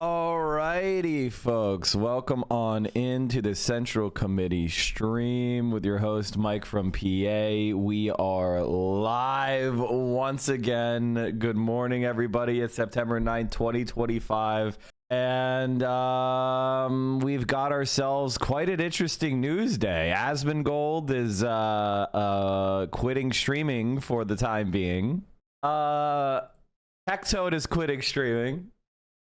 Alrighty, folks, welcome on into the Central Committee stream with your host Mike from PA. We are live once again. Good morning, everybody. It's September 9th, 2025, and we've got ourselves quite an interesting news day. Asmongold is quitting streaming for the time being. Hectode is quitting streaming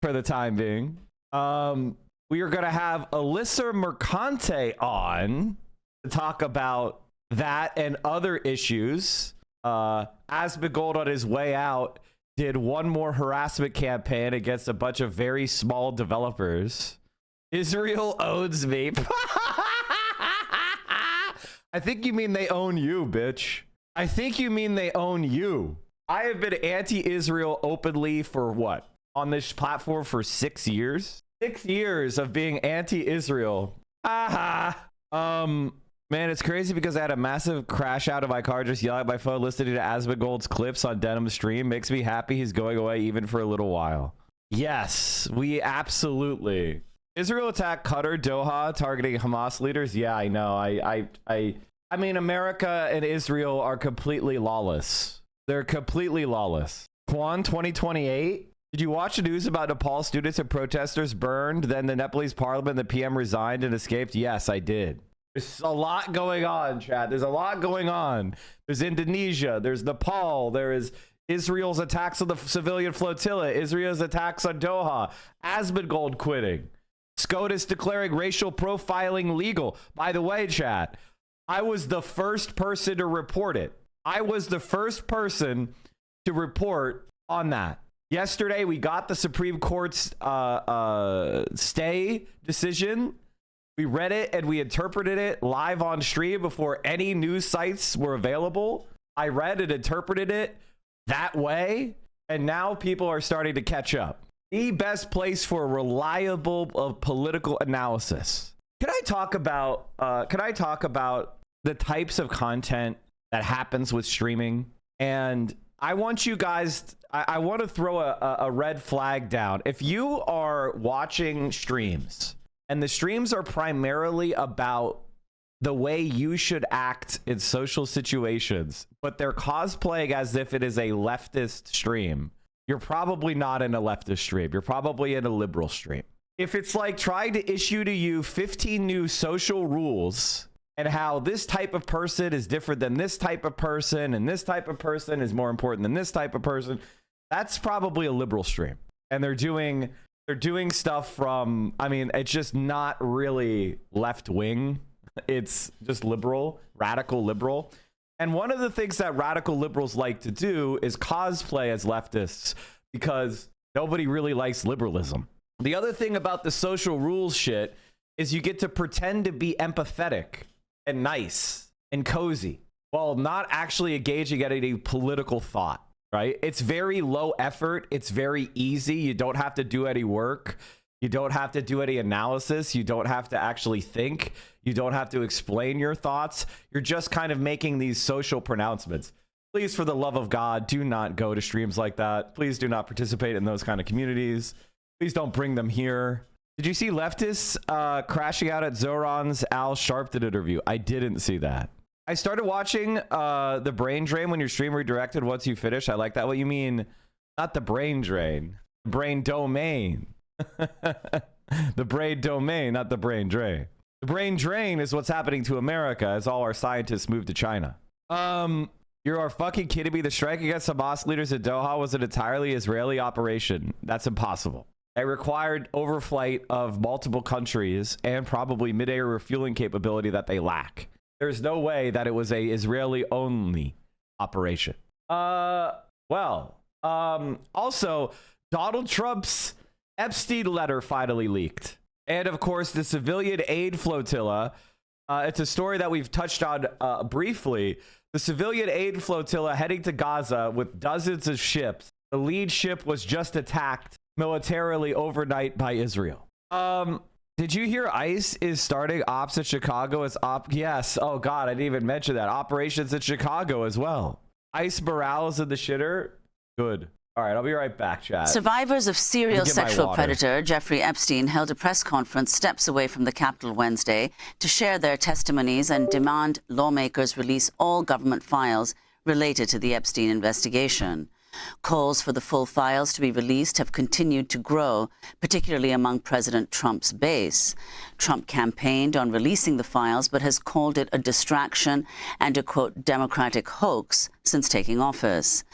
for the time being. We are going to have Alyssa Mercante on to talk about that and other issues. Asmongold on his way out did one more harassment campaign against a bunch of very small developers. Israel owns me. I think you mean they own you, bitch. I think you mean they own you. I have been anti-Israel openly for what? On this platform for 6 years. 6 years of being anti-Israel. Man, it's crazy because I had a massive crash out of my car just yelling at my phone listening to Asmongold's clips on Denim's stream. Makes me happy he's going away even for a little while. Yes, we absolutely. Israel attacked Qatar, Doha, targeting Hamas leaders. Yeah, I know. I mean, America and Israel are completely lawless. They're completely lawless. Kwan 2028. Did you watch the news about Nepal students and protesters burned? Then the Nepalese parliament, the PM resigned and escaped? Yes, I did. There's a lot going on, chat. There's a lot going on. There's Indonesia. There's Nepal. There is Israel's attacks on the civilian flotilla. Israel's attacks on Doha. Asmongold quitting. SCOTUS declaring racial profiling legal. By the way, chat, I was the first person to report it. I was the first person to report on that. Yesterday, we got the Supreme Court's stay decision. We read it and we interpreted it live on stream before any news sites were available. I read and interpreted it that way, and now people are starting to catch up. The best place for reliable political analysis. Can I talk about the types of content that happens with streaming? And I want you guys, I want to throw a red flag down. If you are watching streams and the streams are primarily about the way you should act in social situations, but they're cosplaying as if it is a leftist stream, you're probably not in a leftist stream. You're probably in a liberal stream. If it's like trying to issue to you 15 new social rules and how this type of person is different than this type of person, and this type of person is more important than this type of person, that's probably a liberal stream. And they're doing stuff from, I mean, it's just not really left wing. It's just liberal, radical liberal. And one of the things that radical liberals like to do is cosplay as leftists because nobody really likes liberalism. The other thing about the social rules shit is you get to pretend to be empathetic and nice and cozy while not actually engaging at any political thought, right? It's very low effort. It's very easy. You don't have to do any work. You don't have to do any analysis. You don't have to actually think. You don't have to explain your thoughts. You're just kind of making these social pronouncements. Please, for the love of God, do not go to streams like that. Please do not participate in those kind of communities. Please don't bring them here. Did you see leftists crashing out at Zoran's Al Sharpton interview? I didn't see that. I started watching the brain drain when your stream redirected once you finish. I like that. What you mean? Not the brain drain. The brain domain. The brain domain, not the brain drain. The brain drain is what's happening to America as all our scientists move to China. You're fucking kidding me? The strike against Hamas leaders at Doha was an entirely Israeli operation. That's impossible. It required overflight of multiple countries and probably mid-air refueling capability that they lack. There's no way that it was a Israeli-only operation. Also, Donald Trump's Epstein letter finally leaked. And of course, the civilian aid flotilla. It's a story that we've touched on briefly. The civilian aid flotilla heading to Gaza with dozens of ships. The lead ship was just attacked militarily overnight by Israel. Did you hear ICE is starting ops at Chicago as yes. Oh God, I didn't even mention that. Operations at Chicago as well. ICE morale is in the shitter. Good. All right, I'll be right back, chat. Survivors of serial sexual predator Jeffrey Epstein held a press conference steps away from the Capitol Wednesday to share their testimonies and demand lawmakers release all government files related to the Epstein investigation. Calls for the full files to be released have continued to grow, particularly among President Trump's base. Trump campaigned on releasing the files, but has called it a distraction and a, quote, Democratic hoax since taking office.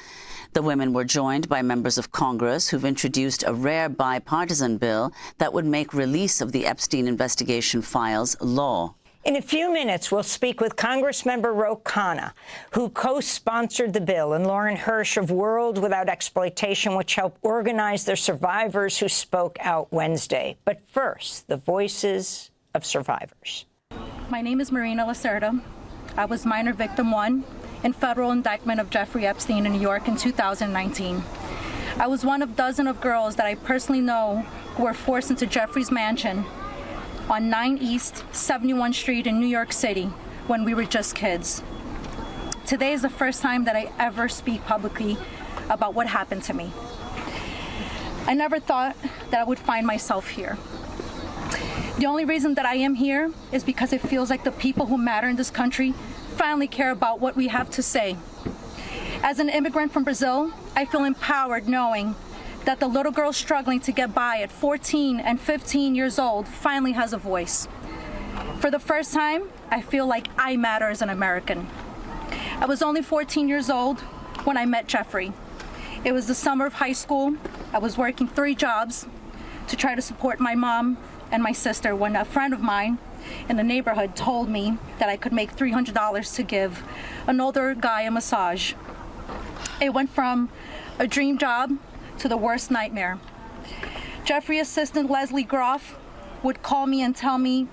The women were joined by members of Congress who've introduced a rare bipartisan bill that would make release of the Epstein investigation files law. In a few minutes, we'll speak with Congressmember Ro Khanna, who co-sponsored the bill, and Lauren Hirsch of World Without Exploitation, which helped organize the survivors who spoke out Wednesday. But first, the voices of survivors. My name is Marina Lacerda. I was minor victim 1 in federal indictment of Jeffrey Epstein in New York in 2019. I was one of dozens of girls that I personally know who were forced into Jeffrey's mansion on 9 East 71 Street in New York City when we were just kids. Today is the first time that I ever speak publicly about what happened to me. I never thought that I would find myself here. The only reason that I am here is because it feels like the people who matter in this country finally care about what we have to say. As an immigrant from Brazil, I feel empowered knowing that the little girl struggling to get by at 14 and 15 years old finally has a voice. For the first time, I feel like I matter as an American. I was only 14 years old when I met Jeffrey. It was the summer of high school. I was working 3 jobs to try to support my mom and my sister when a friend of mine in the neighborhood told me that I could make $300 to give an older guy a massage. It went from a dream job to the worst nightmare. Jeffrey assistant Leslie Groff would call me and tell me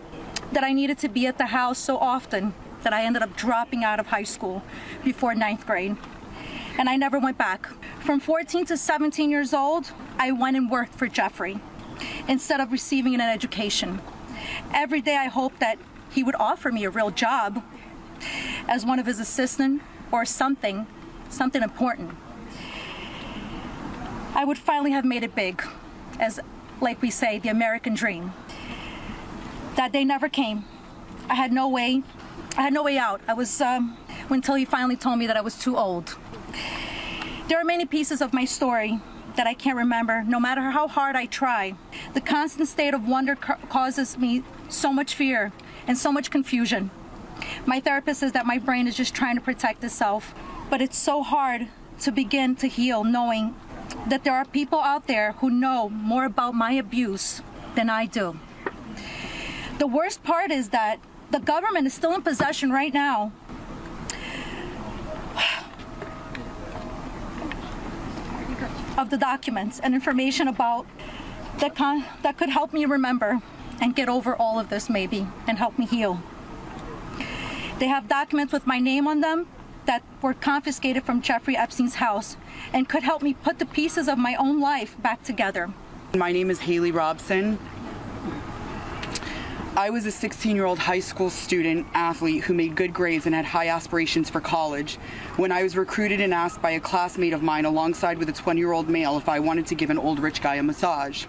that I needed to be at the house so often that I ended up dropping out of high school before 9th grade. And I never went back. From 14 to 17 years old, I went and worked for Jeffrey instead of receiving an education. Every day I hoped that he would offer me a real job as one of his assistants or something important. I would finally have made it big, as, like we say, the American dream. That day never came. I had no way out. I was, until he finally told me that I was too old. There are many pieces of my story that I can't remember, no matter how hard I try. The constant state of wonder causes me so much fear and so much confusion. My therapist says that my brain is just trying to protect itself, but it's so hard to begin to heal knowing that there are people out there who know more about my abuse than I do. The worst part is that the government is still in possession right now of the documents and information about that could help me remember and get over all of this maybe and help me heal. They have documents with my name on them that were confiscated from Jeffrey Epstein's house and could help me put the pieces of my own life back together. My name is Haley Robson. I was a 16-year-old high school student athlete who made good grades and had high aspirations for college when I was recruited and asked by a classmate of mine alongside with a 20-year-old male if I wanted to give an old rich guy a massage.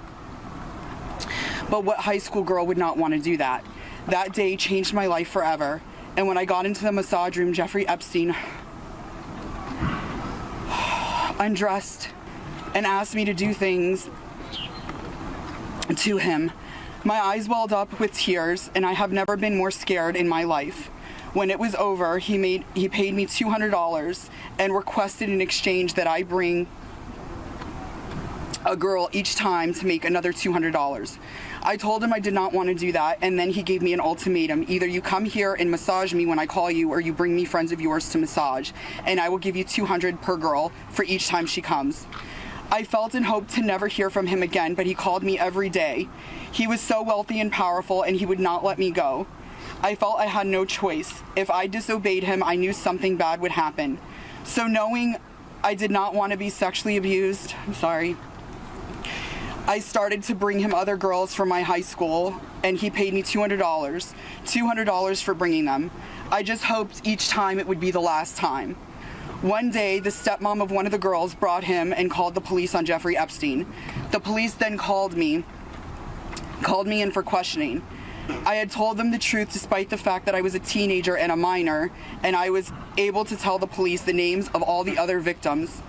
But what high school girl would not want to do that? That day changed my life forever. And when I got into the massage room, Jeffrey Epstein undressed and asked me to do things to him. My eyes welled up with tears, and I have never been more scared in my life. When it was over, he paid me $200 and requested in exchange that I bring a girl each time to make another $200. I told him I did not want to do that, and then he gave me an ultimatum. Either you come here and massage me when I call you, or you bring me friends of yours to massage, and I will give you $200 per girl for each time she comes. I felt and hoped to never hear from him again, but he called me every day. He was so wealthy and powerful, and he would not let me go. I felt I had no choice. If I disobeyed him, I knew something bad would happen. So knowing I did not want to be sexually abused, I started to bring him other girls from my high school, and he paid me $200 for bringing them. I just hoped each time it would be the last time. One day, the stepmom of one of the girls brought him and called the police on Jeffrey Epstein. The police then called me in for questioning. I had told them the truth despite the fact that I was a teenager and a minor, and I was able to tell the police the names of all the other victims.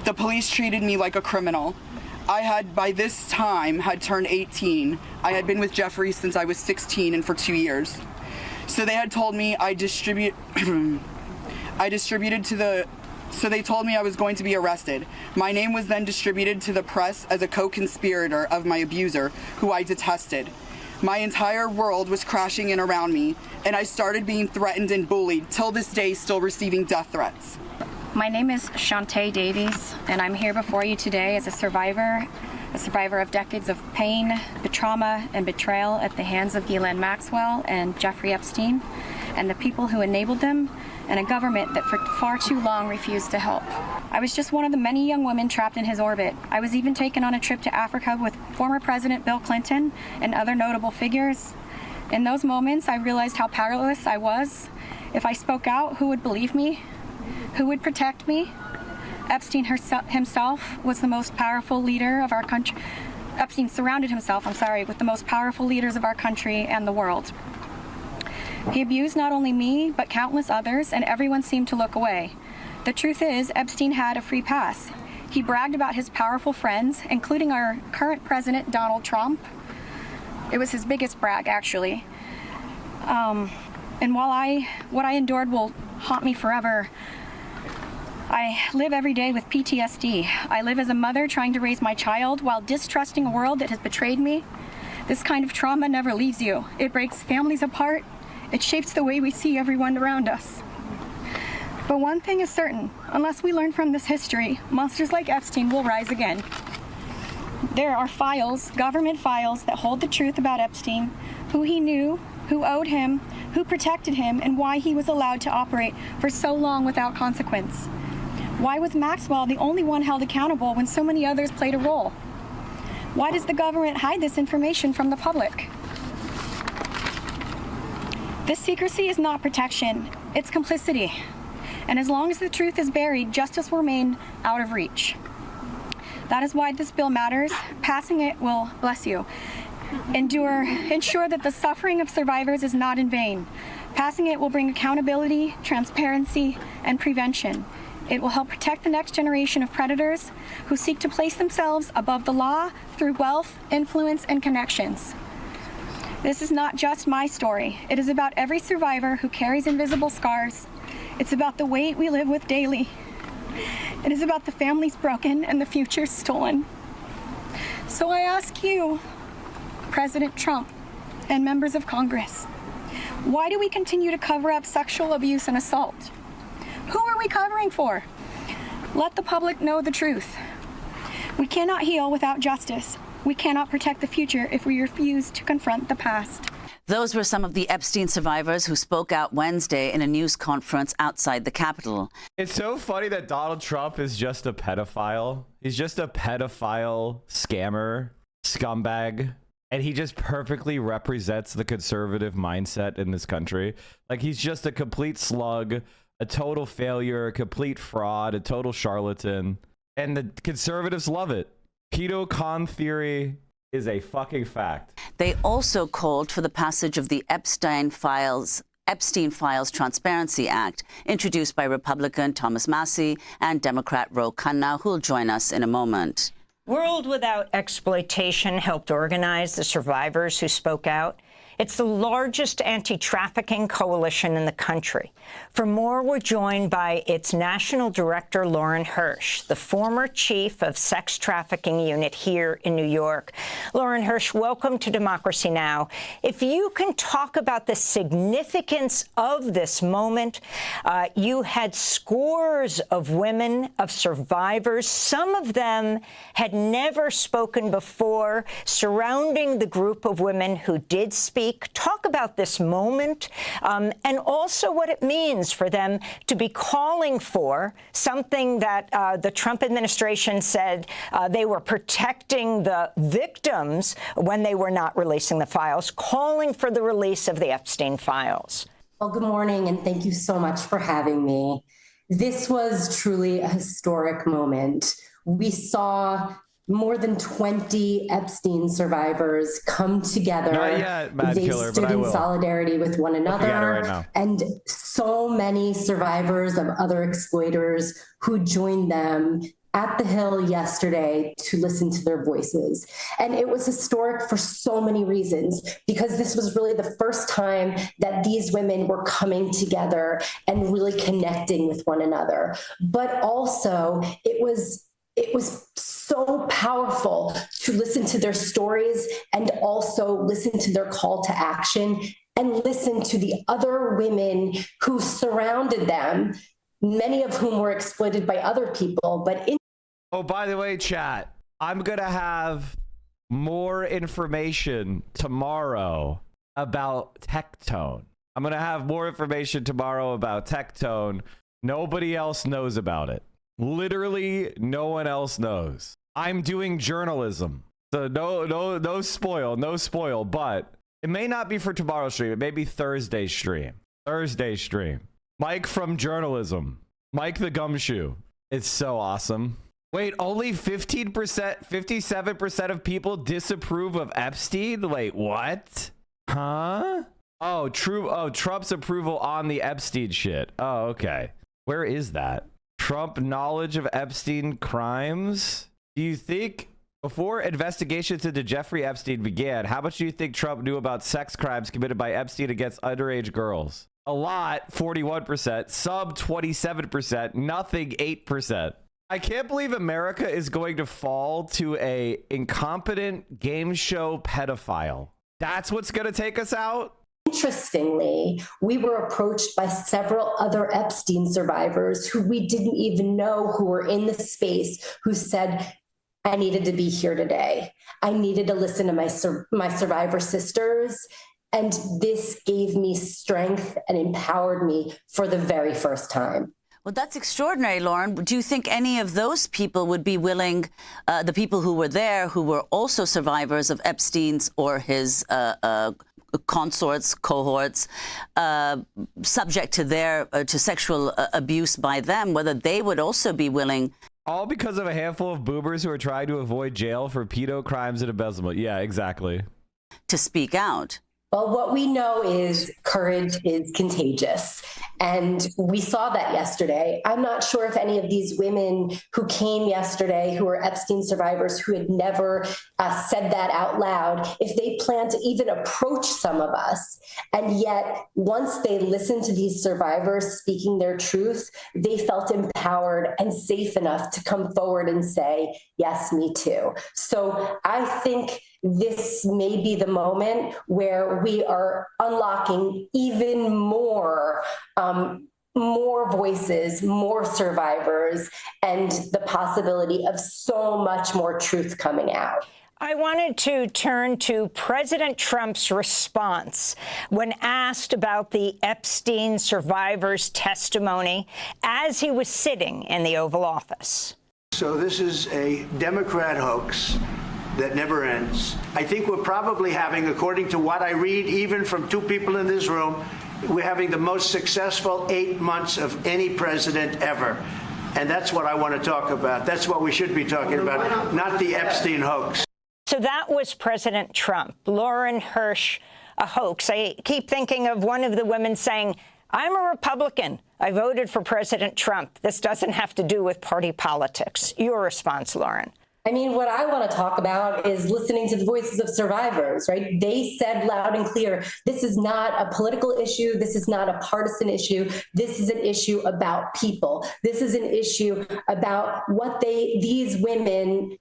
The police treated me like a criminal. I had, by this time, had turned 18. I had been with Jeffrey since I was 16 and for 2 years. So they had told me So they told me I was going to be arrested. My name was then distributed to the press as a co-conspirator of my abuser, who I detested. My entire world was crashing in around me, and I started being threatened and bullied, till this day still receiving death threats. My name is Shantae Davies, and I'm here before you today as a survivor of decades of pain, trauma, and betrayal at the hands of Ghislaine Maxwell and Jeffrey Epstein, and the people who enabled them, and a government that for far too long refused to help. I was just one of the many young women trapped in his orbit. I was even taken on a trip to Africa with former President Bill Clinton and other notable figures. In those moments, I realized how powerless I was. If I spoke out, who would believe me? Who would protect me? Epstein himself was the most powerful leader of our country. Epstein surrounded himself, with the most powerful leaders of our country and the world. He abused not only me, but countless others, and everyone seemed to look away. The truth is, Epstein had a free pass. He bragged about his powerful friends, including our current president, Donald Trump. It was his biggest brag, actually. And while what I endured will haunt me forever, I live every day with PTSD. I live as a mother trying to raise my child while distrusting a world that has betrayed me. This kind of trauma never leaves you. It breaks families apart. It shapes the way we see everyone around us. But one thing is certain, unless we learn from this history, monsters like Epstein will rise again. There are files, government files, that hold the truth about Epstein, who he knew, who owed him, who protected him, and why he was allowed to operate for so long without consequence. Why was Maxwell the only one held accountable when so many others played a role? Why does the government hide this information from the public? This secrecy is not protection, it's complicity. And as long as the truth is buried, justice will remain out of reach. That is why this bill matters. Passing it will, bless you, ensure that the suffering of survivors is not in vain. Passing it will bring accountability, transparency, and prevention. It will help protect the next generation of predators who seek to place themselves above the law through wealth, influence, and connections. This is not just my story. It is about every survivor who carries invisible scars. It's about the weight we live with daily. It is about the families broken and the futures stolen. So I ask you, President Trump and members of Congress, why do we continue to cover up sexual abuse and assault? Who are we covering for? Let the public know the truth. We cannot heal without justice. We cannot protect the future if we refuse to confront the past. Those were some of the Epstein survivors who spoke out Wednesday in a news conference outside the Capitol. It's so funny that Donald Trump is just a pedophile. He's just a pedophile scammer, scumbag. And he just perfectly represents the conservative mindset in this country. Like, he's just a complete slug, a total failure, a complete fraud, a total charlatan. And the conservatives love it. Pedo con theory is a fucking fact. They also called for the passage of the Epstein Files Transparency Act, introduced by Republican Thomas Massie and Democrat Ro Khanna, who'll join us in a moment. World Without Exploitation helped organize the survivors who spoke out. It's the largest anti-trafficking coalition in the country. For more, we're joined by its national director, Lauren Hirsch, the former chief of sex trafficking unit here in New York. Lauren Hirsch, welcome to Democracy Now! If you can talk about the significance of this moment, you had scores of women, of survivors. Some of them had never spoken before, surrounding the group of women who did speak. Talk about this moment and also what it means for them to be calling for something that the Trump administration said they were protecting the victims when they were not releasing the files, calling for the release of the Epstein files. Well, good morning, and thank you so much for having me. This was truly a historic moment. We saw more than 20 Epstein survivors come together. Not yet, Mad they Killer, stood but I in will. solidarity with one another. Right now. And so many survivors of other exploiters who joined them at the Hill yesterday to listen to their voices. And it was historic for so many reasons, because this was really the first time that these women were coming together and really connecting with one another. But also it was so powerful to listen to their stories and also listen to their call to action and listen to the other women who surrounded them, many of whom were exploited by other people. Oh, by the way, chat, I'm going to have more information tomorrow about Tectone. I'm going to have more information tomorrow about Tectone. Nobody else knows about it. Literally, no one else knows. I'm doing journalism. So no spoil, but it may not be for tomorrow's stream. It may be Thursday's stream. Mike from journalism. Mike the Gumshoe. It's so awesome. Wait, only 15%, 57% of people disapprove of Epstein? Wait, what? Huh? Oh, true. Oh, Trump's approval on the Epstein shit. Oh, okay. Where is that? Trump knowledge of Epstein crimes? Do you think before investigations into Jeffrey Epstein began, how much do you think Trump knew about sex crimes committed by Epstein against underage girls? A lot, 41%. Sub, 27%. Nothing, 8%. I can't believe America is going to fall to a incompetent game show pedophile. That's what's going to take us out? Interestingly, we were approached by several other Epstein survivors who we didn't even know who were in the space, who said, I needed to be here today. I needed to listen to my survivor sisters. And this gave me strength and empowered me for the very first time. Well, that's extraordinary, Lauren. Do you think any of those people would be willing, the people who were there, who were also survivors of Epstein's or his consorts, cohorts, subject to their to sexual abuse by them, whether they would also be willing? All because of a handful of boomers who are trying to avoid jail for pedo crimes and embezzlement. Yeah, exactly. To speak out. Well, what we know is courage is contagious. And we saw that yesterday. I'm not sure if any of these women who came yesterday, who were Epstein survivors, who had never said that out loud, if they plan to even approach some of us. And yet, once they listened to these survivors speaking their truth, they felt empowered and safe enough to come forward and say, yes, me too. So I think this may be the moment where we are unlocking even more voices, more survivors, and the possibility of so much more truth coming out. I wanted to turn to President Trump's response when asked about the Epstein survivors' testimony as he was sitting in the Oval Office. So this is a Democrat hoax that never ends. I think we're probably having, according to what I read, even from two people in this room, we're having the most successful 8 months of any president ever. And that's what I want to talk about. That's what we should be talking about, not the Epstein hoax. So that was President Trump. Lauren Hirsch, a hoax. I keep thinking of one of the women saying, I'm a Republican. I voted for President Trump. This doesn't have to do with party politics. Your response, Lauren. I mean, what I want to talk about is listening to the voices of survivors, right? They said loud and clear, this is not a political issue. This is not a partisan issue. This is an issue about people. This is an issue about what these women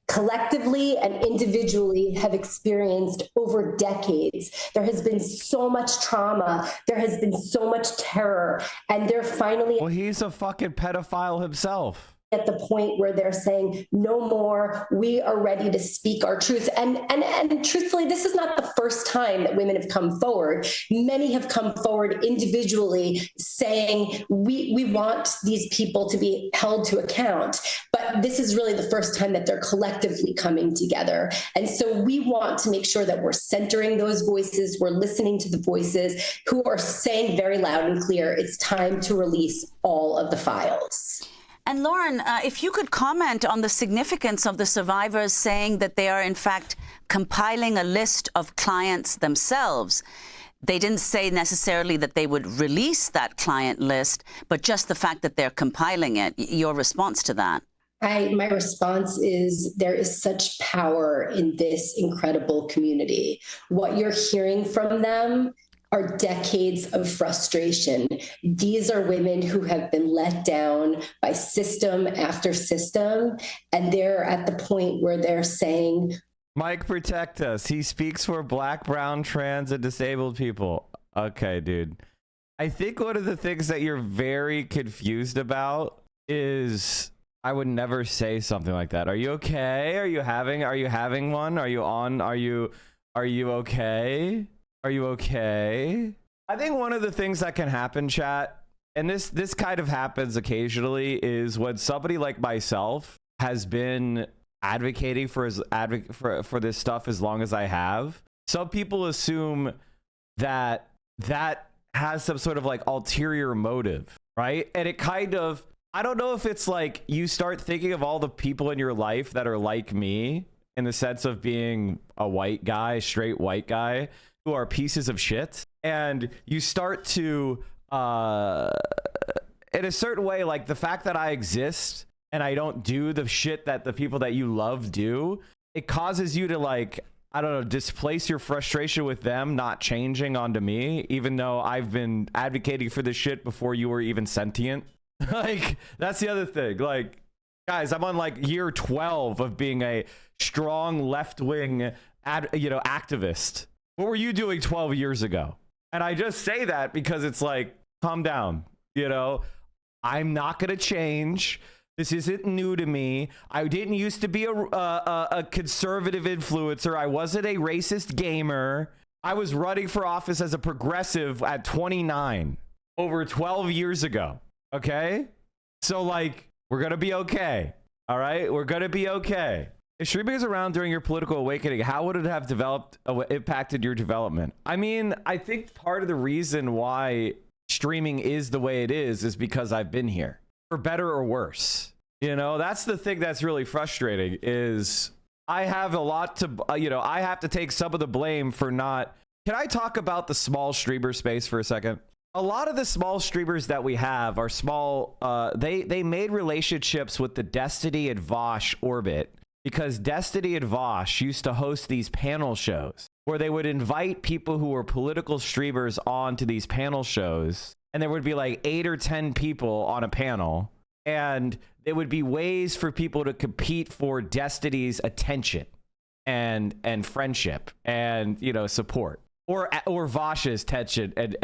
collectively and individually have experienced over decades. There has been so much trauma. There has been so much terror. And they're finally... Well, he's a fucking pedophile himself. at the point where they're saying, no more, we are ready to speak our truth. And truthfully, this is not the first time that women have come forward. Many have come forward individually saying, we want these people to be held to account. But this is really the first time that they're collectively coming together. And so we want to make sure that we're centering those voices, we're listening to the voices who are saying very loud and clear, it's time to release all of the files. And Lauren, if you could comment on the significance of the survivors saying that they are in fact compiling a list of clients themselves. They didn't say necessarily that they would release that client list, but just the fact that they're compiling it. Your response to that? My response is there is such power in this incredible community. What you're hearing from them are decades of frustration. These are women who have been let down by system after system, and they're at the point where they're saying, Mike, protect us. He speaks for Black, brown, trans, and disabled people. Okay, dude. I think one of the things that you're very confused about is I would never say something like that. Are you okay? Are you having one? Are you okay? Are you okay? I think one of the things that can happen, chat, and this kind of happens occasionally, is when somebody like myself has been advocating for this stuff as long as I have. Some people assume that has some sort of like ulterior motive, right? And it kind of, I don't know if it's like you start thinking of all the people in your life that are like me in the sense of being a white guy, straight white guy, who are pieces of shit, and you start to in a certain way, like the fact that I exist and I don't do the shit that the people that you love do, it causes you to, like, I don't know, displace your frustration with them not changing onto me, even though I've been advocating for this shit before you were even sentient. Like, that's the other thing. Like, guys, I'm on like year 12 of being a strong left-wing activist. What were you doing 12 years ago? And I just say that because it's like, calm down, I'm not going to change. This isn't new to me. I didn't used to be a conservative influencer. I wasn't a racist gamer. I was running for office as a progressive at 29 over 12 years ago. Okay? So, like, we're going to be okay. All right? We're going to be okay. If streaming is around during your political awakening, how would it have impacted your development? I mean, I think part of the reason why streaming is the way it is because I've been here, for better or worse. That's the thing that's really frustrating, is I have a lot to, I have to take some of the blame for not. Can I talk about the small streamer space for a second? A lot of the small streamers that we have are small. They made relationships with the Destiny and Vosh orbit, because Destiny and Vosh used to host these panel shows where they would invite people who were political streamers on to these panel shows, and there would be like 8 or 10 people on a panel, and there would be ways for people to compete for Destiny's attention and friendship and support, or Vosh's attention and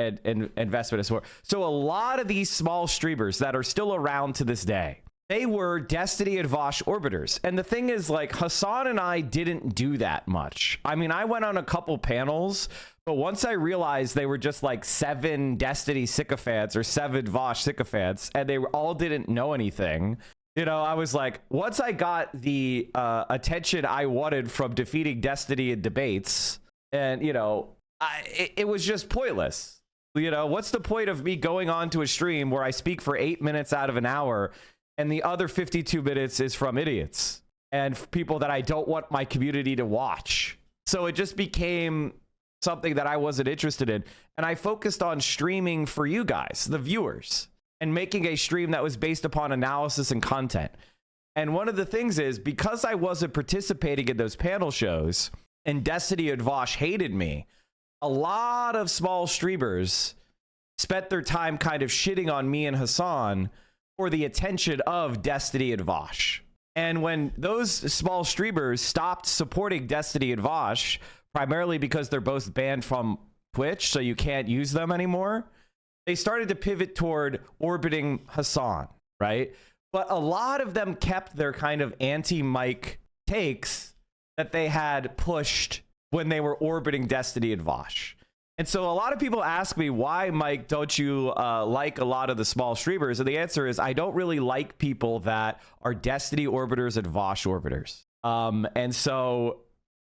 investment and support. So a lot of these small streamers that are still around to this day, they were Destiny and Vosh orbiters. And the thing is, like, Hassan and I didn't do that much. I mean, I went on a couple panels, but once I realized they were just like 7 Destiny sycophants or 7 Vosh sycophants, and they all didn't know anything, I was like, once I got the attention I wanted from defeating Destiny in debates, and, it was just pointless. What's the point of me going on to a stream where I speak for 8 minutes out of an hour, and the other 52 minutes is from idiots and people that I don't want my community to watch? So it just became something that I wasn't interested in. And I focused on streaming for you guys, the viewers, and making a stream that was based upon analysis and content. And one of the things is, because I wasn't participating in those panel shows and Destiny and Vosh hated me, a lot of small streamers spent their time kind of shitting on me and Hassan for the attention of Destiny and Vosh. And when those small streamers stopped supporting Destiny and Vosh, primarily because they're both banned from Twitch, so you can't use them anymore, they started to pivot toward orbiting Hassan, right? but a lot of them kept their kind of anti-Mike takes that they had pushed when they were orbiting Destiny and Vosh. And so a lot of people ask me, why, Mike, don't you like a lot of the small streamers? And the answer is I don't really like people that are Destiny orbiters and Vosh orbiters. And so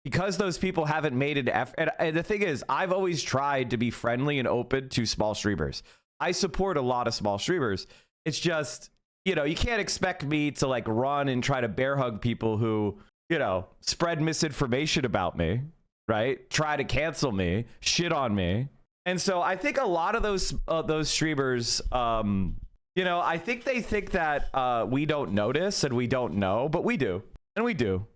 because those people haven't made an effort, and the thing is, I've always tried to be friendly and open to small streamers. I support a lot of small streamers. It's just, you know, you can't expect me to like run and try to bear hug people who, you know, spread misinformation about me. Right? Try to cancel me, shit on me. And so I think a lot of those streamers, you know, I think they think that we don't notice and we don't know, but we do. And we do.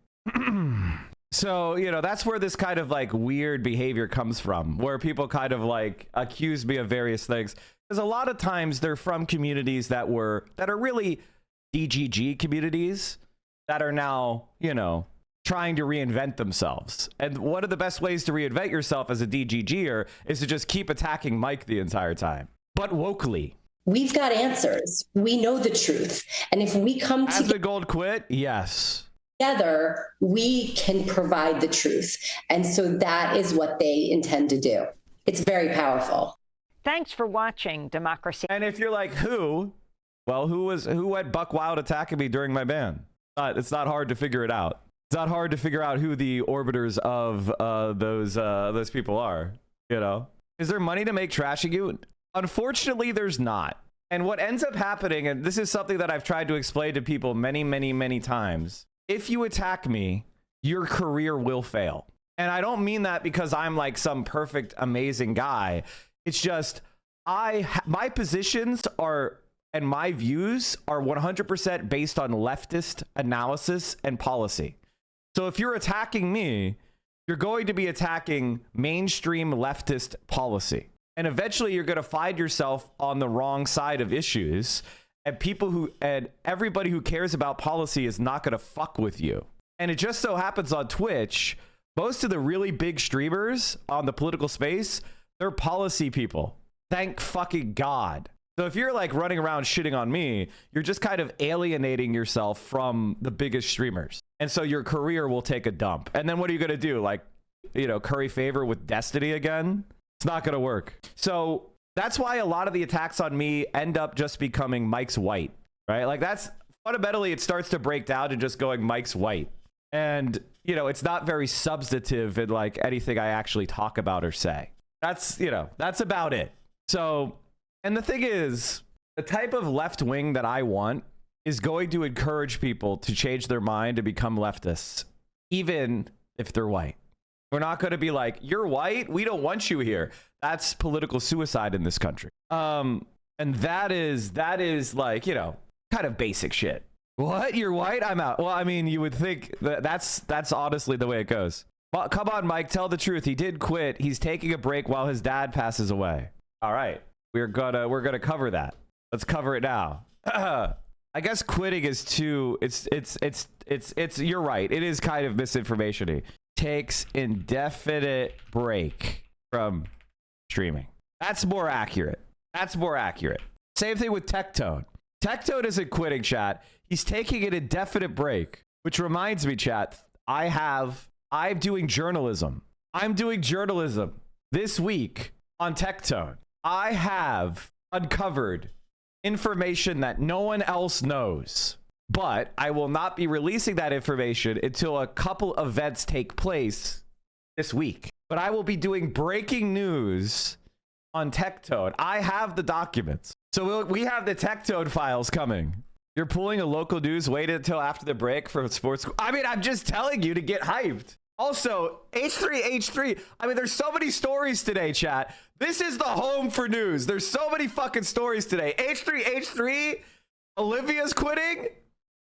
So, you know, that's where this kind of like weird behavior comes from, where people kind of like accuse me of various things. Because a lot of times they're from communities that are really DGG communities that are now, you know, trying to reinvent themselves. And one of the best ways to reinvent yourself as a DGGer is to just keep attacking Mike the entire time, but wokely. We've got answers. We know the truth. And if we come Asmongold quit? Yes. Together, we can provide the truth. And so that is what they intend to do. It's very powerful. Thanks for watching Democracy. And if you're like, who? Well, who went buck wild attacking me during my ban? It's not hard to figure it out. It's not hard to figure out who the orbiters of those people are, you know? Is there money to make trashing you? Unfortunately, there's not. And what ends up happening, and this is something that I've tried to explain to people many, many, many times, if you attack me, your career will fail. And I don't mean that because I'm like some perfect, amazing guy. It's just my positions are, and my views are 100% based on leftist analysis and policy. So if you're attacking me, you're going to be attacking mainstream leftist policy. And eventually you're going to find yourself on the wrong side of issues. And everybody who cares about policy is not going to fuck with you. And it just so happens on Twitch, most of the really big streamers on the political space, they're policy people. Thank fucking God. So if you're like running around shitting on me, you're just kind of alienating yourself from the biggest streamers. And so your career will take a dump. And then what are you going to do? Like, you know, curry favor with Destiny again? It's not going to work. So that's why a lot of the attacks on me end up just becoming Mike's white, right? Like that's fundamentally, it starts to break down to just going Mike's white. And, you know, it's not very substantive in like anything I actually talk about or say. That's, you know, that's about it. So, and the thing is, the type of left wing that I want is going to encourage people to change their mind to become leftists, even if they're white. We're not going to be like, you're white, we don't want you here. That's political suicide in this country. And that is like, you know, kind of basic shit. What? You're white? I'm out. Well, I mean, you would think that's honestly the way it goes. Well, come on, Mike, tell the truth. He did quit. He's taking a break while his dad passes away. All right. We're gonna cover that. Let's cover it now. I guess quitting is too, it's you're right. It is kind of misinformation-y. Takes indefinite break from streaming. That's more accurate. That's more accurate. Same thing with Tectone. Tectone isn't quitting, chat. He's taking an indefinite break, which reminds me, chat, I'm doing journalism. I'm doing journalism this week on Tectone. I have uncovered information that no one else knows, but I will not be releasing that information until a couple events take place this week. But I will be doing breaking news on Tectone. I have the documents. So we have the Tectone files coming. You're pulling a local news, wait until after the break for sports. I mean, I'm just telling you to get hyped. Also, H3, I mean, there's so many stories today, chat. This is the home for news. There's so many fucking stories today. H3, Olivia's quitting,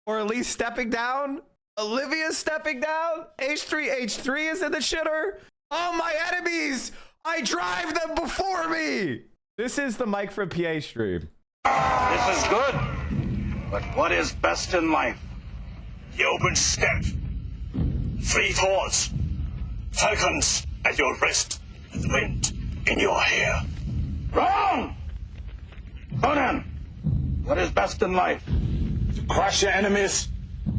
or at least stepping down. Olivia's stepping down. H3 is in the shitter. All my enemies, I drive them before me. This is the Mike from PA stream. This is good, but what is best in life? The open steppe, free thoughts, falcons at your wrist, and the wind in your hair. Wrong! Conan, what is best in life? to crush your enemies,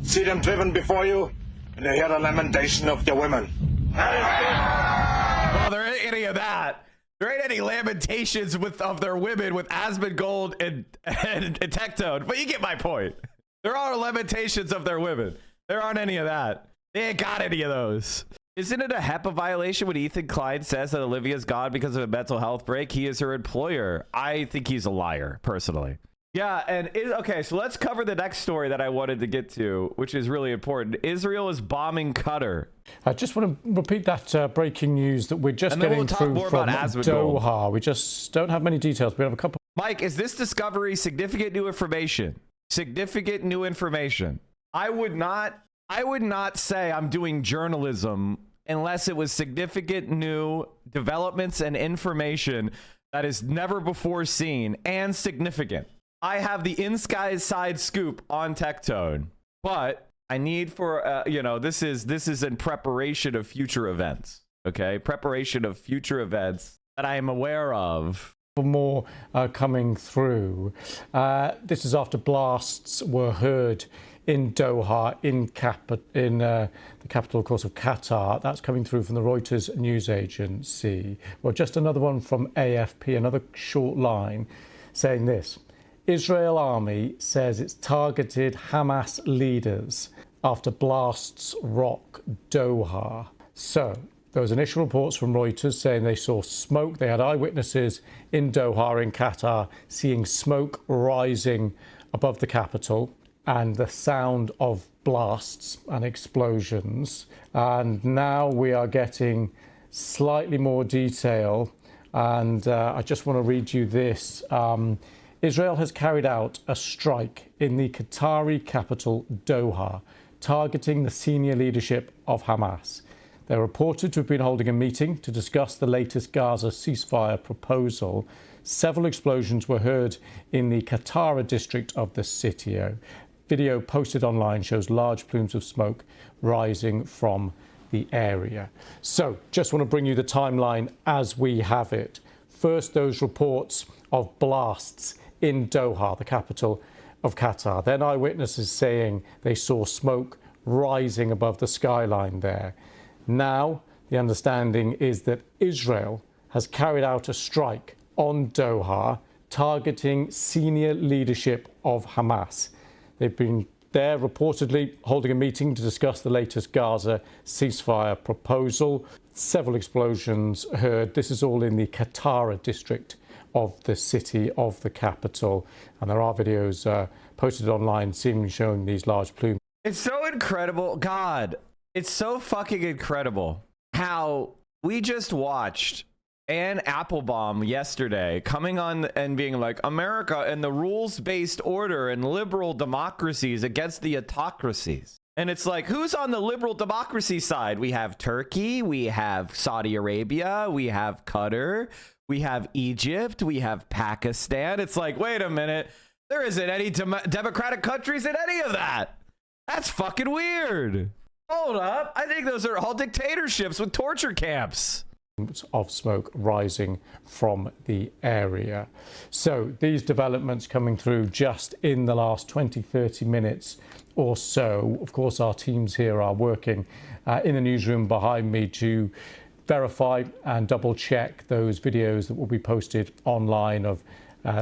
see them driven before you, and to hear the lamentation of your women. Well, there ain't any of that. There ain't any lamentations of their women with Asmongold and Tectone, but you get my point. There are lamentations of their women. There aren't any of that. They ain't got any of those. Isn't it a HEPA violation when Ethan Klein says that Olivia's gone because of a mental health break? He is her employer. I think he's a liar, personally. Yeah, and okay, so let's cover the next story that I wanted to get to, which is really important. Israel is bombing Qatar. I just want to repeat that breaking news that we're just getting through from Doha. We just don't have many details. We have a couple. Mike, is this discovery significant new information? Significant new information. I would not say I'm doing journalism unless it was significant new developments and information that is never before seen and significant. I have the inside scoop on Tectone, but I need for this is in preparation of future events. Okay, preparation of future events that I am aware of. More coming through. This is after blasts were heard in Doha, in the capital, of course, of Qatar. That's coming through from the Reuters news agency. Well, just another one from AFP, another short line saying this. Israel army says it's targeted Hamas leaders after blasts rock Doha. So there was initial reports from Reuters saying they saw smoke. They had eyewitnesses in Doha, in Qatar, seeing smoke rising above the capital and the sound of blasts and explosions. And now we are getting slightly more detail. And I just want to read you this. Israel has carried out a strike in the Qatari capital, Doha, targeting the senior leadership of Hamas. They're reported to have been holding a meeting to discuss the latest Gaza ceasefire proposal. Several explosions were heard in the Qatari district of the city. Video posted online shows large plumes of smoke rising from the area. So just want to bring you the timeline as we have it. First, those reports of blasts in Doha, the capital of Qatar. Then eyewitnesses saying they saw smoke rising above the skyline there. Now, the understanding is that Israel has carried out a strike on Doha, targeting senior leadership of Hamas. They've been there reportedly holding a meeting to discuss the latest Gaza ceasefire proposal. Several explosions heard. This is all in the Qatari district of the city, of the capital. And there are videos posted online seemingly showing these large plumes. It's so incredible. God, it's so fucking incredible how we just watched Ann Applebaum yesterday coming on and being like, America and the rules-based order and liberal democracies against the autocracies. And it's like, who's on the liberal democracy side? We have Turkey, we have Saudi Arabia, we have Qatar, we have Egypt, we have Pakistan. It's like, wait a minute, there isn't any democratic countries in any of that. That's fucking weird. Hold up, I think those are all dictatorships with torture camps. Of smoke rising from the area. So these developments coming through just in the last 20-30 minutes or so. Of course, our teams here are working in the newsroom behind me to verify and double check those videos that will be posted online of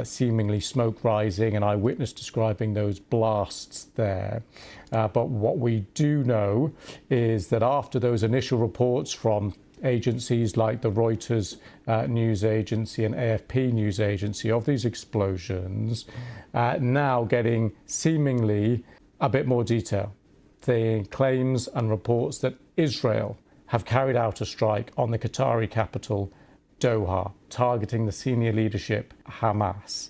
seemingly smoke rising and eyewitness describing those blasts there. But what we do know is that after those initial reports from agencies like the Reuters news agency and AFP news agency of these explosions, now getting seemingly a bit more detail. The claims and reports that Israel have carried out a strike on the Qatari capital, Doha, targeting the senior leadership, Hamas.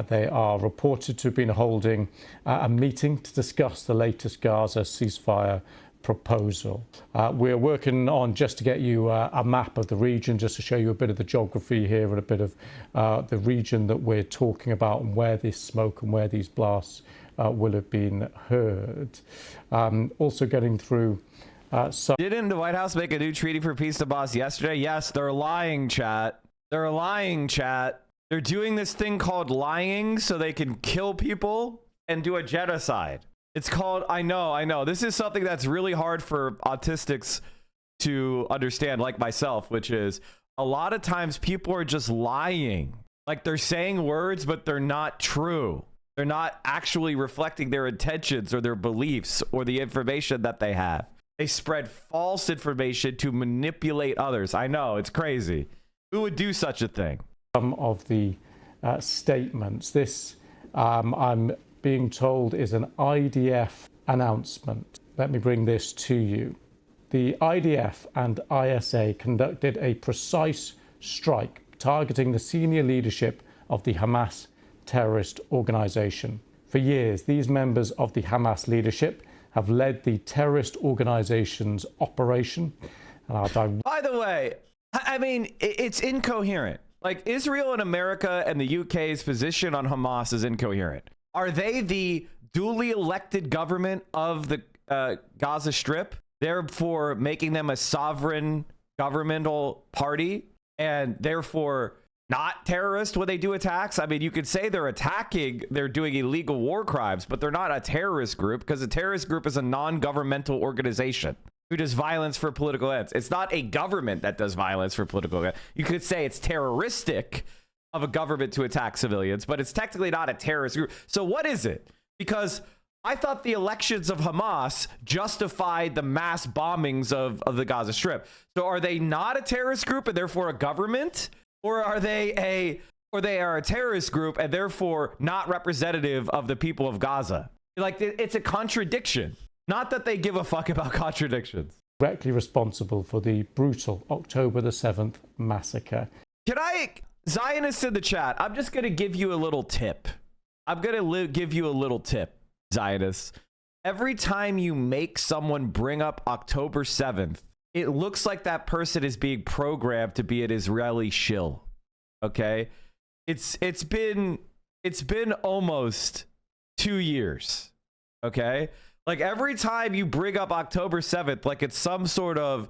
They are reported to have been holding a meeting to discuss the latest Gaza ceasefire proposal. We're working on just to get you a map of the region, just to show you a bit of the geography here and a bit of the region that we're talking about and where this smoke and where these blasts will have been heard. Also getting through Didn't the White House make a new treaty for peace to boss yesterday? Yes, they're lying, chat. They're lying, chat. They're doing this thing called lying so they can kill people and do a genocide. It's called, I know. This is something that's really hard for autistics to understand, like myself, which is a lot of times people are just lying. Like they're saying words, but they're not true. They're not actually reflecting their intentions or their beliefs or the information that they have. They spread false information to manipulate others. I know, it's crazy. Who would do such a thing? Some of the statements. This, I'm being told, is an IDF announcement. Let me bring this to you. The IDF and ISA conducted a precise strike targeting the senior leadership of the Hamas terrorist organization. For years, these members of the Hamas leadership have led the terrorist organization's operation. And by the way, I mean, it's incoherent. Like Israel and America and the UK's position on Hamas is incoherent. Are they the duly elected government of the Gaza Strip, therefore making them a sovereign governmental party and therefore not terrorist when they do attacks? I mean, you could say they're attacking, they're doing illegal war crimes, but they're not a terrorist group because a terrorist group is a non-governmental organization who does violence for political ends. It's not a government that does violence for political ends. You could say it's terroristic of a government to attack civilians, but it's technically not a terrorist group. So what is it? Because I thought the elections of Hamas justified the mass bombings of the Gaza Strip. So are they not a terrorist group and therefore a government? Or are they a terrorist group and therefore not representative of the people of Gaza? Like, it's a contradiction. Not that they give a fuck about contradictions. Directly responsible for the brutal October the 7th massacre. Zionists in the chat, I'm just going to give you a little tip. I'm going to give you a little tip, Zionists. Every time you make someone bring up October 7th, it looks like that person is being programmed to be an Israeli shill. Okay? It's been almost 2 years. Okay? Like every time you bring up October 7th, like it's some sort of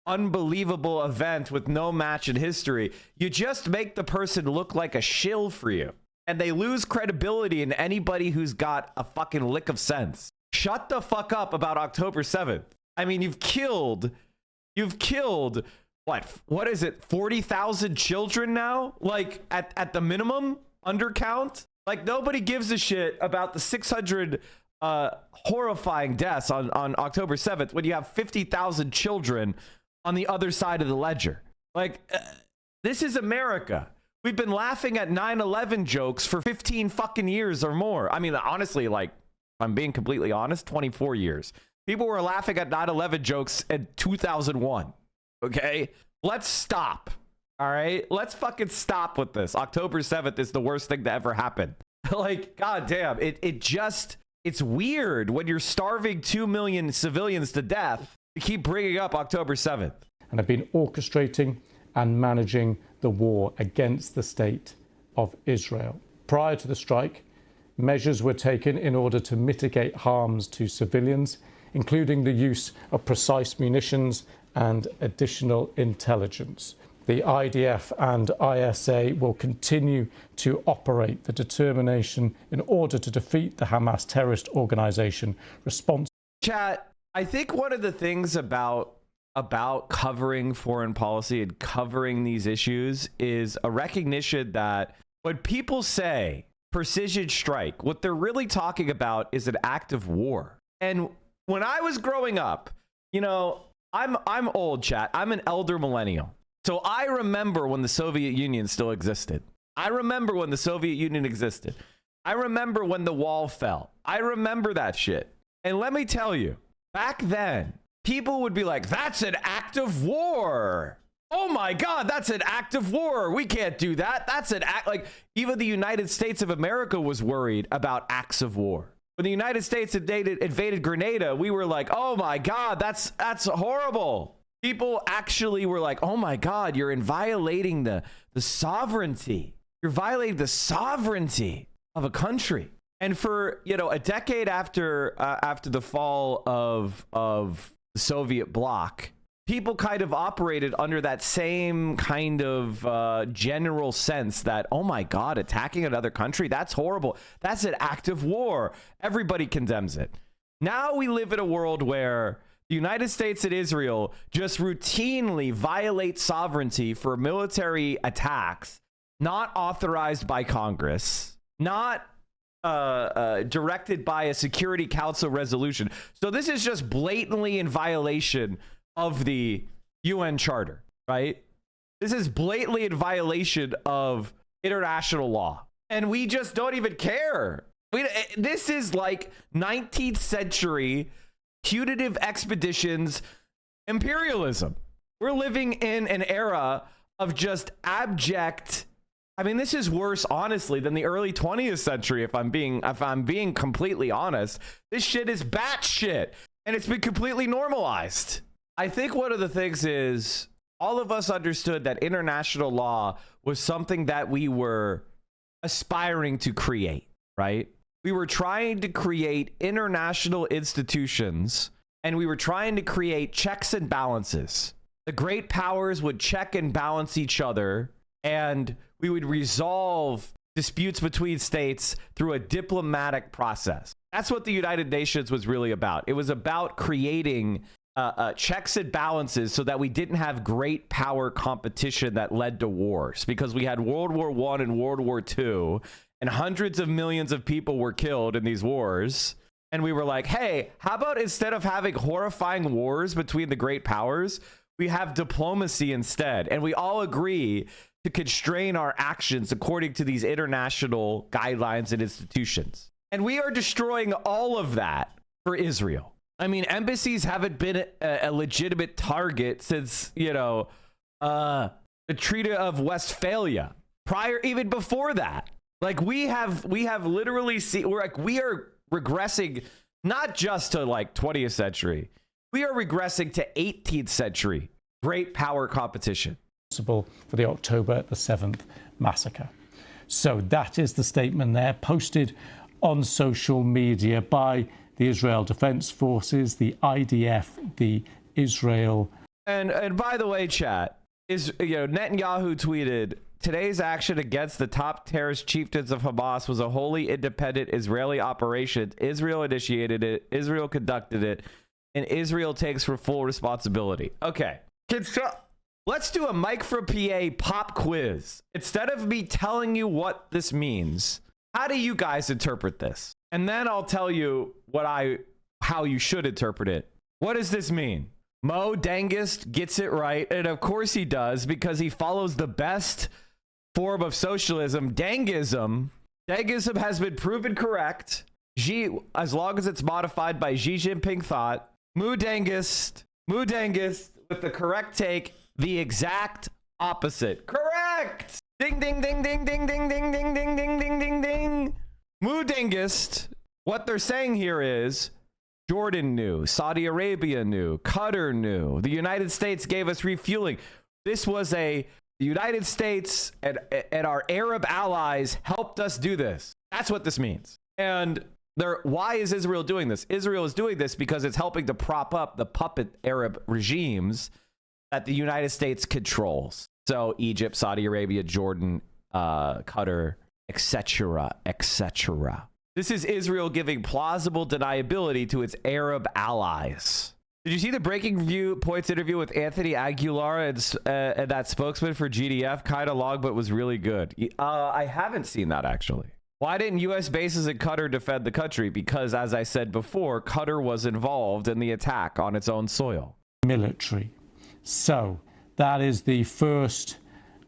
unbelievable event with no match in history, you just make the person look like a shill for you. And they lose credibility in anybody who's got a fucking lick of sense. Shut the fuck up about October 7th. I mean, you've killed, what is it, 40,000 children now? Like at the minimum, undercount? Like nobody gives a shit about the 600 horrifying deaths on October 7th when you have 50,000 children on the other side of the ledger. Like, this is America. We've been laughing at 9/11 jokes for 15 fucking years or more. I mean, honestly, like, if I'm being completely honest, 24 years. People were laughing at 9/11 jokes in 2001. Okay? Let's stop. All right? Let's fucking stop with this. October 7th is the worst thing to ever happen. Like, goddamn, it's weird when you're starving 2 million civilians to death to keep bringing up October 7th. And have been orchestrating and managing the war against the state of Israel. Prior to the strike, measures were taken in order to mitigate harms to civilians, including the use of precise munitions and additional intelligence. The IDF and ISA will continue to operate the determination in order to defeat the Hamas terrorist organization. Chat, I think one of the things about covering foreign policy and covering these issues is a recognition that when people say precision strike, what they're really talking about is an act of war. And when I was growing up, you know, I'm old, chat. I'm an elder millennial. So I remember when the Soviet Union still existed. I remember when the Soviet Union existed. I remember when the wall fell. I remember that shit. And let me tell you, back then, people would be like, that's an act of war. Oh my God, that's an act of war. We can't do that. That's an act. Like, even the United States of America was worried about acts of war. When the United States invaded Grenada, we were like, oh my God, that's horrible. People actually were like, oh my God, you're violating the sovereignty. You're violating the sovereignty of a country. And for, you know, a decade after the fall of the Soviet bloc, people kind of operated under that same kind of general sense that, oh my God, attacking another country, that's horrible. That's an act of war. Everybody condemns it. Now we live in a world where the United States and Israel just routinely violate sovereignty for military attacks, not authorized by Congress, not directed by a Security Council resolution. So this is just blatantly in violation of the UN Charter, right? This is blatantly in violation of international law. And we just don't even care. This is like 19th century putative expeditions imperialism. We're living in an era of just abject. I mean, this is worse, honestly, than the early 20th century. If I'm being completely honest, this shit is batshit, and it's been completely normalized. I think one of the things is all of us understood that international law was something that we were aspiring to create, right? We were trying to create international institutions, and we were trying to create checks and balances. The great powers would check and balance each other, and we would resolve disputes between states through a diplomatic process. That's what the United Nations was really about. It was about creating checks and balances so that we didn't have great power competition that led to wars, because we had World War I and World War II, and hundreds of millions of people were killed in these wars. And we were like, hey, how about instead of having horrifying wars between the great powers, we have diplomacy instead? And we all agree to constrain our actions according to these international guidelines and institutions. And we are destroying all of that for Israel. I mean, embassies haven't been a legitimate target since, the Treaty of Westphalia, even before that. Like we have literally seen, we are regressing not just to like 20th century. We are regressing to 18th century great power competition. For the October the 7th massacre. So that is the statement there, posted on social media by the Israel Defense Forces, the IDF, the Israel. And by the way, chat, Netanyahu tweeted, today's action against the top terrorist chieftains of Hamas was a wholly independent Israeli operation. Israel initiated it, Israel conducted it, and Israel takes for full responsibility. Okay. Let's do a Mike for PA pop quiz. Instead of me telling you what this means, how do you guys interpret this? And then I'll tell you how you should interpret it. What does this mean? Mo Dengist gets it right, and of course he does, because he follows the best form of socialism, Dengism. Dengism has been proven correct. As long as it's modified by Xi Jinping thought. Mu Dengist with the correct take, the exact opposite. Correct! Ding, ding, ding, ding, ding, ding, ding, ding, ding, ding, ding, ding, ding. Mu Dengist, what they're saying here is Jordan knew, Saudi Arabia knew, Qatar knew, the United States gave us refueling. This was the United States and our Arab allies helped us do this. That's what this means. And why is Israel doing this? Israel is doing this because it's helping to prop up the puppet Arab regimes that the United States controls. So Egypt, Saudi Arabia, Jordan, Qatar, etc., etc. This is Israel giving plausible deniability to its Arab allies. Did you see the Breaking Points interview with Anthony Aguilar and that spokesman for GDF? Kind of long, but was really good. I haven't seen that, actually. Why didn't U.S. bases in Qatar defend the country? Because, as I said before, Qatar was involved in the attack on its own soil. Military. So that is the first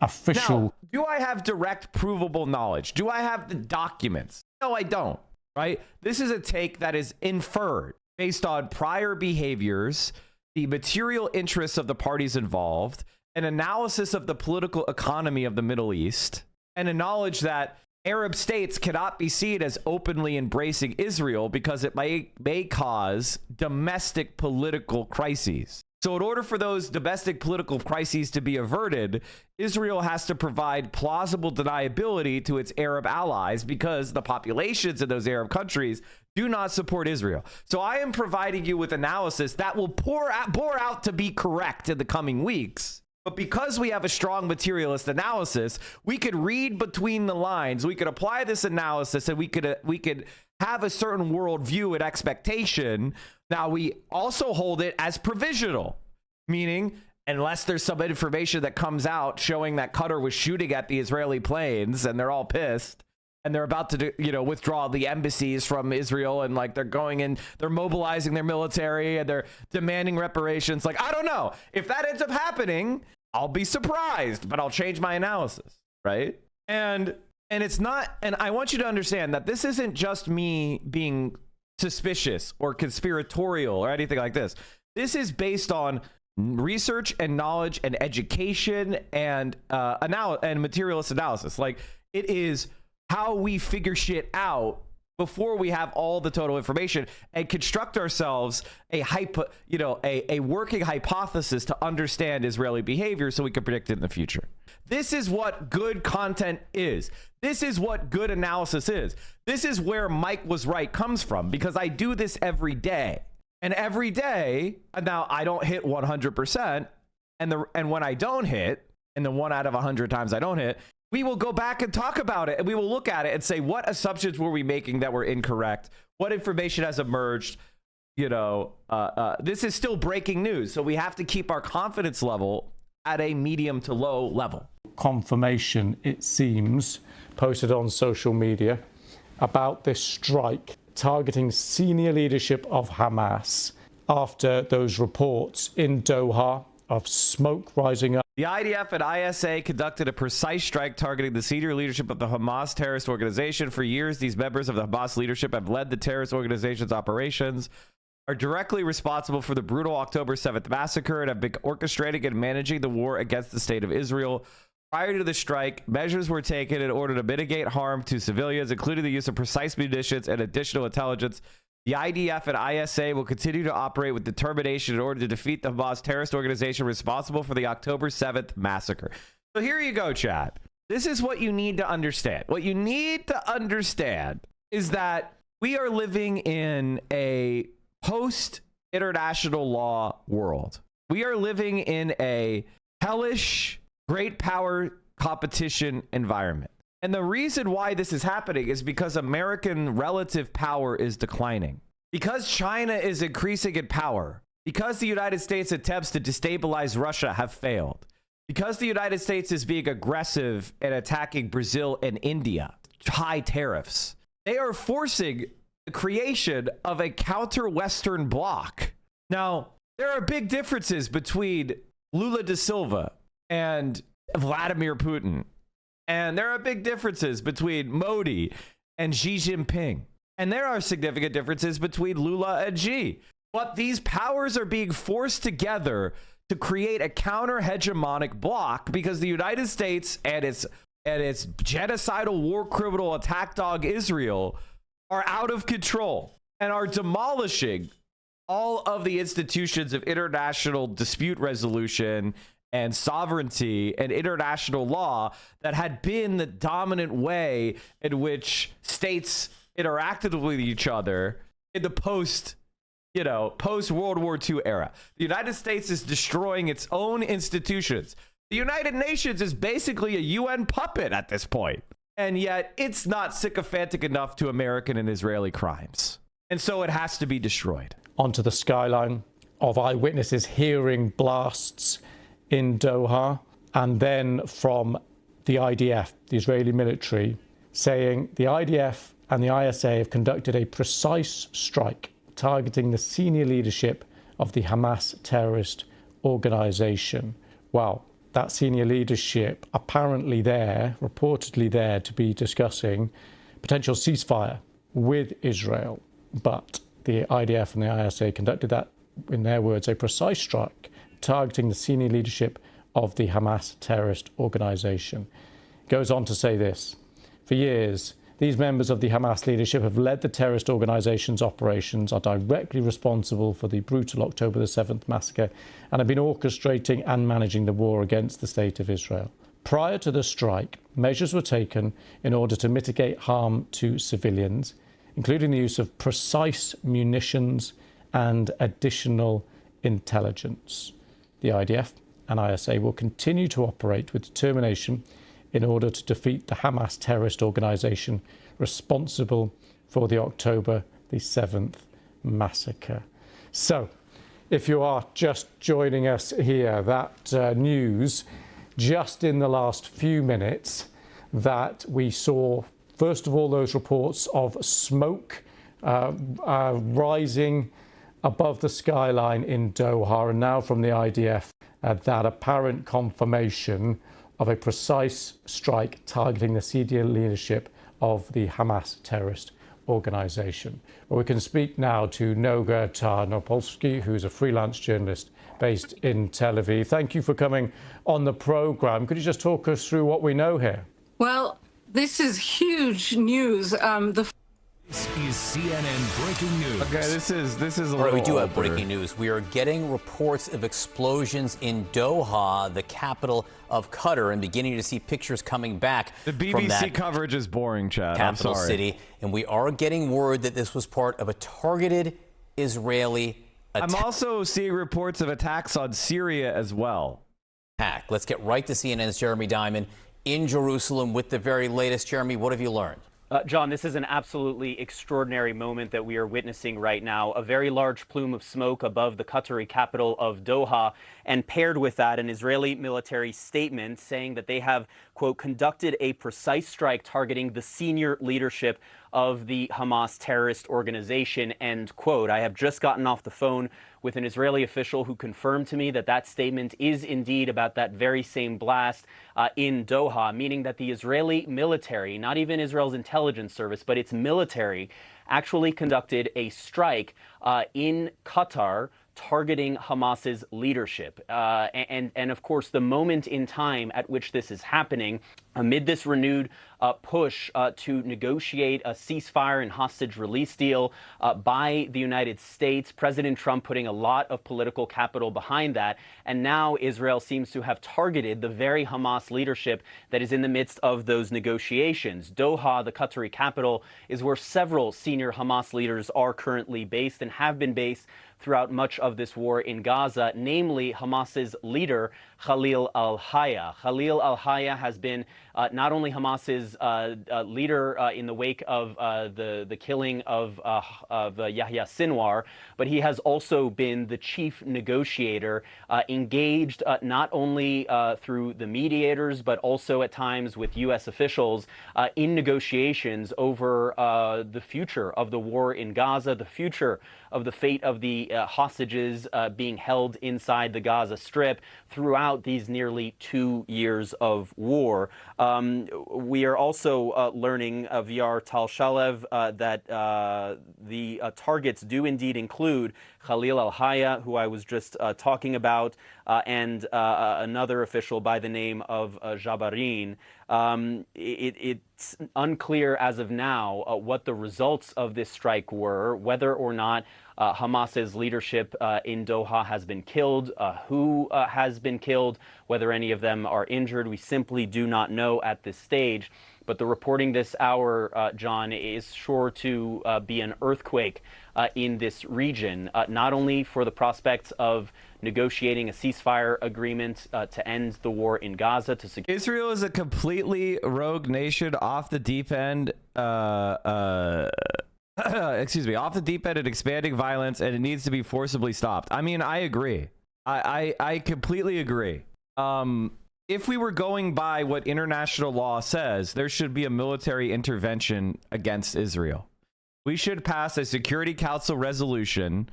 official. Now, do I have direct provable knowledge? Do I have the documents? No, I don't, right? This is a take that is inferred based on prior behaviors, the material interests of the parties involved, an analysis of the political economy of the Middle East, and a knowledge that Arab states cannot be seen as openly embracing Israel because it may cause domestic political crises. So in order for those domestic political crises to be averted, Israel has to provide plausible deniability to its Arab allies because the populations in those Arab countries do not support Israel. So I am providing you with analysis that will bore out to be correct in the coming weeks. But because we have a strong materialist analysis, we could read between the lines. We could apply this analysis, and we could have a certain worldview and expectation. Now, we also hold it as provisional, meaning unless there's some information that comes out showing that Qatar was shooting at the Israeli planes and they're all pissed and they're about to withdraw the embassies from Israel, and like they're going in, they're mobilizing their military and they're demanding reparations. Like, I don't know if that ends up happening, I'll be surprised, but I'll change my analysis, right? And it's not, and I want you to understand that this isn't just me being suspicious or conspiratorial or anything like this. This is based on research and knowledge and education and materialist analysis. Like, it is how we figure shit out before we have all the total information and construct ourselves a working hypothesis to understand Israeli behavior so we can predict it in the future. This is what good content is. This is what good analysis is. This is where Mike was right comes from, because I do this every day. And every day, now I don't hit 100%. And when I don't hit, and the 1 out of 100 times I don't hit, we will go back and talk about it, and we will look at it and say, what assumptions were we making that were incorrect? What information has emerged? This is still breaking news, so we have to keep our confidence level at a medium to low level. Confirmation, it seems, posted on social media about this strike targeting senior leadership of Hamas after those reports in Doha of smoke rising up. The IDF and ISA conducted a precise strike targeting the senior leadership of the Hamas terrorist organization. For years, these members of the Hamas leadership have led the terrorist organization's operations, are directly responsible for the brutal October 7th massacre, and have been orchestrating and managing the war against the state of Israel. Prior to the strike, measures were taken in order to mitigate harm to civilians, including the use of precise munitions and additional intelligence. The IDF and ISA will continue to operate with determination in order to defeat the Hamas terrorist organization responsible for the October 7th massacre. So here you go, Chad. This is what you need to understand. What you need to understand is that we are living in a post-international law world. We are living in a hellish, great power competition environment. And the reason why this is happening is because American relative power is declining. Because China is increasing in power. Because the United States' attempts to destabilize Russia have failed. Because the United States is being aggressive and attacking Brazil and India. High tariffs. They are forcing the creation of a counter-Western bloc. Now, there are big differences between Lula da Silva and Vladimir Putin. And there are big differences between Modi and Xi Jinping. And there are significant differences between Lula and Xi. But these powers are being forced together to create a counter-hegemonic bloc because the United States and its genocidal war criminal attack dog Israel are out of control and are demolishing all of the institutions of international dispute resolution and sovereignty and international law that had been the dominant way in which states interacted with each other in the post-World War II era. The United States is destroying its own institutions. The United Nations is basically a UN puppet at this point. And yet it's not sycophantic enough to American and Israeli crimes. And so it has to be destroyed. Onto the skyline of eyewitnesses hearing blasts in Doha, and then from the IDF, the Israeli military, saying the IDF and the ISA have conducted a precise strike targeting the senior leadership of the Hamas terrorist organization. Well, that senior leadership apparently reportedly there to be discussing potential ceasefire with Israel. But the IDF and the ISA conducted that, in their words, a precise strike targeting the senior leadership of the Hamas terrorist organization. Goes on to say this: for years, These members of the Hamas leadership have led the terrorist organization's operations, are directly responsible for the brutal October the 7th massacre, and have been orchestrating and managing the war against the state of Israel. Prior to the strike, measures were taken in order to mitigate harm to civilians, including the use of precise munitions and additional intelligence. The IDF and ISA will continue to operate with determination in order to defeat the Hamas terrorist organization responsible for the October the 7th massacre. So, if you are just joining us here, that news just in the last few minutes that we saw, first of all, those reports of smoke rising above the skyline in Doha, and now from the IDF, that apparent confirmation of a precise strike targeting the senior leadership of the Hamas terrorist organization. Well, we can speak now to Noga Tarnopolsky, who's a freelance journalist based in Tel Aviv. Thank you for coming on the program. Could you just talk us through what we know here? Well, this is huge news. This is CNN breaking news. Okay, this is a All right, we do have older. breaking news. We are getting reports of explosions in Doha, the capital of Qatar, and beginning to see pictures coming back The from BBC that coverage is boring, Chad. capital I'm sorry. city. And we are getting word that this was part of a targeted Israeli I'm also seeing reports of attacks on Syria as well. attack. Let's get right to CNN's Jeremy Diamond in Jerusalem with the very latest. Jeremy, what have you learned? John, this is an absolutely extraordinary moment that we are witnessing right now. A very large plume of smoke above the Qatari capital of Doha, and paired with that, an Israeli military statement saying that they have, quote, conducted a precise strike targeting the senior leadership of the Hamas terrorist organization, end quote. I have just gotten off the phone with an Israeli official who confirmed to me that that statement is indeed about that very same blast in Doha, meaning that the Israeli military, not even Israel's intelligence service, but its military, actually conducted a strike in Qatar targeting Hamas's leadership. And of course, the moment in time at which this is happening, amid this renewed push to negotiate a ceasefire and hostage release deal by the United States, President Trump putting a lot of political capital behind that. And now Israel seems to have targeted the very Hamas leadership that is in the midst of those negotiations. Doha, the Qatari capital, is where several senior Hamas leaders are currently based and have been based throughout much of this war in Gaza, namely Hamas's leader, Khalil al-Hayya. Khalil al-Hayya has been not only Hamas's leader in the wake of the killing of Yahya Sinwar, but he has also been the chief negotiator, engaged not only through the mediators, but also at times with U.S. officials in negotiations over the future of the war in Gaza, the future of the fate of the hostages being held inside the Gaza Strip throughout these nearly 2 years of war. We are also learning via Tal Shalev that the targets do indeed include Khalil al-Hayya, who I was just talking about, and another official by the name of Jabarin. It's unclear as of now what the results of this strike were, whether or not Hamas's leadership in Doha has been killed, who has been killed, whether any of them are injured. We simply do not know at this stage. But the reporting this hour, John, is sure to be an earthquake in this region, not only for the prospects of negotiating a ceasefire agreement to end the war in Gaza. Israel is a completely rogue nation, off the deep end. Excuse me, off the deep end and expanding violence, and it needs to be forcibly stopped. I mean, I agree. I completely agree. If we were going by what international law says, there should be a military intervention against Israel. We should pass a Security Council resolution,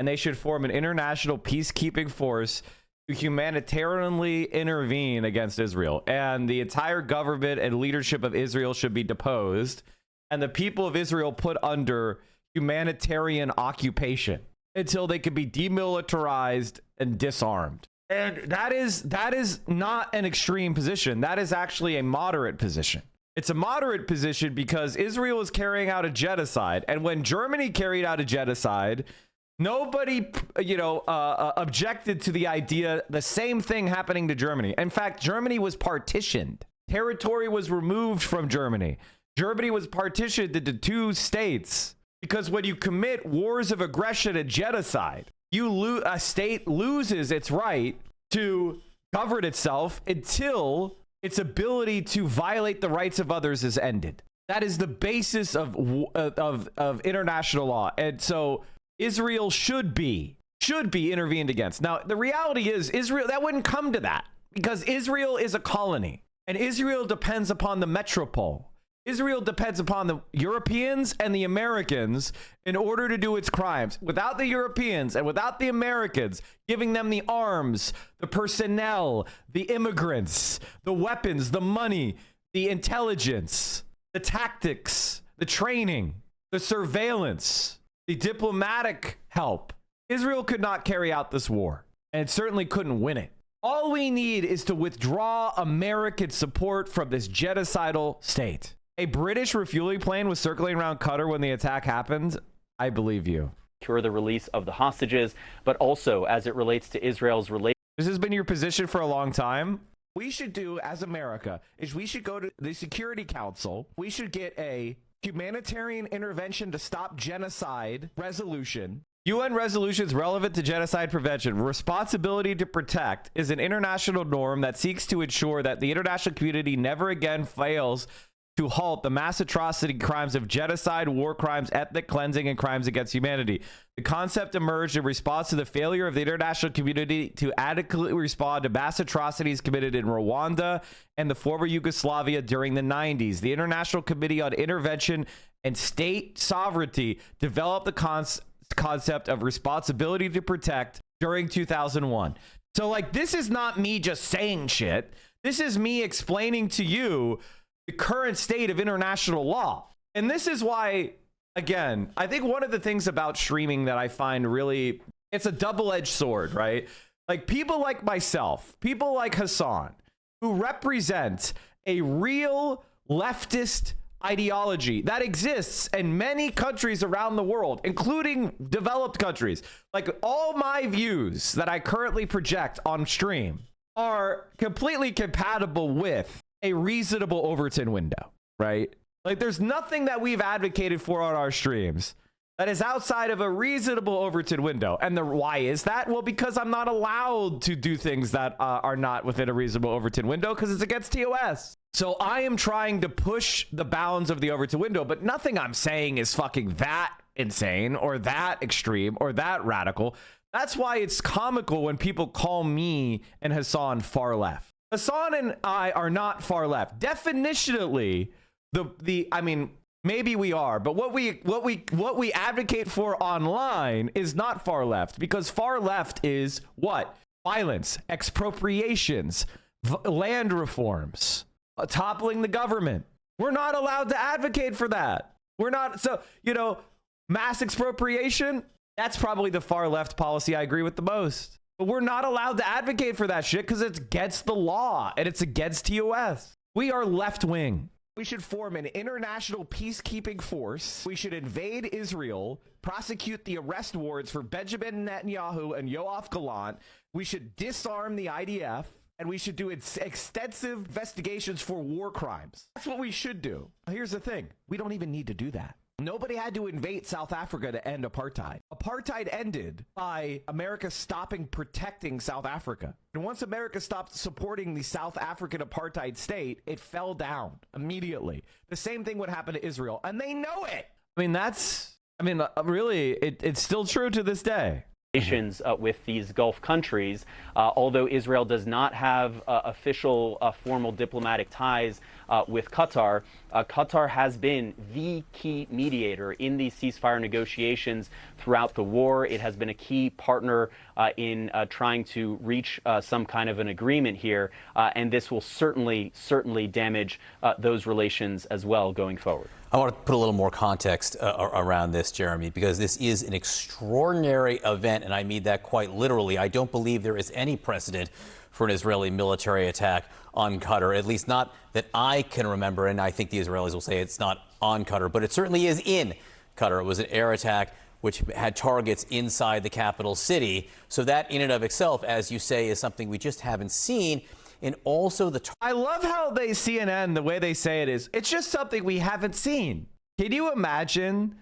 and they should form an international peacekeeping force to humanitarianly intervene against Israel. And the entire government and leadership of Israel should be deposed, and the people of Israel put under humanitarian occupation until they can be demilitarized and disarmed. And that is not an extreme position. That is actually a moderate position. It's a moderate position because Israel is carrying out a genocide. And when Germany carried out a genocide, nobody, objected to the idea, the same thing happening to Germany. In fact, Germany was partitioned. Territory was removed from Germany. Germany was partitioned into 2 states because when you commit wars of aggression and genocide, a state loses its right to govern itself until its ability to violate the rights of others is ended. That is the basis of international law. And so Israel should be intervened against. Now, the reality is Israel, that wouldn't come to that because Israel is a colony and Israel depends upon the metropole. Israel depends upon the Europeans and the Americans in order to do its crimes. Without the Europeans and without the Americans giving them the arms, the personnel, the immigrants, the weapons, the money, the intelligence, the tactics, the training, the surveillance, the diplomatic help, Israel could not carry out this war, and it certainly couldn't win it. All we need is to withdraw American support from this genocidal state. A British refueling plane was circling around Qatar when the attack happened. I believe you. Secure the release of the hostages, but also as it relates to Israel's relation. This has been your position for a long time. We should do, as America, is we should go to the Security Council. We should get a humanitarian intervention to stop genocide resolution. UN resolutions relevant to genocide prevention. Responsibility to protect is an international norm that seeks to ensure that the international community never again fails to halt the mass atrocity crimes of genocide, war crimes, ethnic cleansing, and crimes against humanity. The concept emerged in response to the failure of the international community to adequately respond to mass atrocities committed in Rwanda and the former Yugoslavia during the 90s. The International Committee on Intervention and State Sovereignty developed the concept of responsibility to protect during 2001. So, like, this is not me just saying shit. This is me explaining to you the current state of international law. And this is why, again, I think one of the things about streaming that I find really, it's a double-edged sword, right? Like people like myself, people like Hassan, who represent a real leftist ideology that exists in many countries around the world, including developed countries. Like all my views that I currently project on stream are completely compatible with a reasonable Overton window, right? Like there's nothing that we've advocated for on our streams that is outside of a reasonable Overton window. And why is that? Well, because I'm not allowed to do things that are not within a reasonable Overton window because it's against TOS. So I am trying to push the bounds of the Overton window, but nothing I'm saying is fucking that insane or that extreme or that radical. That's why it's comical when people call me and Hassan far left. Hassan and I are not far left. Definitionally, I mean, maybe we are, but what we advocate for online is not far left, because far left is what? Violence, expropriations, land reforms, toppling the government. We're not allowed to advocate for that. We're not. So, mass expropriation, that's probably the far left policy I agree with the most. But we're not allowed to advocate for that shit because it's against the law and it's against TOS. We are left wing. We should form an international peacekeeping force. We should invade Israel, prosecute the arrest warrants for Benjamin Netanyahu and Yoav Gallant. We should disarm the IDF, and we should do extensive investigations for war crimes. That's what we should do. Here's the thing. We don't even need to do that. Nobody had to invade South Africa to end apartheid. Apartheid ended by America stopping protecting South Africa. And once America stopped supporting the South African apartheid state, it fell down immediately. The same thing would happen to Israel, and they know it. Really, it's still true to this day. With these Gulf countries, although Israel does not have official formal diplomatic ties with Qatar, Qatar has been the key mediator in these ceasefire negotiations throughout the war. It has been a key partner in trying to reach some kind of an agreement here, and this will certainly damage those relations as well going forward. I want to put a little more context around this, Jeremy, because this is an extraordinary event, and I mean that quite literally. I don't believe there is any precedent for an Israeli military attack on Qatar, at least not that I can remember, and I think the Israelis will say it's not on Qatar, but it certainly is in Qatar. It was an air attack which had targets inside the capital city. So that in and of itself, as you say, is something we just haven't seen. And also I love how CNN, the way they say it is, it's just something we haven't seen. Can you imagine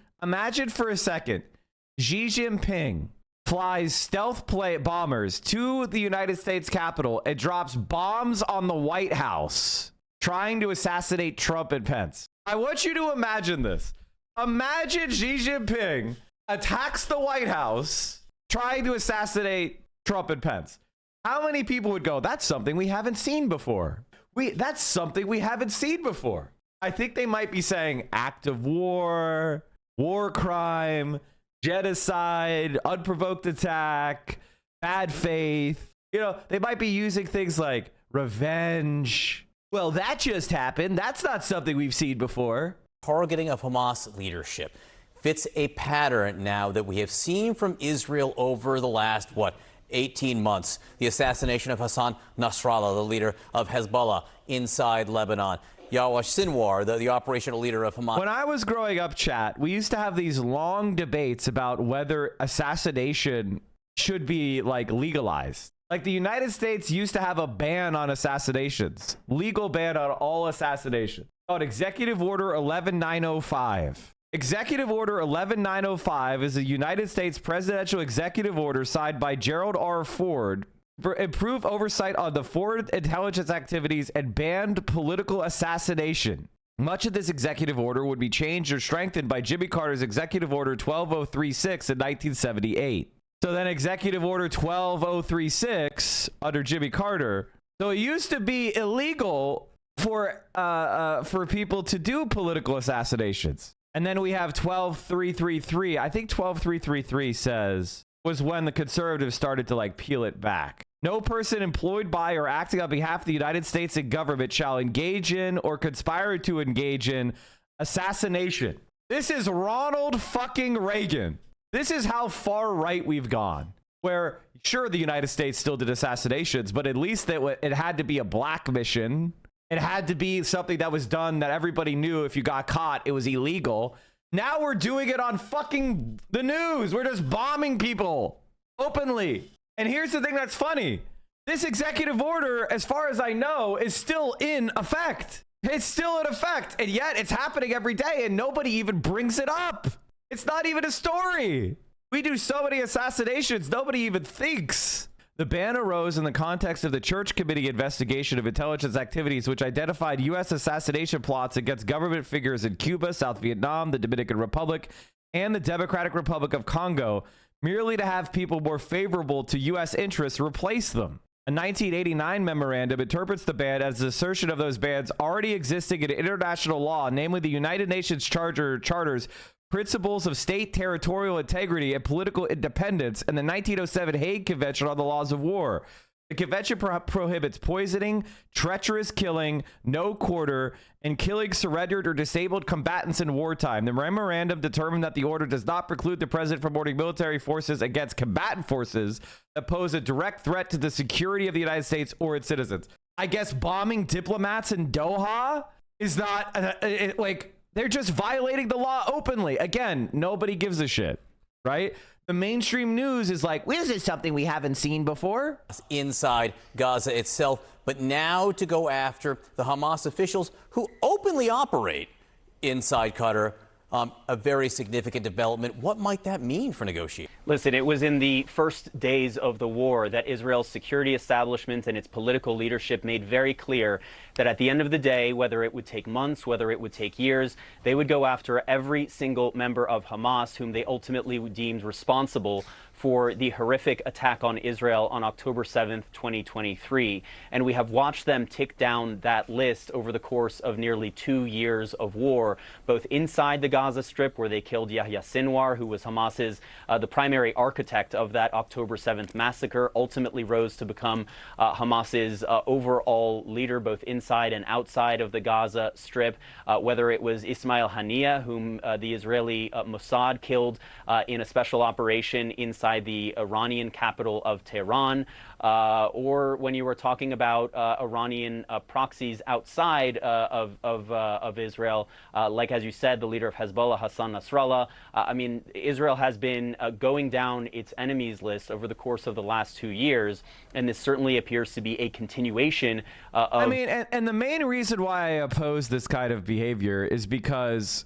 for a second, Xi Jinping flies stealth bombers to the United States Capitol and drops bombs on the White House, trying to assassinate Trump and Pence. I want you to imagine this. Imagine Xi Jinping attacks the White House, trying to assassinate Trump and Pence. How many people would go, that's something we haven't seen before? That's something we haven't seen before. I think they might be saying act of war, war crime, genocide, unprovoked attack, bad faith. You know, they might be using things like revenge. Well, that just happened. That's not something we've seen before. Targeting of Hamas leadership fits a pattern now that we have seen from Israel over the last, 18 months. The assassination of Hassan Nasrallah, the leader of Hezbollah inside Lebanon. Yawash Sinwar, the operational leader of Hamas. When I was growing up, chat, we used to have these long debates about whether assassination should be legalized. Like the United States used to have a ban on assassinations, legal ban on all assassinations. Called Executive Order 11905. Executive Order 11905 is a United States presidential executive order signed by Gerald R. Ford for improved oversight on the foreign intelligence activities and banned political assassination. Much of this executive order would be changed or strengthened by Jimmy Carter's Executive Order 12036 in 1978. So then Executive Order 12036 under Jimmy Carter. So it used to be illegal for people to do political assassinations. And then we have 12333. I think 12333 says was when the conservatives started to peel it back. No person employed by or acting on behalf of the United States and government shall engage in or conspire to engage in assassination. This is Ronald fucking Reagan. This is how far right we've gone. Where, sure, the United States still did assassinations, but at least it had to be a black mission. It had to be something that was done that everybody knew if you got caught, it was illegal. Now we're doing it on fucking the news. We're just bombing people openly. And here's the thing that's funny. This executive order, as far as I know, is still in effect. It's still in effect. And yet it's happening every day and nobody even brings it up. It's not even a story. We do so many assassinations, nobody even thinks. The ban arose in the context of the Church Committee investigation of intelligence activities, which identified U.S. assassination plots against government figures in Cuba, South Vietnam, the Dominican Republic, and the Democratic Republic of Congo, merely to have people more favorable to U.S. interests replace them. A 1989 memorandum interprets the ban as the assertion of those bans already existing in international law, namely the United Nations Charter's Principles of State Territorial Integrity and Political Independence, and the 1907 Hague Convention on the Laws of War. The convention prohibits poisoning, treacherous killing, no quarter, and killing surrendered or disabled combatants in wartime. The memorandum determined that the order does not preclude the president from ordering military forces against combatant forces that pose a direct threat to the security of the United States or its citizens. I guess bombing diplomats in Doha is not they're just violating the law openly. Again, nobody gives a shit, right? The mainstream news is this is something we haven't seen before. Inside Gaza itself, but now to go after the Hamas officials who openly operate inside Qatar. A very significant development. What might that mean for negotiations? Listen, it was in the first days of the war that Israel's security establishment and its political leadership made very clear that at the end of the day, whether it would take months, whether it would take years, they would go after every single member of Hamas whom they ultimately deemed responsible for the horrific attack on Israel on October 7th, 2023. And we have watched them tick down that list over the course of nearly 2 years of war, both inside the Gaza Strip, where they killed Yahya Sinwar, who was Hamas's the primary architect of that October 7th massacre, ultimately rose to become Hamas's overall leader, both inside and outside of the Gaza Strip, whether it was Ismail Haniyeh, whom the Israeli Mossad killed in a special operation inside inside the Iranian capital of Tehran, or when you were talking about Iranian proxies outside of Israel, like, as you said, the leader of Hezbollah, Hassan Nasrallah. I mean, Israel has been going down its enemies list over the course of the last 2 years, and this certainly appears to be a continuation of... I mean, and the main reason why I oppose this kind of behavior is because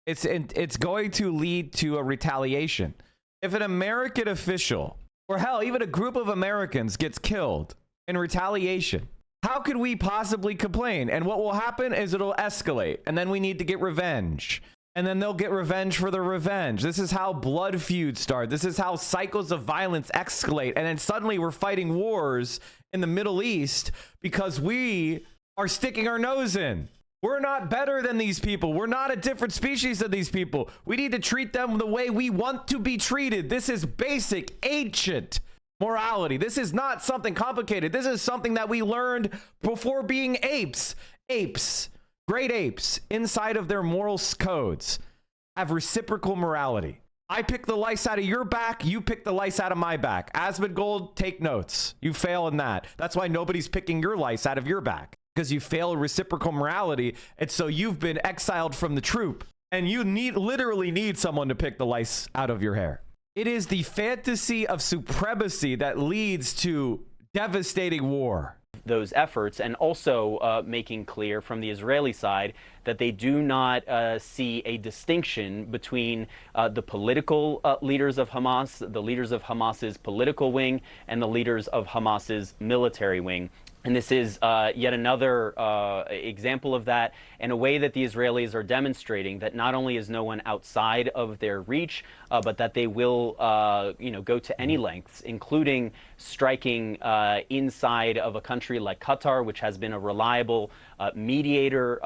it's going to lead to a retaliation. If an American official, or hell, even a group of Americans gets killed in retaliation, how could we possibly complain? And what will happen is it'll escalate, and then we need to get revenge. And then they'll get revenge for their revenge. This is how blood feuds start. This is how cycles of violence escalate. And then suddenly we're fighting wars in the Middle East because we are sticking our nose in. We're not better than these people. We're not a different species than these people. We need to treat them the way we want to be treated. This is basic, ancient morality. This is not something complicated. This is something that we learned before being apes. Apes, great apes, inside of their moral codes, have reciprocal morality. I pick the lice out of your back. You pick the lice out of my back. Asmongold, take notes. You fail in that. That's why nobody's picking your lice out of your back. Because you fail reciprocal morality, and so you've been exiled from the troop, and you literally need someone to pick the lice out of your hair. It is the fantasy of supremacy that leads to devastating war. Those efforts, and also making clear from the Israeli side that they do not see a distinction between the political leaders of Hamas, the leaders of Hamas's political wing, and the leaders of Hamas's military wing. And this is yet another example of that, in a way that the Israelis are demonstrating that not only is no one outside of their reach, but that they will, go to any lengths, including striking inside of a country like Qatar, which has been a reliable mediator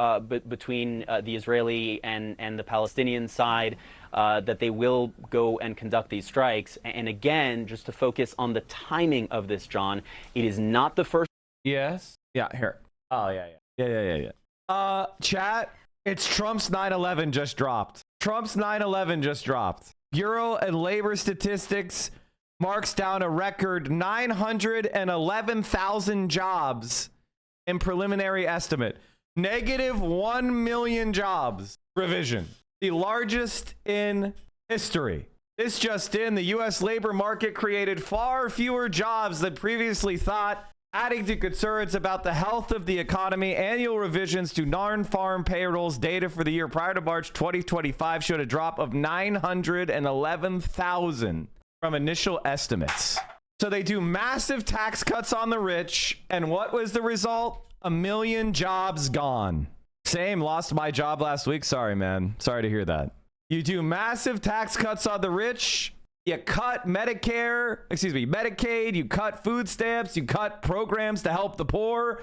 between the Israeli and the Palestinian side. That they will go and conduct these strikes. And again, just to focus on the timing of this, John, it is not the first. Yes. Yeah, here. Oh, yeah. Chat, it's Trump's 9/11 just dropped. Trump's 9/11 just dropped. Bureau and Labor Statistics marks down a record 911,000 jobs in preliminary estimate. Negative 1 million jobs revision. The largest in history. This just in, the U.S. labor market created far fewer jobs than previously thought, adding to concerns about the health of the economy. Annual revisions to non-farm payrolls data for the year prior to March 2025 showed a drop of 911,000 from initial estimates. So they do massive tax cuts on the rich, and what was the result? 1 million jobs gone. Same, lost my job last week. Sorry, man. Sorry to hear that. You do massive tax cuts on the rich. You cut Medicaid, you cut food stamps, you cut programs to help the poor,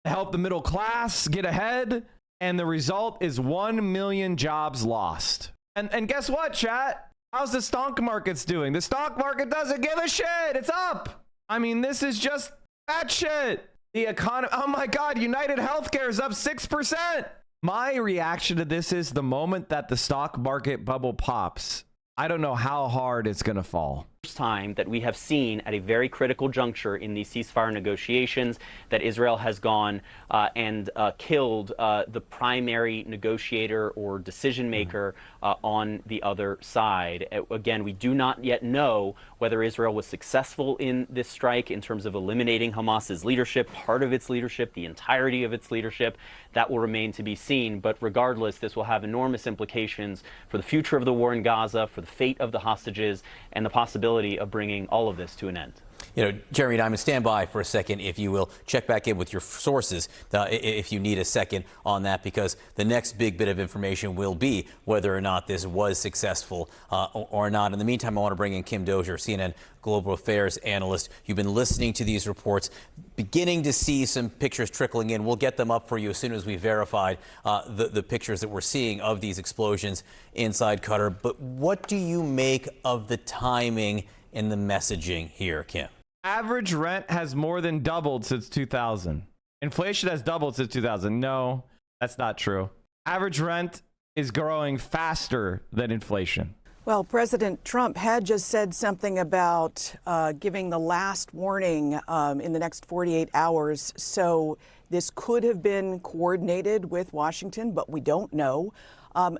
to help the middle class get ahead. And the result is 1 million jobs lost. And guess what, chat? How's the stock markets doing? The stock market doesn't give a shit. It's up. I mean, this is just that shit. The economy. Oh my God, United Healthcare is up 6%. My reaction to this is the moment that the stock market bubble pops, I don't know how hard it's going to fall. First time that we have seen at a very critical juncture in these ceasefire negotiations that Israel has gone and killed the primary negotiator or decision maker on the other side. Again, we do not yet know whether Israel was successful in this strike in terms of eliminating Hamas's leadership, part of its leadership, the entirety of its leadership. That will remain to be seen. But regardless, this will have enormous implications for the future of the war in Gaza, for the fate of the hostages, and the possibility of bringing all of this to an end. You know, Jeremy Diamond, stand by for a second, if you will. Check back in with your sources if you need a second on that, because the next big bit of information will be whether or not this was successful or not. In the meantime, I want to bring in Kim Dozier, CNN Global Affairs analyst. You've been listening to these reports, beginning to see some pictures trickling in. We'll get them up for you as soon as we verified the pictures that we're seeing of these explosions inside Qatar. But what do you make of the timing and the messaging here, Kim? Average rent has more than doubled since 2000. Inflation has doubled since 2000. No, that's not true. Average rent is growing faster than inflation. Well, President Trump had just said something about giving the last warning in the next 48 hours. So this could have been coordinated with Washington, but we don't know.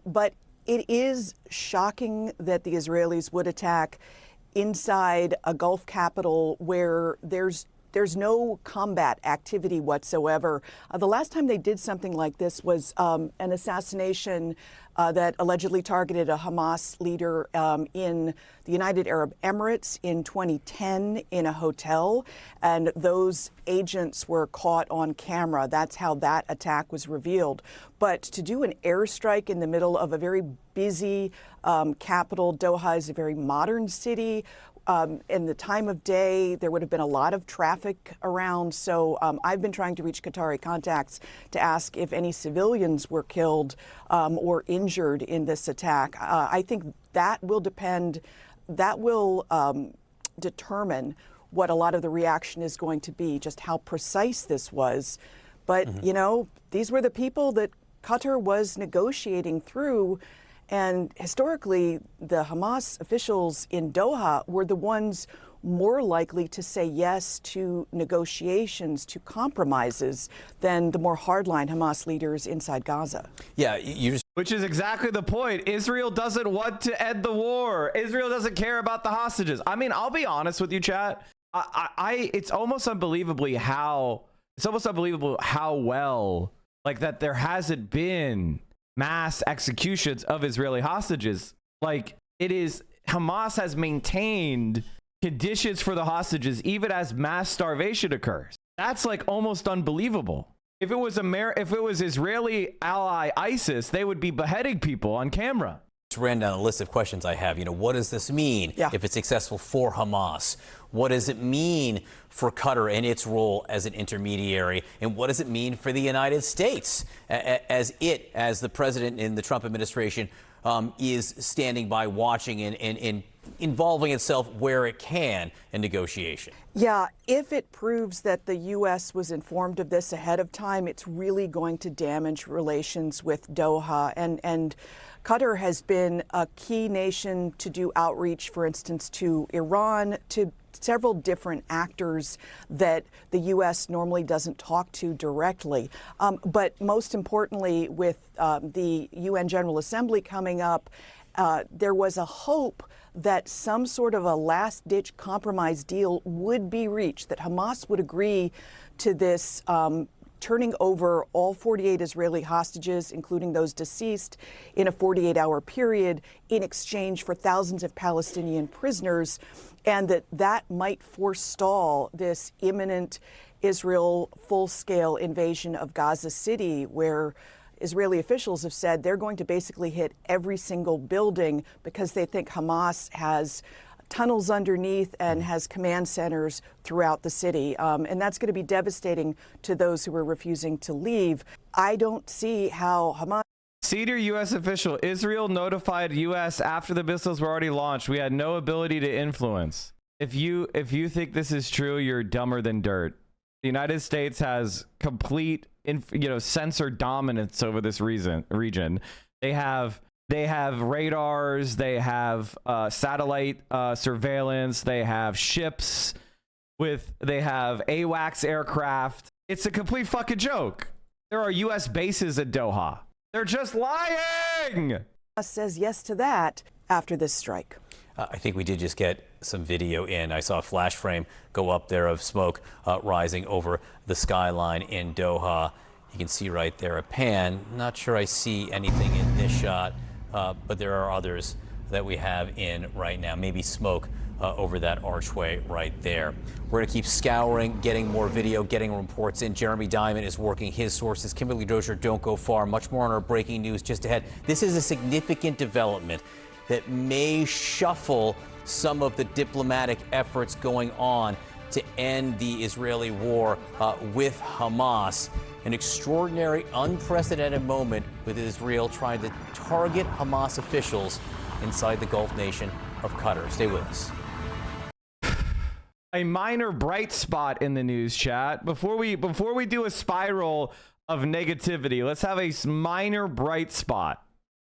But it is shocking that the Israelis would attack inside a Gulf capital where there's no combat activity whatsoever. The last time they did something like this was an assassination that allegedly targeted a Hamas leader in the United Arab Emirates in 2010 in a hotel. And those agents were caught on camera. That's how that attack was revealed. But to do an airstrike in the middle of a very busy capital, Doha is a very modern city. In the time of day, there would have been a lot of traffic around. So I've been trying to reach Qatari contacts to ask if any civilians were killed or injured in this attack. I think that will determine what a lot of the reaction is going to be, just how precise this was. But, you know, these were the people that Qatar was negotiating through. And historically, the Hamas officials in Doha were the ones more likely to say yes to negotiations, to compromises, than the more hardline Hamas leaders inside Gaza. Yeah, which is exactly the point. Israel doesn't want to end the war. Israel doesn't care about the hostages. I mean, I'll be honest with you, chat. It's almost unbelievable how well, like, that there hasn't been mass executions of Israeli hostages. Like, it is, Hamas has maintained conditions for the hostages even as mass starvation occurs. That's like almost unbelievable. If it was Israeli ally ISIS, they would be beheading people on camera. Just ran down a list of questions I have. You know, what does this mean if it's successful for Hamas? What does it mean for Qatar and its role as an intermediary? And what does it mean for the United States as the president in the Trump administration is standing by watching and involving itself where it can in negotiation? Yeah, if it proves that the U.S. was informed of this ahead of time, it's really going to damage relations with Doha. And Qatar has been a key nation to do outreach, for instance, to Iran, to several different actors that the U.S. normally doesn't talk to directly. But most importantly, with the UN General Assembly coming up, there was a hope that some sort of a last-ditch compromise deal would be reached, that Hamas would agree to this turning over all 48 Israeli hostages, including those deceased, in a 48-hour period in exchange for thousands of Palestinian prisoners, and that might forestall this imminent Israel full-scale invasion of Gaza City, where Israeli officials have said they're going to basically hit every single building because they think Hamas has tunnels underneath and has command centers throughout the city. And that's going to be devastating to those who are refusing to leave. I don't see how Hamas... Senior U.S. official, Israel notified U.S. after the missiles were already launched. We had no ability to influence. If you think this is true, you're dumber than dirt. The United States has complete, sensor dominance over this region. They have radars, they have satellite surveillance, they have ships they have AWACS aircraft. It's a complete fucking joke. There are U.S. bases at Doha. They're just lying. Says yes to that after this strike. I think we did just get some video in. I saw a flash frame go up there of smoke rising over the skyline in Doha. You can see right there a pan. Not sure I see anything in this shot, but there are others that we have in right now. Maybe smoke over that archway right there. We're going to keep scouring, getting more video, getting reports in. Jeremy Diamond is working his sources. Kimberly Dozier, don't go far. Much more on our breaking news just ahead. This is a significant development that may shuffle some of the diplomatic efforts going on to end the Israeli war with Hamas. An extraordinary, unprecedented moment with Israel trying to target Hamas officials inside the Gulf nation of Qatar. Stay with us. A minor bright spot in the news, chat. Before we do a spiral of negativity, let's have a minor bright spot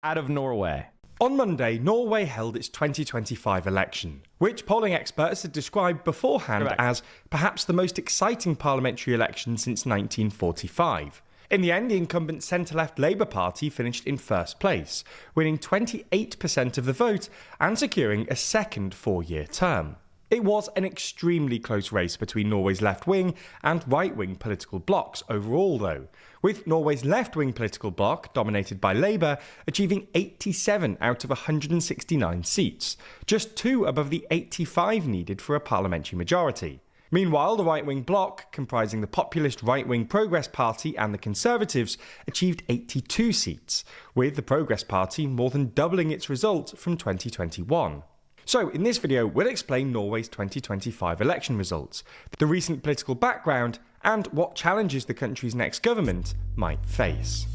out of Norway. On Monday, Norway held its 2025 election, which polling experts had described beforehand as perhaps the most exciting parliamentary election since 1945. In the end, the incumbent centre-left Labour Party finished in first place, winning 28% of the vote and securing a second four-year term. It was an extremely close race between Norway's left-wing and right-wing political blocs overall, though, with Norway's left-wing political bloc, dominated by Labour, achieving 87 out of 169 seats, just 2 above the 85 needed for a parliamentary majority. Meanwhile, the right-wing bloc, comprising the populist right-wing Progress Party and the Conservatives, achieved 82 seats, with the Progress Party more than doubling its result from 2021. So, in this video, we'll explain Norway's 2025 election results, the recent political background, and what challenges the country's next government might face.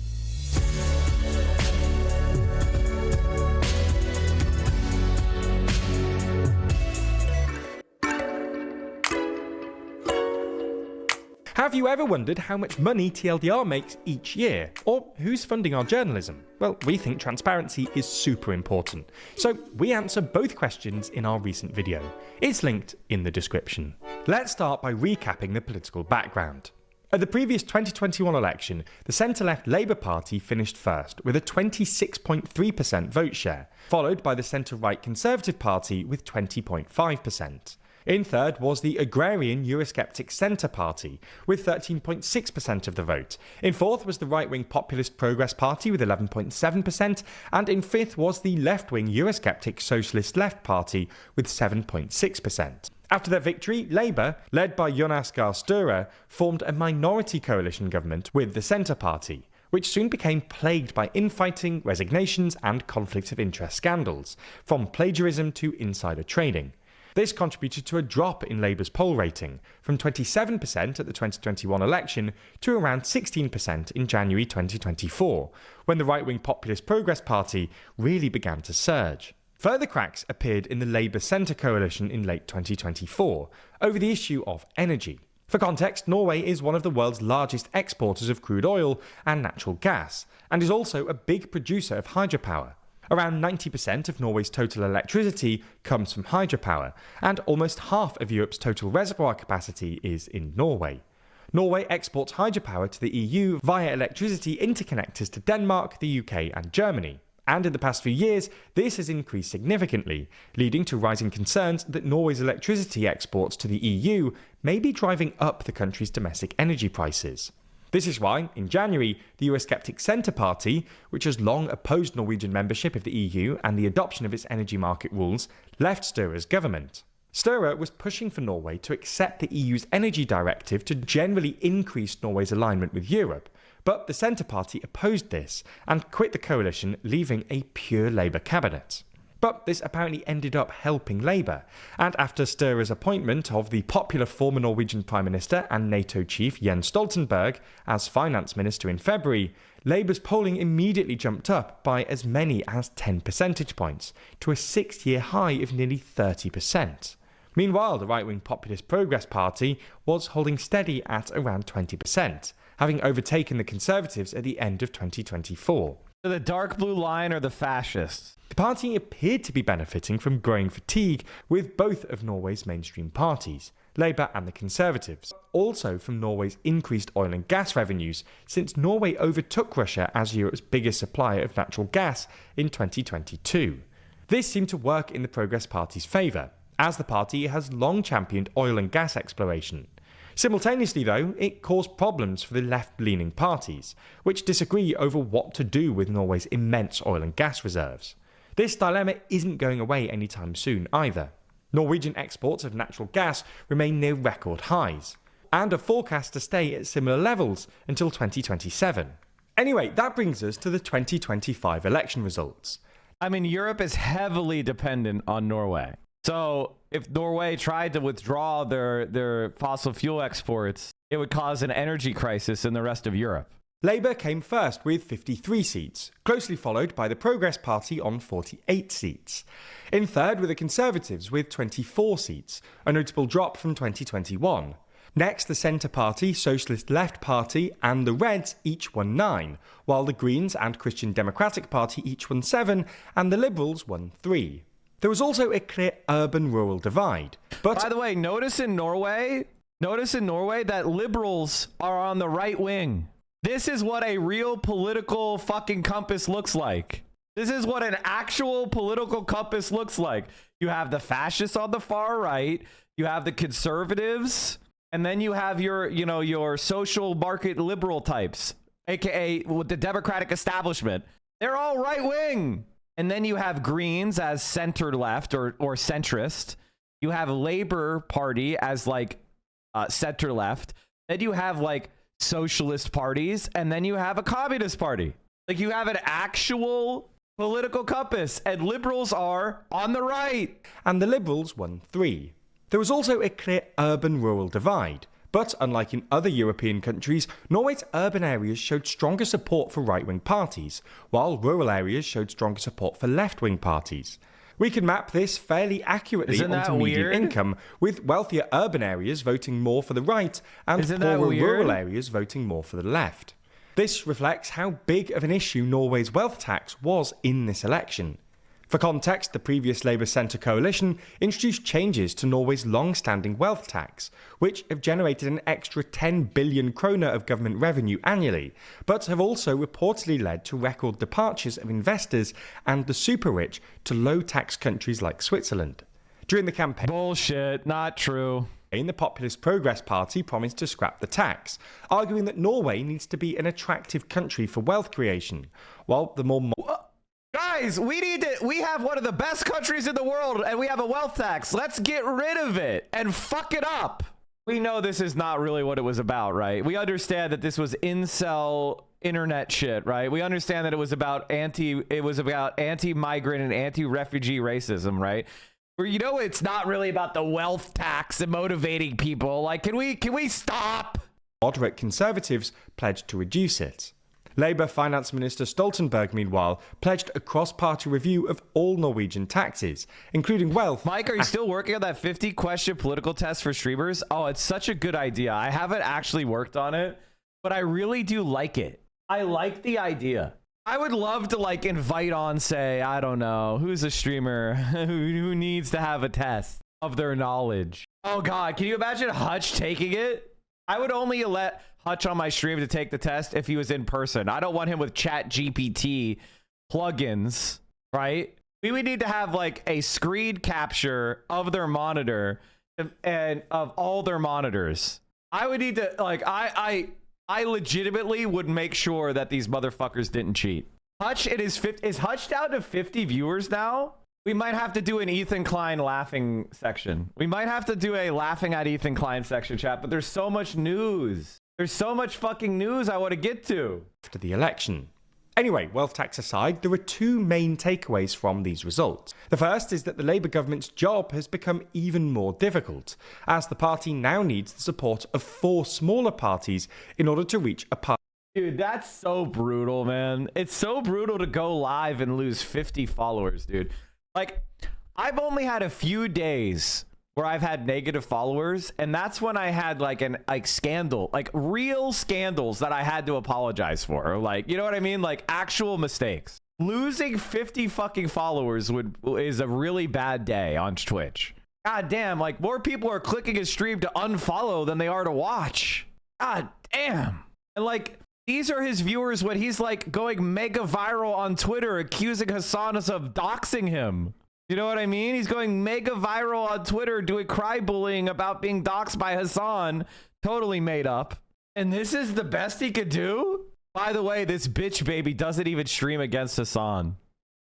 Have you ever wondered how much money TLDR makes each year? Or who's funding our journalism? Well, we think transparency is super important. So we answer both questions in our recent video. It's linked in the description. Let's start by recapping the political background. At the previous 2021 election, the centre-left Labour Party finished first with a 26.3% vote share, followed by the centre-right Conservative Party with 20.5%. In third was the agrarian Eurosceptic Centre Party, with 13.6% of the vote. In fourth was the right-wing populist Progress Party with 11.7%, and in fifth was the left-wing Eurosceptic Socialist Left Party with 7.6%. After their victory, Labour, led by Jonas Gahr Støre, formed a minority coalition government with the Centre Party, which soon became plagued by infighting, resignations, and conflict of interest scandals, from plagiarism to insider trading. This contributed to a drop in Labour's poll rating, from 27% at the 2021 election to around 16% in January 2024, when the right-wing populist Progress Party really began to surge. Further cracks appeared in the Labour Centre coalition in late 2024, over the issue of energy. For context, Norway is one of the world's largest exporters of crude oil and natural gas, and is also a big producer of hydropower. Around 90% of Norway's total electricity comes from hydropower, and almost half of Europe's total reservoir capacity is in Norway. Norway exports hydropower to the EU via electricity interconnectors to Denmark, the UK, and Germany. And in the past few years, this has increased significantly, leading to rising concerns that Norway's electricity exports to the EU may be driving up the country's domestic energy prices. This is why, in January, the Eurosceptic Centre Party, which has long opposed Norwegian membership of the EU and the adoption of its energy market rules, left Støre's government. Støre was pushing for Norway to accept the EU's energy directive to generally increase Norway's alignment with Europe, but the Centre Party opposed this and quit the coalition, leaving a pure Labour cabinet. But this apparently ended up helping Labour, and after Støre's appointment of the popular former Norwegian Prime Minister and NATO chief Jens Stoltenberg as finance minister in February, Labour's polling immediately jumped up by as many as 10 percentage points, to a 6-year high of nearly 30%. Meanwhile, the right-wing populist Progress Party was holding steady at around 20%, having overtaken the Conservatives at the end of 2024. The dark blue line are the fascists. The party appeared to be benefiting from growing fatigue with both of Norway's mainstream parties, Labour and the Conservatives, also from Norway's increased oil and gas revenues since Norway overtook Russia as Europe's biggest supplier of natural gas in 2022. This seemed to work in the Progress Party's favour, as the party has long championed oil and gas exploration. Simultaneously, though, it caused problems for the left-leaning parties, which disagree over what to do with Norway's immense oil and gas reserves. This dilemma isn't going away anytime soon either. Norwegian exports of natural gas remain near record highs, and are forecast to stay at similar levels until 2027. Anyway, that brings us to the 2025 election results. I mean, Europe is heavily dependent on Norway. So if Norway tried to withdraw their fossil fuel exports, it would cause an energy crisis in the rest of Europe. Labour came first with 53 seats, closely followed by the Progress Party on 48 seats. In third were the Conservatives with 24 seats, a notable drop from 2021. Next, the Centre Party, Socialist Left Party and the Reds each won 9, while the Greens and Christian Democratic Party each won 7 and the Liberals won 3. There was also a clear urban-rural divide. But by the way, notice in Norway that liberals are on the right wing. This is what a real political fucking compass looks like. This is what an actual political compass looks like. You have the fascists on the far right, you have the conservatives, and then you have your social market liberal types, aka with the Democratic establishment. They're all right wing. And then you have Greens as center left or centrist. You have Labour Party as like center left. Then you have like socialist parties, and then you have a communist party. Like you have an actual political compass, and liberals are on the right. And the Liberals won 3. There was also a clear urban-rural divide, but unlike in other European countries, Norway's urban areas showed stronger support for right-wing parties, while rural areas showed stronger support for left-wing parties. We can map this fairly accurately onto median income, with wealthier urban areas voting more for the right and poorer rural areas voting more for the left. This reflects how big of an issue Norway's wealth tax was in this election. For context, the previous Labour Centre coalition introduced changes to Norway's long-standing wealth tax, which have generated an extra 10 billion kroner of government revenue annually, but have also reportedly led to record departures of investors and the super-rich to low-tax countries like Switzerland. During the campaign... Bullshit, not true. The Populist Progress Party promised to scrap the tax, arguing that Norway needs to be an attractive country for wealth creation, while the more... Guys, we have one of the best countries in the world and we have a wealth tax. Let's get rid of it and fuck it up. We know this is not really what it was about, right? We understand that this was incel internet shit, right? We understand that it was about anti-migrant and anti-refugee racism, right? Where it's not really about the wealth tax and motivating people. Like, can we stop? Moderate conservatives pledged to reduce it. Labour Finance Minister Stoltenberg, meanwhile, pledged a cross-party review of all Norwegian taxes, including wealth. Mike, are you still working on that 50-question political test for streamers? Oh, it's such a good idea. I haven't actually worked on it, but I really do like it. I like the idea. I would love to like invite on, say, I don't know, who's a streamer who needs to have a test of their knowledge. Oh God, can you imagine Hutch taking it? I would only let Hutch on my stream to take the test if he was in person. I don't want him with ChatGPT plugins, right? We would need to have like a screen capture of their monitor and of all their monitors. I would need to like, I legitimately would make sure that these motherfuckers didn't cheat. Hutch, is Hutch down to 50 viewers now? We might have to do an Ethan Klein laughing section. We might have to do a laughing at Ethan Klein section, chat, but there's so much news. There's so much fucking news I want to get to. After the election. Anyway, wealth tax aside, there are two main takeaways from these results. The first is that the Labour government's job has become even more difficult, as the party now needs the support of 4 smaller parties in order to reach a party. Dude, that's so brutal, man. It's so brutal to go live and lose 50 followers, dude. Like, I've only had a few days where I've had negative followers, and that's when I had like scandal, like real scandals that I had to apologize for. Like, you know what I mean? Like actual mistakes. Losing 50 fucking followers is a really bad day on Twitch. God damn, like more people are clicking his stream to unfollow than they are to watch. God damn. And like, these are his viewers when he's like going mega viral on Twitter, accusing Hassan of doxing him. You know what I mean? He's going mega viral on Twitter doing cry bullying about being doxxed by Hassan. Totally made up. And this is the best he could do? By the way, this bitch baby doesn't even stream against Hassan.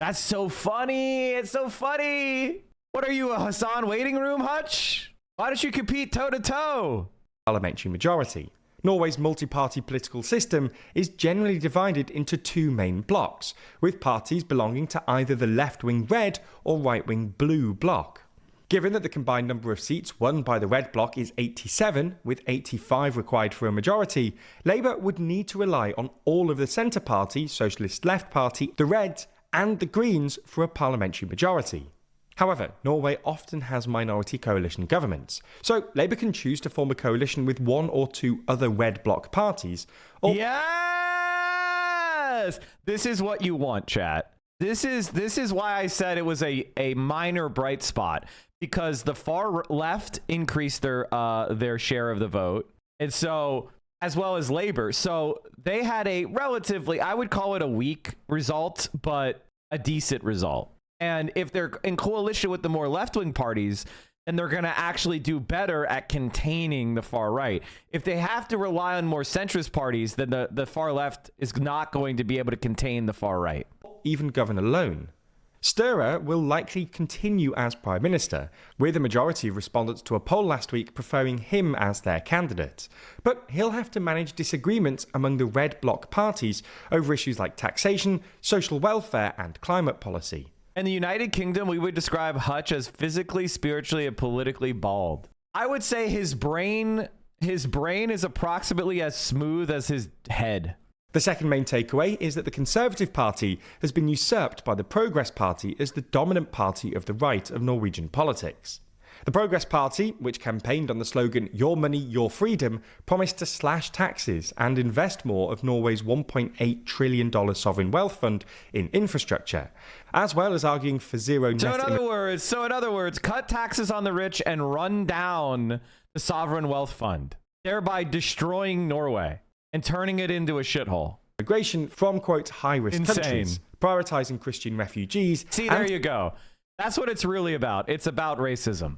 That's so funny. It's so funny. What are you, a Hassan waiting room, Hutch? Why don't you compete toe-to-toe? Parliamentary majority. Norway's multi-party political system is generally divided into 2 main blocks, with parties belonging to either the left-wing red or right-wing blue bloc. Given that the combined number of seats won by the red bloc is 87, with 85 required for a majority, Labour would need to rely on all of the Centre Party, Socialist Left Party, the Reds and the Greens for a parliamentary majority. However, Norway often has minority coalition governments, so Labour can choose to form a coalition with one or two other red bloc parties. Or yes! This is what you want, chat. This is why I said it was a minor bright spot, because the far left increased their share of the vote, and so, as well as Labour. So they had a relatively, I would call it a weak result, but a decent result. And if they're in coalition with the more left-wing parties, then they're going to actually do better at containing the far right. If they have to rely on more centrist parties, then the far left is not going to be able to contain the far right. Even govern alone. Sture will likely continue as Prime Minister, with a majority of respondents to a poll last week preferring him as their candidate. But he'll have to manage disagreements among the red bloc parties over issues like taxation, social welfare, and climate policy. In the United Kingdom, we would describe Hutch as physically, spiritually, and politically bald. I would say his brain is approximately as smooth as his head. The second main takeaway is that the Conservative Party has been usurped by the Progress Party as the dominant party of the right of Norwegian politics. The Progress Party, which campaigned on the slogan "Your money, your freedom," promised to slash taxes and invest more of Norway's $1.8 trillion sovereign wealth fund in infrastructure, as well as arguing for zero net... So in other words, cut taxes on the rich and run down the sovereign wealth fund, thereby destroying Norway and turning it into a shithole. Migration from, quote, high-risk countries, prioritising Christian refugees... See, there you go. That's what it's really about. It's about racism.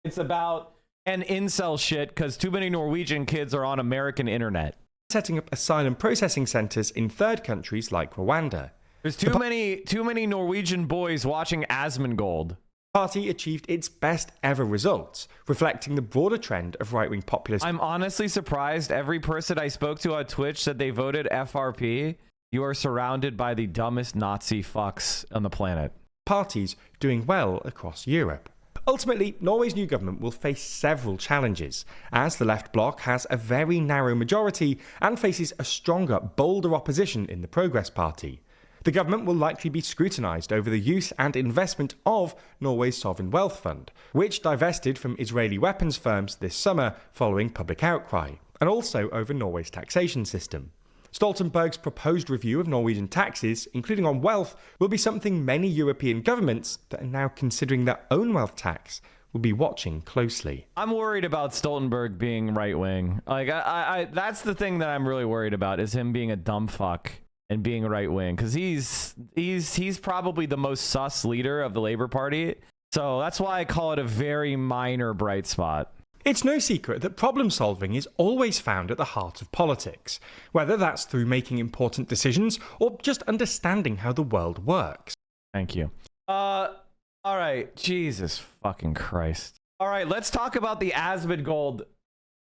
It's about an incel shit because too many Norwegian kids are on American internet. Setting up asylum processing centres in third countries like Rwanda. There's too many Norwegian boys watching Asmongold. Party achieved its best ever results, reflecting the broader trend of right-wing populism. I'm honestly surprised every person I spoke to on Twitch said they voted FRP. You are surrounded by the dumbest Nazi fucks on the planet. Parties doing well across Europe. Ultimately, Norway's new government will face several challenges, as the left bloc has a very narrow majority and faces a stronger, bolder opposition in the Progress Party. The government will likely be scrutinised over the use and investment of Norway's sovereign wealth fund, which divested from Israeli weapons firms this summer following public outcry, and also over Norway's taxation system. Stoltenberg's proposed review of Norwegian taxes, including on wealth, will be something many European governments that are now considering their own wealth tax will be watching closely. I'm worried about Stoltenberg being right-wing. Like, I that's the thing that I'm really worried about, is him being a dumb fuck and being right-wing, because he's probably the most sus leader of the Labour Party. So that's why I call it a very minor bright spot. It's no secret that problem solving is always found at the heart of politics, whether that's through making important decisions or just understanding how the world works. Thank you. All right. Jesus fucking Christ. All right, let's talk about the Asmongold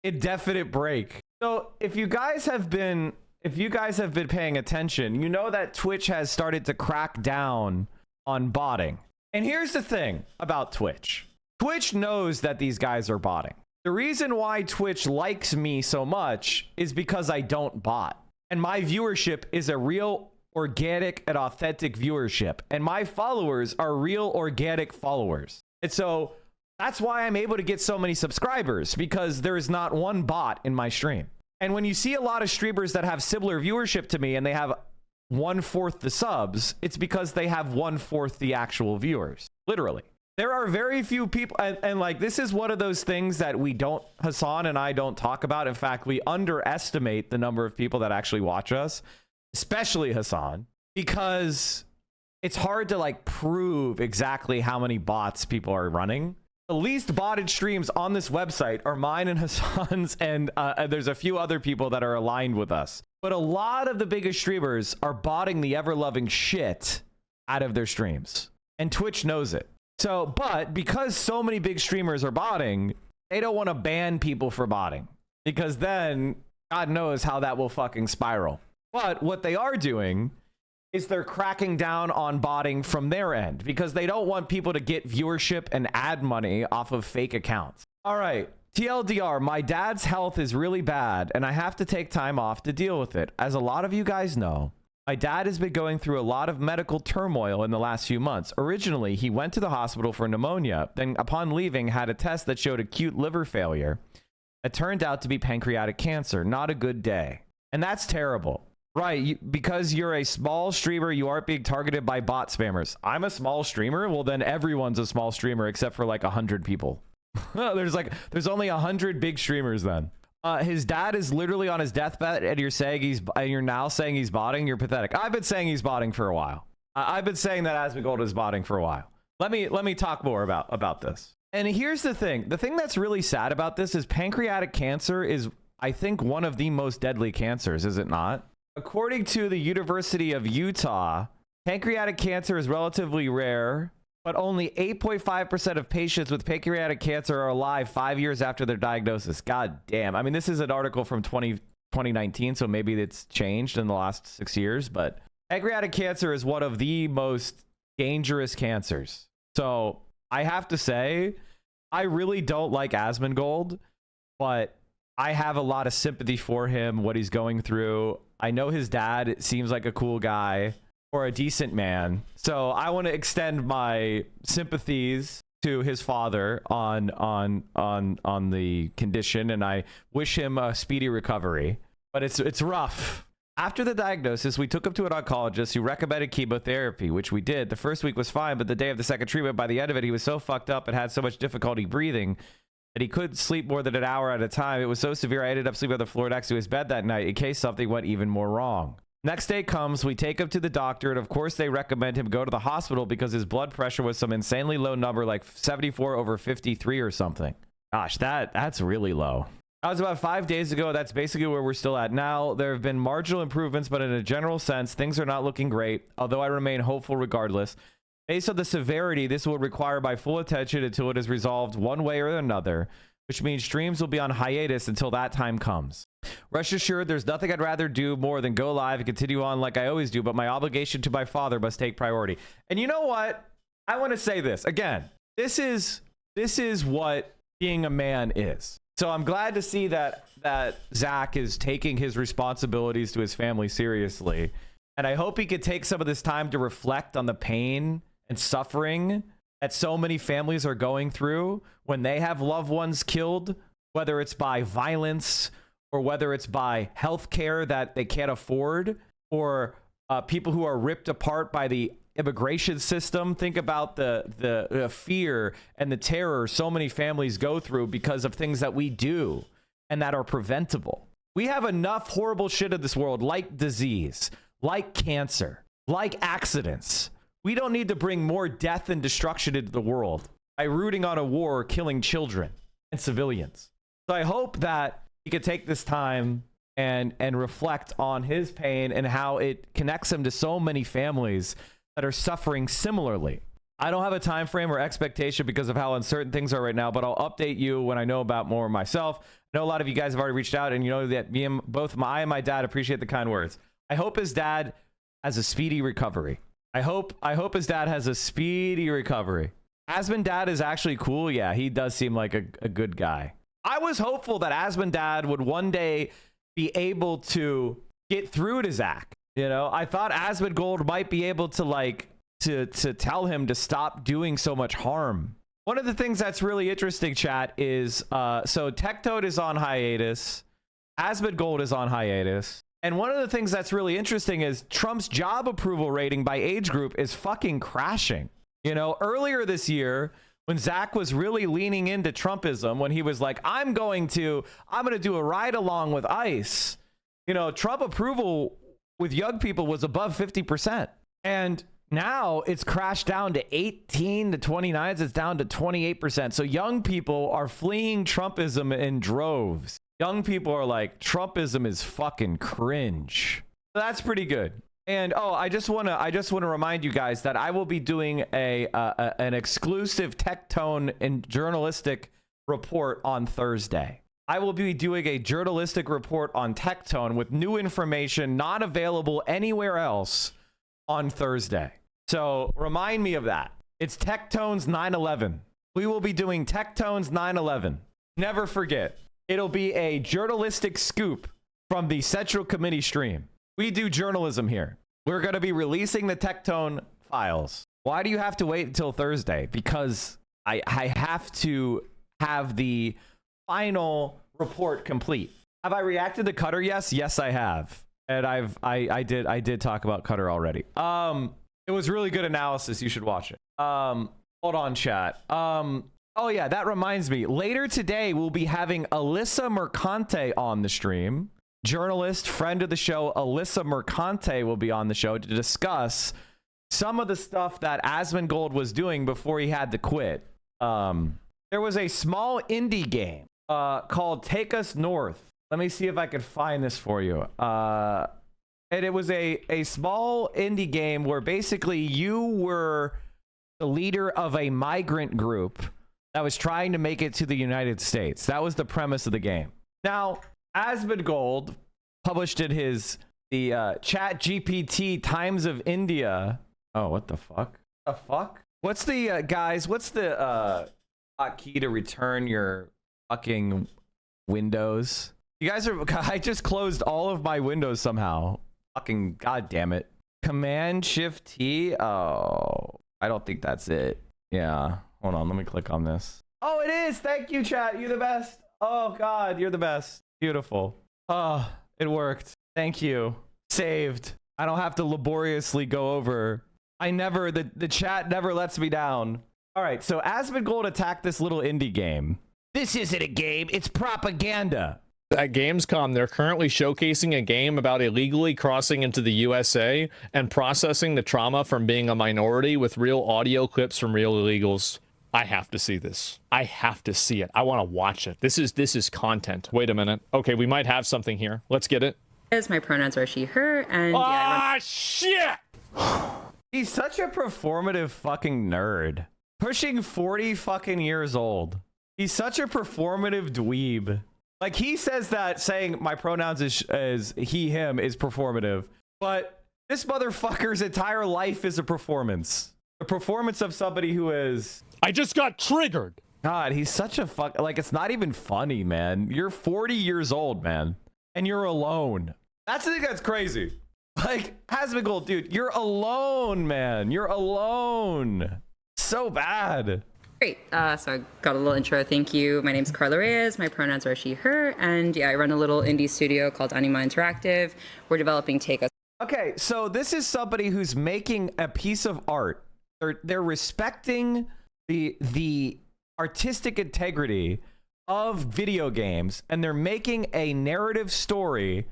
indefinite break. So if you guys have been paying attention, you know that Twitch has started to crack down on botting. And here's the thing about Twitch. Twitch knows that these guys are botting. The reason why Twitch likes me so much is because I don't bot. And my viewership is a real, organic, and authentic viewership. And my followers are real, organic followers. And so that's why I'm able to get so many subscribers, because there is not one bot in my stream. And when you see a lot of streamers that have similar viewership to me and they have 1/4 the subs, it's because they have 1/4 the actual viewers. Literally. There are very few people, and like, this is one of those things that Hassan and I don't talk about. In fact, we underestimate the number of people that actually watch us, especially Hassan, because it's hard to like prove exactly how many bots people are running. The least botted streams on this website are mine and Hassan's, and there's a few other people that are aligned with us. But a lot of the biggest streamers are botting the ever-loving shit out of their streams, and Twitch knows it. So, but because so many big streamers are botting, they don't want to ban people for botting, because then God knows how that will fucking spiral. But what they are doing is they're cracking down on botting from their end, because they don't want people to get viewership and ad money off of fake accounts. All right. TLDR, my dad's health is really bad and I have to take time off to deal with it. As a lot of you guys know, My dad has been going through a lot of medical turmoil in the last few months. Originally, he went to the hospital for pneumonia, then upon leaving had a test that showed acute liver failure. It turned out to be pancreatic cancer. Not a good day. And that's terrible. Right, because you're a small streamer, you aren't being targeted by bot spammers. I'm a small streamer? Well, then everyone's a small streamer except for like 100 people. There's only 100 big streamers then. His dad is literally on his deathbed, and you're now saying he's botting. You're pathetic. I've been saying he's botting for a while. I've been saying that Asmongold is botting for a while. Let me talk more about this. And here's the thing. The thing that's really sad about this is pancreatic cancer is, I think, one of the most deadly cancers, is it not? According to the University of Utah, pancreatic cancer is relatively rare, but only 8.5% of patients with pancreatic cancer are alive 5 years after their diagnosis. God damn. I mean, this is an article from 2019, so maybe it's changed in the last 6 years, but pancreatic cancer is one of the most dangerous cancers. So I have to say, I really don't like Asmongold, but I have a lot of sympathy for him, what he's going through. I know his dad seems like a cool guy or a decent man. So I want to extend my sympathies to his father on the condition, and I wish him a speedy recovery. But it's rough. After the diagnosis, we took him to an oncologist who recommended chemotherapy, which we did. The first week was fine, but the day of the second treatment, by the end of it, he was so fucked up and had so much difficulty breathing that he couldn't sleep more than an hour at a time. It was so severe, I ended up sleeping on the floor next to his bed that night in case something went even more wrong. Next day comes, we take him to the doctor, and of course they recommend him go to the hospital because his blood pressure was some insanely low number, like 74/53 or something. Gosh, that's really low. That was about 5 days ago. That's basically where we're still at now. There have been marginal improvements, but in a general sense, things are not looking great, although I remain hopeful regardless. Based on the severity, this will require my full attention until it is resolved one way or another, which means streams will be on hiatus until that time comes. Rest assured, there's nothing I'd rather do more than go live and continue on like I always do, but my obligation to my father must take priority. And you know what? I want to say this again. This is what being a man is. So I'm glad to see that Zach is taking his responsibilities to his family seriously. And I hope he could take some of this time to reflect on the pain and suffering that so many families are going through when they have loved ones killed, whether it's by violence or whether it's by health care that they can't afford, or people who are ripped apart by the immigration system. Think about the fear and the terror so many families go through because of things that we do and that are preventable. We have enough horrible shit in this world, like disease, like cancer, like accidents. We don't need to bring more death and destruction into the world by rooting on a war, killing children and civilians. So I hope that he could take this time and reflect on his pain and how it connects him to so many families that are suffering similarly. I don't have a time frame or expectation because of how uncertain things are right now, but I'll update you when I know about more myself. I know a lot of you guys have already reached out, and you know that both I and my dad appreciate the kind words. I hope his dad has a speedy recovery. I hope his dad has a speedy recovery. Asmon dad is actually cool. Yeah, he does seem like a good guy. I was hopeful that Asmon dad would one day be able to get through to Zach. You know, I thought Asmongold might be able to to tell him to stop doing so much harm. One of the things that's really interesting, chat, is so Tectoad is on hiatus, Asmongold is on hiatus, and one of the things that's really interesting is Trump's job approval rating by age group is fucking crashing. You know, earlier this year, when Zach was really leaning into Trumpism, when he was like, I'm going to do a ride along with ICE, you know, Trump approval with young people was above 50%. And now it's crashed down to 18 to 29. It's down to 28%. So young people are fleeing Trumpism in droves. Young people are like, Trumpism is fucking cringe. So that's pretty good. And I just want to remind you guys that I will be doing an exclusive Tectone and journalistic report on Thursday. I will be doing a journalistic report on Tectone with new information not available anywhere else on Thursday. So remind me of that. It's Tectone's 9/11. We will be doing Tectone's 9/11. Never forget. It'll be a journalistic scoop from the Central Committee stream. We do journalism here. We're going to be releasing the Tectone files. Why do you have to wait until Thursday? Because I have to have the final report complete. Have I reacted to Qatar? Yes, I have. And I did talk about Qatar already. It was really good analysis. You should watch it. Hold on, chat. Oh yeah, that reminds me. Later today, we'll be having Alyssa Mercante on the stream. Journalist, friend of the show, Alyssa Mercante will be on the show to discuss some of the stuff that Asmongold was doing before he had to quit. There was a small indie game called Take Us North. Let me see if I can find this for you. And it was a small indie game where basically you were the leader of a migrant group that was trying to make it to the United States. That was the premise of the game. Now, Asmongold published in the Chat GPT Times of India. Oh, what the fuck? The fuck? What's the guys? What's the key to return your fucking Windows? You guys are. I just closed all of my windows somehow. Fucking goddamn it! Command Shift T. Oh, I don't think that's it. Yeah. Hold on. Let me click on this. Oh, it is. Thank you, chat. You're the best. Oh God, you're the best. Beautiful. Oh, it worked. Thank you. Saved. I don't have to laboriously go over. The chat never lets me down. All right, so Asmongold attacked this little indie game. This isn't a game, it's propaganda. At Gamescom, they're currently showcasing a game about illegally crossing into the USA and processing the trauma from being a minority with real audio clips from real illegals. I have to see this. I have to see it. I want to watch it. This is content. Wait a minute. Okay, we might have something here. Let's get it. My pronouns are she, her, and shit! He's such a performative fucking nerd. Pushing 40 fucking years old. He's such a performative dweeb. Like, he says that saying my pronouns is he, him is performative. But this motherfucker's entire life is a performance. A performance of somebody who is... I just got triggered. God, he's such a fuck... Like, it's not even funny, man. You're 40 years old, man. And you're alone. That's the thing that's crazy. Like, Asmongold, dude, you're alone, man. You're alone. So bad. Great. So I got a little intro. Thank you. My name's Carla Reyes. My pronouns are she, her. And yeah, I run a little indie studio called Anima Interactive. We're developing Take Us. Okay, so this is somebody who's making a piece of art. They're respecting the artistic integrity of video games, and they're making a narrative story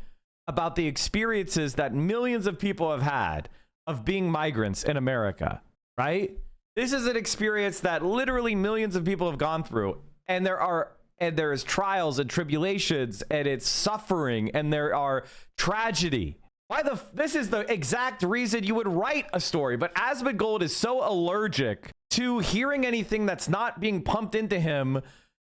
about the experiences that millions of people have had of being migrants in America, right? This is an experience that literally millions of people have gone through, and there is trials and tribulations, and it's suffering, and there are tragedy. This is the exact reason you would write a story, but Asmongold is so allergic to hearing anything that's not being pumped into him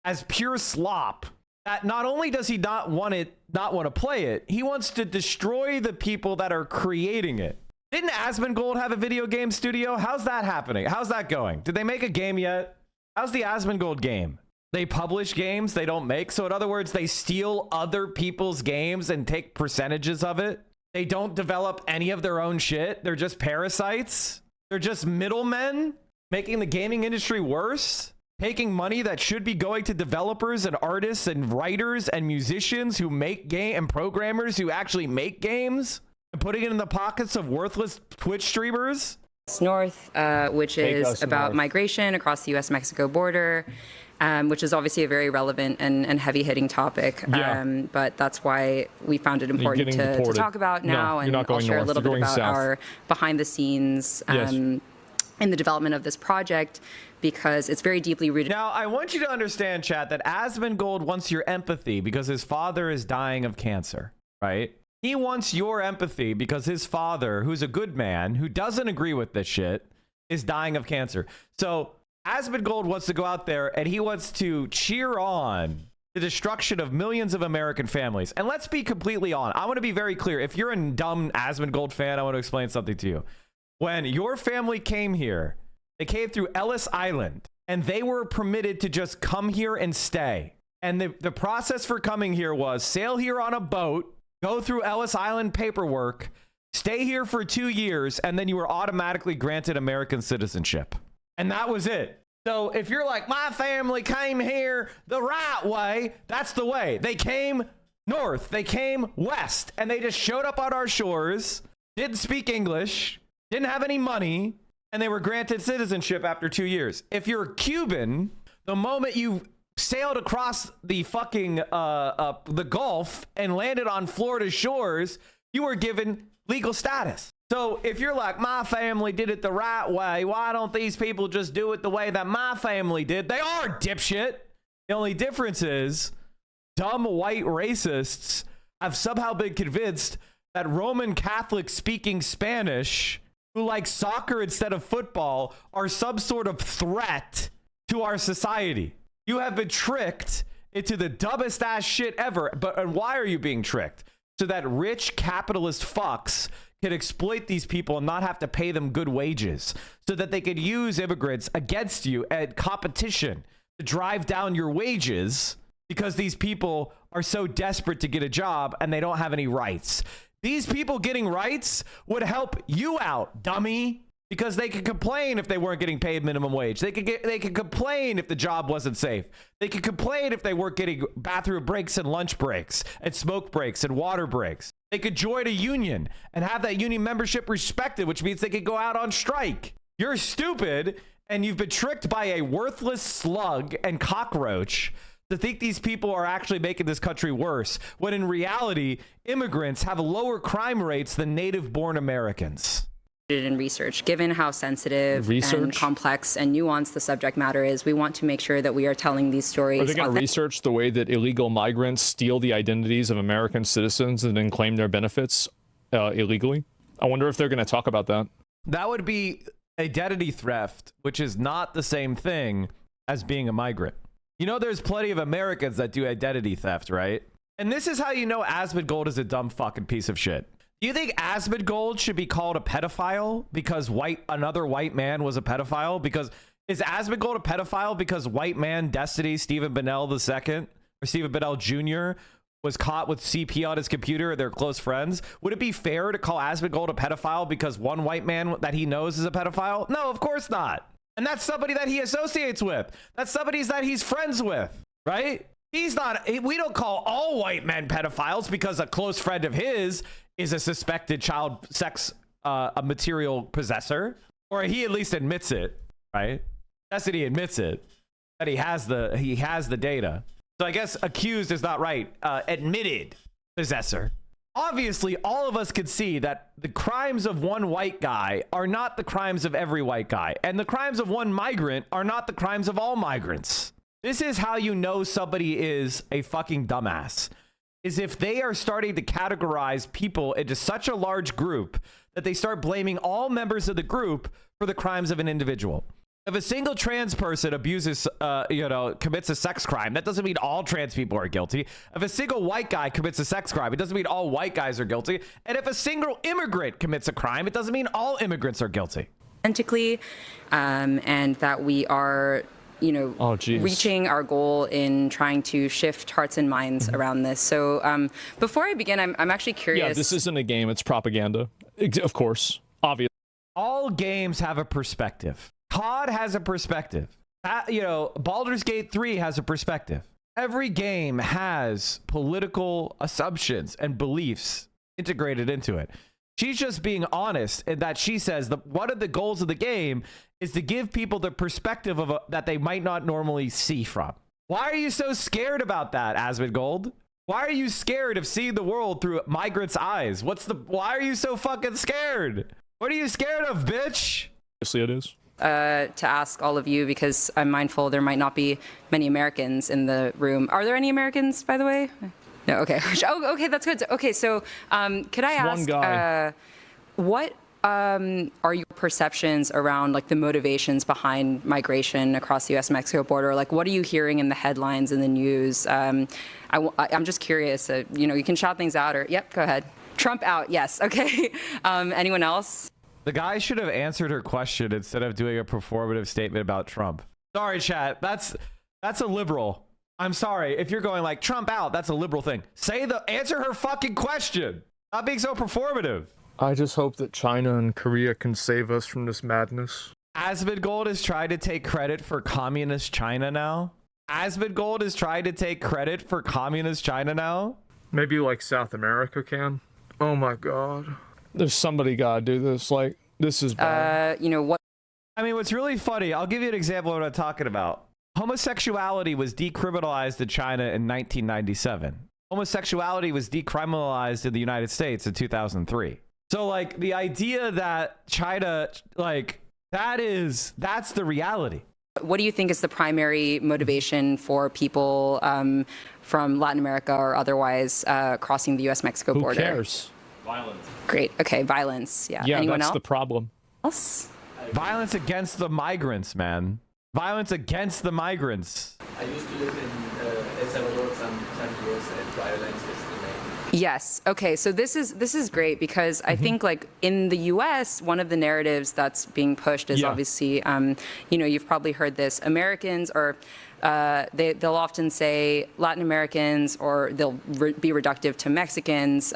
as pure slop that not only does he not want to play it, he wants to destroy the people that are creating it. Didn't Asmongold have a video game studio? How's that happening? How's that going? Did they make a game yet? How's the Asmongold game? They publish games they don't make. So in other words, they steal other people's games and take percentages of it. They don't develop any of their own shit. They're just parasites. They're just middlemen making the gaming industry worse. Taking money that should be going to developers and artists and writers and musicians who make game and programmers who actually make games and putting it in the pockets of worthless Twitch streamers. North, which is about migration across the U.S.-Mexico border, which is obviously a very relevant and heavy-hitting topic. Yeah. But that's why we found it important to talk about now. No, and I'll share a little bit about our behind-the-scenes in the development of this project, because it's very deeply rooted. Now, I want you to understand, chat, that Asmongold wants your empathy because his father is dying of cancer, right? He wants your empathy because his father, who's a good man, who doesn't agree with this shit, is dying of cancer. So Asmongold wants to go out there and he wants to cheer on the destruction of millions of American families. And let's be completely honest. I want to be very clear. If you're a dumb Asmongold fan, I want to explain something to you. When your family came here, they came through Ellis Island and they were permitted to just come here and stay. And the process for coming here was sail here on a boat, go through Ellis Island paperwork, stay here for 2 years, and then you were automatically granted American citizenship. And that was it. So if you're like, my family came here the right way, that's the way. They came north, they came west, and they just showed up on our shores, didn't speak English, didn't have any money, and they were granted citizenship after 2 years. If you're Cuban, the moment you sailed across the fucking the Gulf and landed on Florida shores, you were given legal status. So if you're like, my family did it the right way, why don't these people just do it the way that my family did? They are, dipshit. The only difference is dumb white racists have somehow been convinced that Roman Catholic speaking Spanish who like soccer instead of football are some sort of threat to our society. You have been tricked into the dumbest ass shit ever. And why are you being tricked? So that rich capitalist fucks can exploit these people and not have to pay them good wages, so that they could use immigrants against you at competition to drive down your wages, because these people are so desperate to get a job and they don't have any rights. These people getting rights would help you out, dummy, because they could complain if they weren't getting paid minimum wage. They could complain if the job wasn't safe. They could complain if they weren't getting bathroom breaks and lunch breaks and smoke breaks and water breaks. They could join a union and have that union membership respected, which means they could go out on strike. You're stupid, and you've been tricked by a worthless slug and cockroach to think these people are actually making this country worse, when in reality, immigrants have lower crime rates than native-born Americans. In research, given how sensitive and complex and nuanced the subject matter is, we want to make sure that we are telling these stories. Are they going to research the way that illegal migrants steal the identities of American citizens and then claim their benefits illegally? I wonder if they're going to talk about that. That would be identity theft, which is not the same thing as being a migrant. You know, there's plenty of Americans that do identity theft, right? And this is how you know Asmongold is a dumb fucking piece of shit. Do you think Asmongold should be called a pedophile because another white man was a pedophile? Because is Asmongold a pedophile because white man Destiny Stephen Bennell II or Stephen Bennell Jr. was caught with CP on his computer and they're close friends? Would it be fair to call Asmongold a pedophile because one white man that he knows is a pedophile? No, of course not. And that's somebody that he associates with. That's somebody that he's friends with, right? He's not. We don't call all white men pedophiles because a close friend of his is a suspected child sex material possessor, or he at least admits it, right? That's that he admits it, that he has the data. So I guess accused is not right. Admitted possessor. Obviously, all of us could see that the crimes of one white guy are not the crimes of every white guy, and the crimes of one migrant are not the crimes of all migrants. This is how you know somebody is a fucking dumbass, is if they are starting to categorize people into such a large group that they start blaming all members of the group for the crimes of an individual. If a single trans person abuses, commits a sex crime, that doesn't mean all trans people are guilty. If a single white guy commits a sex crime, it doesn't mean all white guys are guilty. And if a single immigrant commits a crime, it doesn't mean all immigrants are guilty. Authentically, and that we are, reaching our goal in trying to shift hearts and minds around this. So before I begin, I'm actually curious. Yeah, this isn't a game. It's propaganda. Of course. Obviously. All games have a perspective. COD has a perspective. Baldur's Gate 3 has a perspective. Every game has political assumptions and beliefs integrated into it. She's just being honest in that she says that one of the goals of the game is to give people the perspective of that they might not normally see from. Why are you so scared about that, Asmongold? Why are you scared of seeing the world through migrants' eyes? Why are you so fucking scared? What are you scared of, bitch? Obviously it is. To ask all of you, because I'm mindful there might not be many Americans in the room. Are there any Americans, by the way? No, okay. Oh, okay, that's good. Okay, so could I ask, what are your perceptions around the motivations behind migration across the U.S.-Mexico border? What are you hearing in the headlines in the news? I'm just curious. You can shout things out, or yep, go ahead. Trump out, yes. Okay. Anyone else? The guy should have answered her question instead of doing a performative statement about Trump. Sorry, chat. That's a liberal. I'm sorry. If you're going Trump out, that's a liberal thing. Answer her fucking question. Stop being so performative. I just hope that China and Korea can save us from this madness. Asmongold has tried to take credit for communist China now. Asmongold has tried to take credit for communist China now. Maybe like South America can. Oh my God. There's somebody gotta do this. Like, this is bad. You know what? I mean, what's really funny, I'll give you an example of what I'm talking about. Homosexuality was decriminalized in China in 1997. Homosexuality was decriminalized in the United States in 2003. So, like, the idea that China, like, that's the reality. What do you think is the primary motivation for people from Latin America or otherwise crossing the U.S.-Mexico border? Who cares? Violence. Great. Okay, violence. Yeah. Yeah, Anyone that's else? the problem. Violence against the migrants, man. Violence against the migrants. I used to live in El Salvador some years, and violence is the main. Yes. Okay. So this is great because I think like in the U.S., one of the narratives that's being pushed is obviously, you know, you've probably heard this. Americans or they'll often say Latin Americans, or they'll be reductive to Mexicans.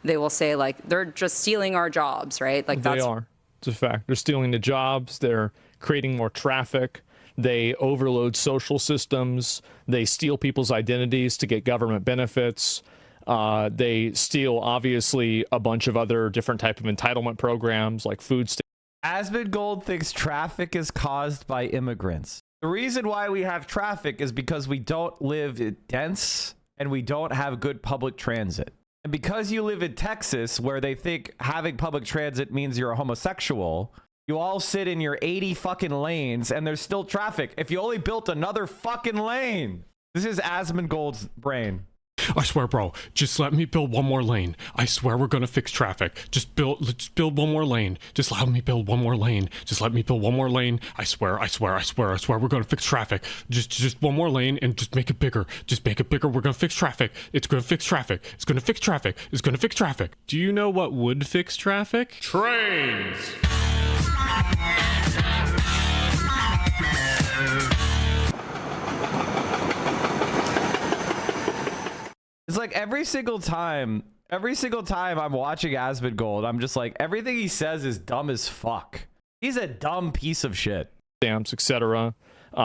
They will say like they're just stealing our jobs, right? Like they are. It's a fact. They're stealing the jobs. They're creating more traffic. They overload social systems. They steal people's identities to get government benefits. They steal, obviously, a bunch of other different type of entitlement programs like food stamps. Asmongold thinks traffic is caused by immigrants. The reason why we have traffic is because we don't live dense and we don't have good public transit. And because you live in Texas, where they think having public transit means you're a homosexual, you all sit in your 80 fucking lanes and there's still traffic. If you only built another fucking lane. This is Asmongold's brain. I swear, bro, just let me build one more lane. I swear we're gonna fix traffic. Let's build one more lane. Just let me build one more lane. Just let me build one more lane. I swear we're gonna fix traffic. Just one more lane and just make it bigger. Just make it bigger. We're gonna fix traffic. It's gonna fix traffic. It's gonna fix traffic. It's gonna fix traffic. Do you know what would fix traffic? Trains! It's like every single time I'm watching Asmongold, I'm just like, everything he says is dumb as fuck. He's a dumb piece of shit. Stamps, etc.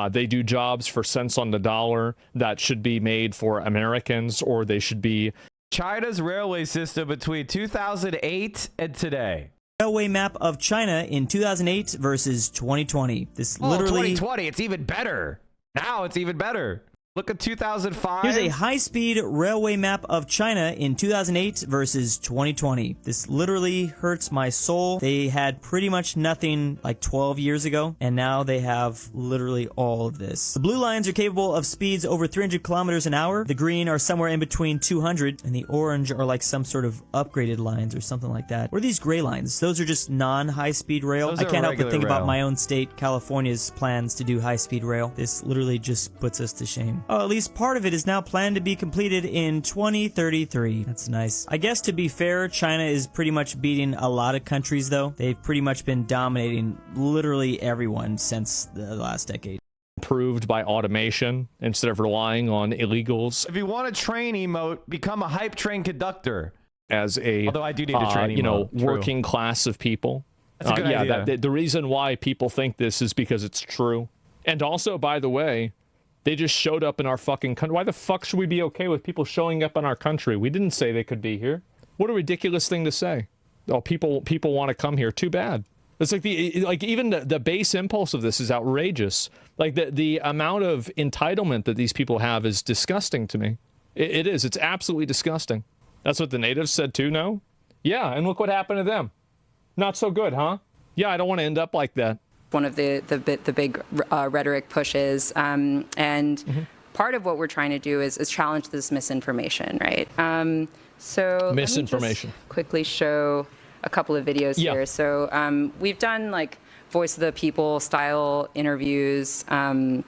They do jobs for cents on the dollar that should be made for Americans, or they should be. China's railway system between 2008 and today. Railway map of China in 2008 versus 2020. This literally 2020, it's even better. Now it's even better. Look at 2005. Here's a high-speed railway map of China in 2008 versus 2020. This literally hurts my soul. They had pretty much nothing like 12 years ago, and now they have literally all of this. The blue lines are capable of speeds over 300 kilometers an hour. The green are somewhere in between 200, and the orange are like some sort of upgraded lines or something like that. What are these gray lines? Those are just non-high-speed rail. I can't help but think about my own state, California's plans to do high-speed rail. This literally just puts us to shame. Oh, at least part of it is now planned to be completed in 2033. That's nice. I guess to be fair, China is pretty much beating a lot of countries though. They've pretty much been dominating literally everyone since the last decade. Improved by automation instead of relying on illegals. If you want a train emote, become a hype train conductor. As a, although I do need a train emote. You know, working class of people. That's a good idea. The reason why people think this is because it's true. And also, by the way, they just showed up in our fucking country. Why the fuck should we be okay with people showing up in our country? We didn't say they could be here. What a ridiculous thing to say. Oh, people want to come here. Too bad. It's like even the base impulse of this is outrageous. Like the amount of entitlement that these people have is disgusting to me. It is. It's absolutely disgusting. That's what the natives said too. No? Yeah. And look what happened to them. Not so good, huh? Yeah. I don't want to end up like that. One of the big rhetoric pushes, and part of what we're trying to do is challenge this misinformation, right? So misinformation. Let me just quickly show a couple of videos here. So we've done like voice of the people style interviews to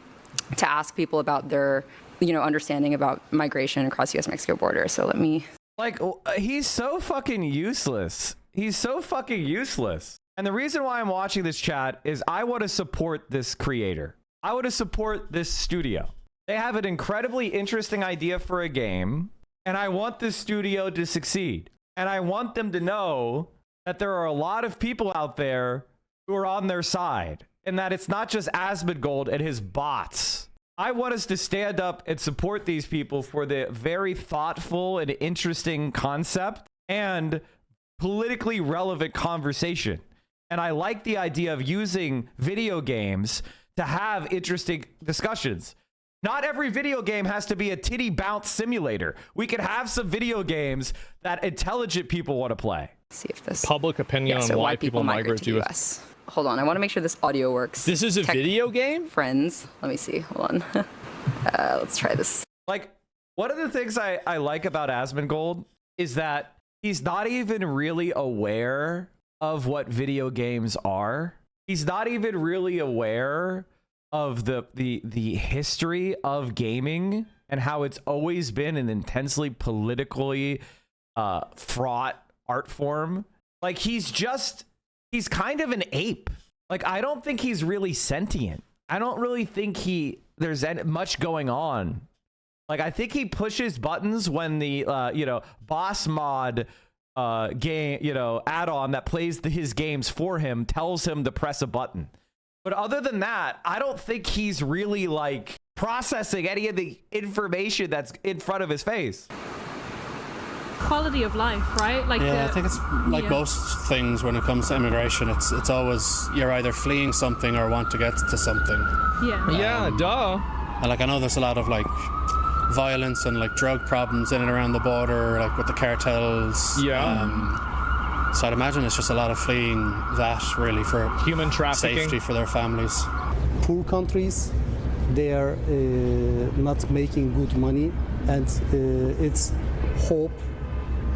ask people about their, understanding about migration across the U.S.-Mexico border. So let me. Like, he's so fucking useless. He's so fucking useless. And the reason why I'm watching this chat is I want to support this creator. I want to support this studio. They have an incredibly interesting idea for a game, and I want this studio to succeed. And I want them to know that there are a lot of people out there who are on their side, and that it's not just Asmongold and his bots. I want us to stand up and support these people for the very thoughtful and interesting concept and politically relevant conversation. And I like the idea of using video games to have interesting discussions. Not every video game has to be a titty bounce simulator. We could have some video games that intelligent people want to play. See if this public opinion on why people migrate to the US. Hold on, I want to make sure this audio works. This is a video game? Friends, let me see. Hold on. Let's try this. Like, one of the things I like about Asmongold is that he's not even really aware of what video games are. He's not even really aware of the history of gaming and how it's always been an intensely politically fraught art form. Like, he's kind of an ape. Like, I don't think he's really sentient. I don't really think there's much going on. Like, I think he pushes buttons when the boss mod game, add-on that plays his games for him tells him to press a button. But other than that, I don't think he's really like processing any of the information that's in front of his face. Quality of life, right? Like, yeah, I think it's like most things when it comes to immigration. It's always you're either fleeing something or want to get to something. Yeah. Duh. And like I know there's a lot of like violence and like drug problems in and around the border, like with the cartels. Yeah. So I'd imagine it's just a lot of fleeing that really for human trafficking, safety for their families. Poor countries, they are not making good money, and it's hope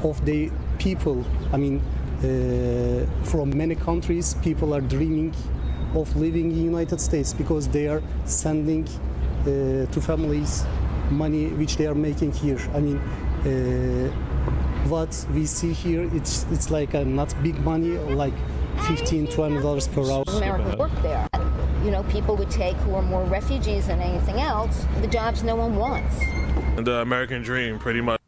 of the people. I mean, from many countries, people are dreaming of living in the United States because they are sending to families money which they are making here. I mean, what we see here, it's like not big money, like $15-20 per hour. American work there. You know, people would take who are more refugees than anything else, the jobs no one wants. The American dream, pretty much.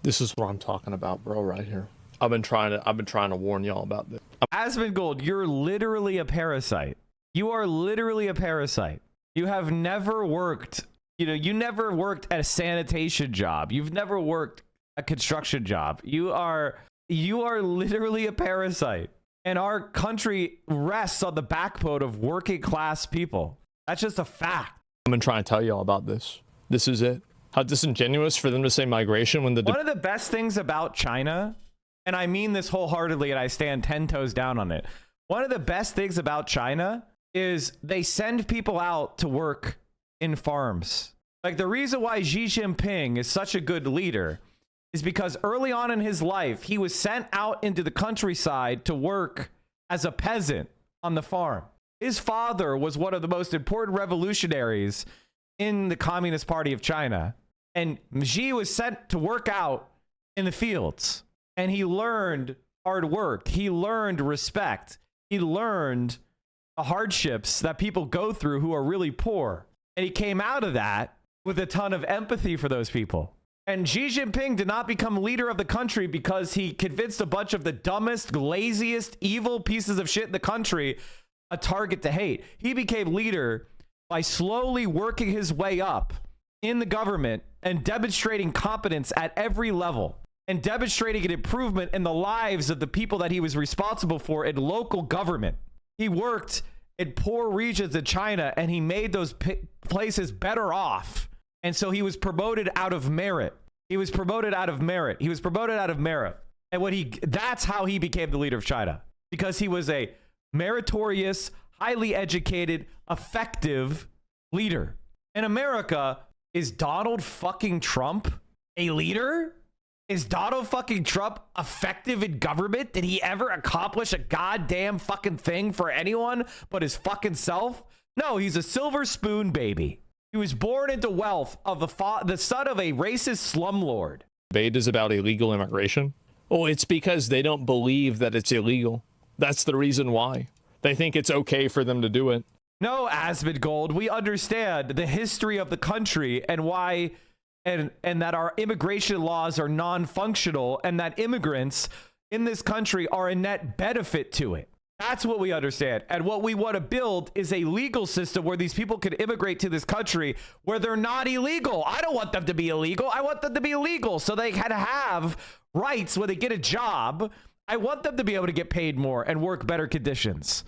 This is what I'm talking about, bro, right here. I've been trying to warn y'all about this. Asmongold, you're literally a parasite. You are literally a parasite. You have never worked, you never worked at a sanitation job. You've never worked a construction job. You are literally a parasite. And our country rests on the backbone of working class people. That's just a fact. I've been trying to tell y'all about this. This is it. How disingenuous for them to say migration when one of the best things about China, and I mean this wholeheartedly and I stand 10 toes down on it. One of the best things about China is they send people out to work in farms. Like, the reason why Xi Jinping is such a good leader is because early on in his life, he was sent out into the countryside to work as a peasant on the farm. His father was one of the most important revolutionaries in the Communist Party of China. And Xi was sent to work out in the fields. And he learned hard work. He learned respect. He learned the hardships that people go through who are really poor. And he came out of that with a ton of empathy for those people. And Xi Jinping did not become leader of the country because he convinced a bunch of the dumbest, laziest, evil pieces of shit in the country a target to hate. He became leader by slowly working his way up in the government and demonstrating competence at every level and demonstrating an improvement in the lives of the people that he was responsible for in local government. He worked in poor regions in China and he made those places better off. And so he was promoted out of merit. He was promoted out of merit. He was promoted out of merit. And that's how he became the leader of China, because he was a meritorious, highly educated, effective leader. In America, is Donald fucking Trump a leader? Is Donald fucking Trump effective in government? Did he ever accomplish a goddamn fucking thing for anyone but his fucking self? No, he's a silver spoon baby. He was born into wealth of the son of a racist slumlord. Debate is about illegal immigration. Oh, it's because they don't believe that it's illegal. That's the reason why. They think it's okay for them to do it. No, Asmongold, we understand the history of the country and why, and that our immigration laws are non-functional, and that immigrants in this country are a net benefit to it. That's what we understand. And what we want to build is a legal system where these people can immigrate to this country where they're not illegal. I don't want them to be illegal. I want them to be legal so they can have rights when they get a job. I want them to be able to get paid more and work better conditions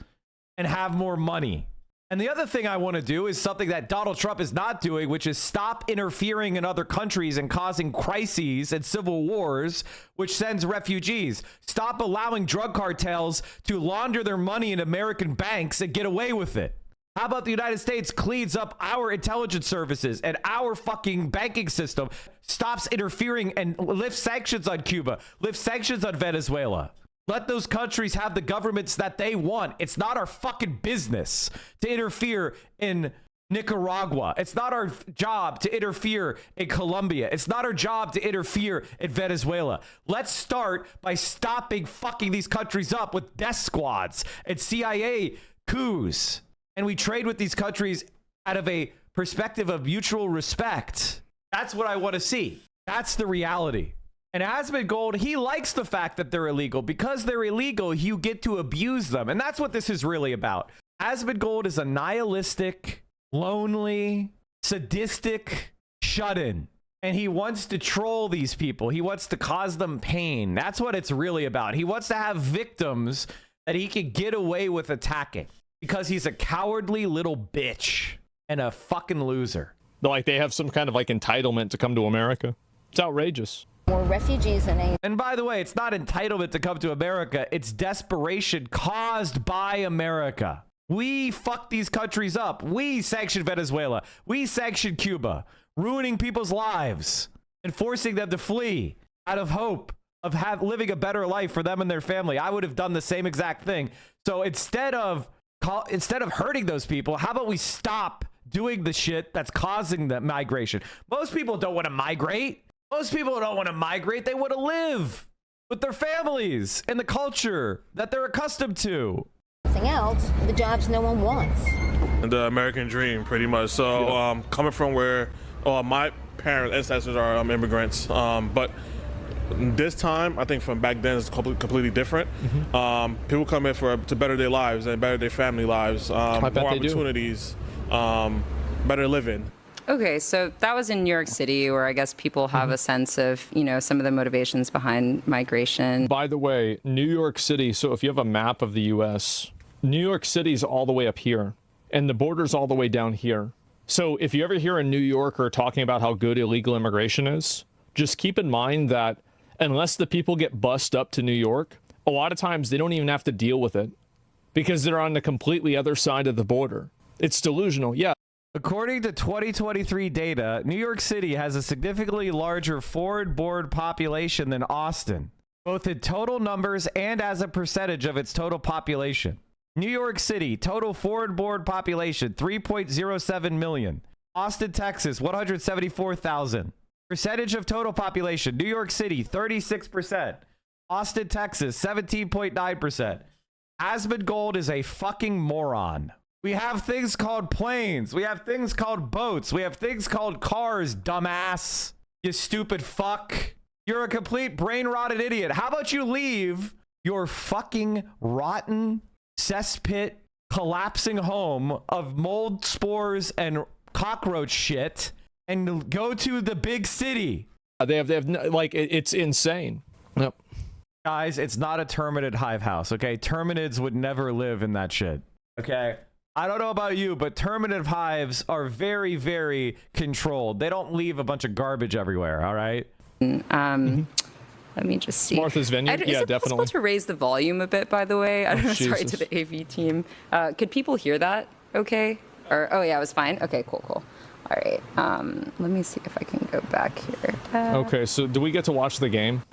and have more money. And the other thing I want to do is something that Donald Trump is not doing, which is stop interfering in other countries and causing crises and civil wars, which sends refugees. Stop allowing drug cartels to launder their money in American banks and get away with it. How about the United States cleans up our intelligence services and our fucking banking system, stops interfering and lifts sanctions on Cuba, lifts sanctions on Venezuela. Let those countries have the governments that they want. It's not our fucking business to interfere in Nicaragua. It's not our job to interfere in Colombia. It's not our job to interfere in Venezuela. Let's start by stopping fucking these countries up with death squads and CIA coups. And we trade with these countries out of a perspective of mutual respect. That's what I want to see. That's the reality. And Asmongold, he likes the fact that they're illegal. Because they're illegal, you get to abuse them. And that's what this is really about. Asmongold is a nihilistic, lonely, sadistic shut-in. And he wants to troll these people. He wants to cause them pain. That's what it's really about. He wants to have victims that he can get away with attacking. Because he's a cowardly little bitch and a fucking loser. Like they have some kind of like entitlement to come to America. It's outrageous. More refugees than any. And by the way, it's not entitlement to come to America. It's desperation caused by America. We fucked these countries up. We sanctioned Venezuela. We sanctioned Cuba, ruining people's lives and forcing them to flee out of hope of living a better life for them and their family. I would have done the same exact thing. So instead of hurting those people, how about we stop doing the shit that's causing the migration? Most people don't want to migrate. Most people don't want to migrate. They want to live with their families and the culture that they're accustomed to. Nothing else, the jobs no one wants. The American dream, pretty much. So coming from where my parents, ancestors are immigrants, but this time, I think from back then, it's completely different. People come in to better their lives and better their family lives, more opportunities, better living. Okay, so that was in New York City, where I guess people have a sense of, you know, some of the motivations behind migration. By the way, New York City, so if you have a map of the U.S., New York City's all the way up here, and the border's all the way down here. So if you ever hear a New Yorker talking about how good illegal immigration is, just keep in mind that unless the people get bussed up to New York, a lot of times they don't even have to deal with it because they're on the completely other side of the border. It's delusional, yeah. According to 2023 data, New York City has a significantly larger foreign-born population than Austin, both in total numbers and as a percentage of its total population. New York City, total foreign-born population, 3.07 million. Austin, Texas, 174,000. Percentage of total population, New York City, 36%. Austin, Texas, 17.9%. Asmongold is a fucking moron. We have things called planes. We have things called boats. We have things called cars, dumbass. You stupid fuck. You're a complete brain-rotted idiot. How about you leave your fucking rotten cesspit collapsing home of mold spores and cockroach shit and go to the big city? They have like, it's insane. Yep. Guys, it's not a terminid hive house, okay? Terminids would never live in that shit, okay? I don't know about you, but terminative hives are very, very controlled. They don't leave a bunch of garbage everywhere, all right? Let me just see. Martha's Vineyard? Is it possible to raise the volume a bit, by the way? I don't know, sorry to the AV team. Could people hear that okay? Or, oh yeah, it was fine? Okay, cool. All right, let me see if I can go back here. Okay, so do we get to watch the game?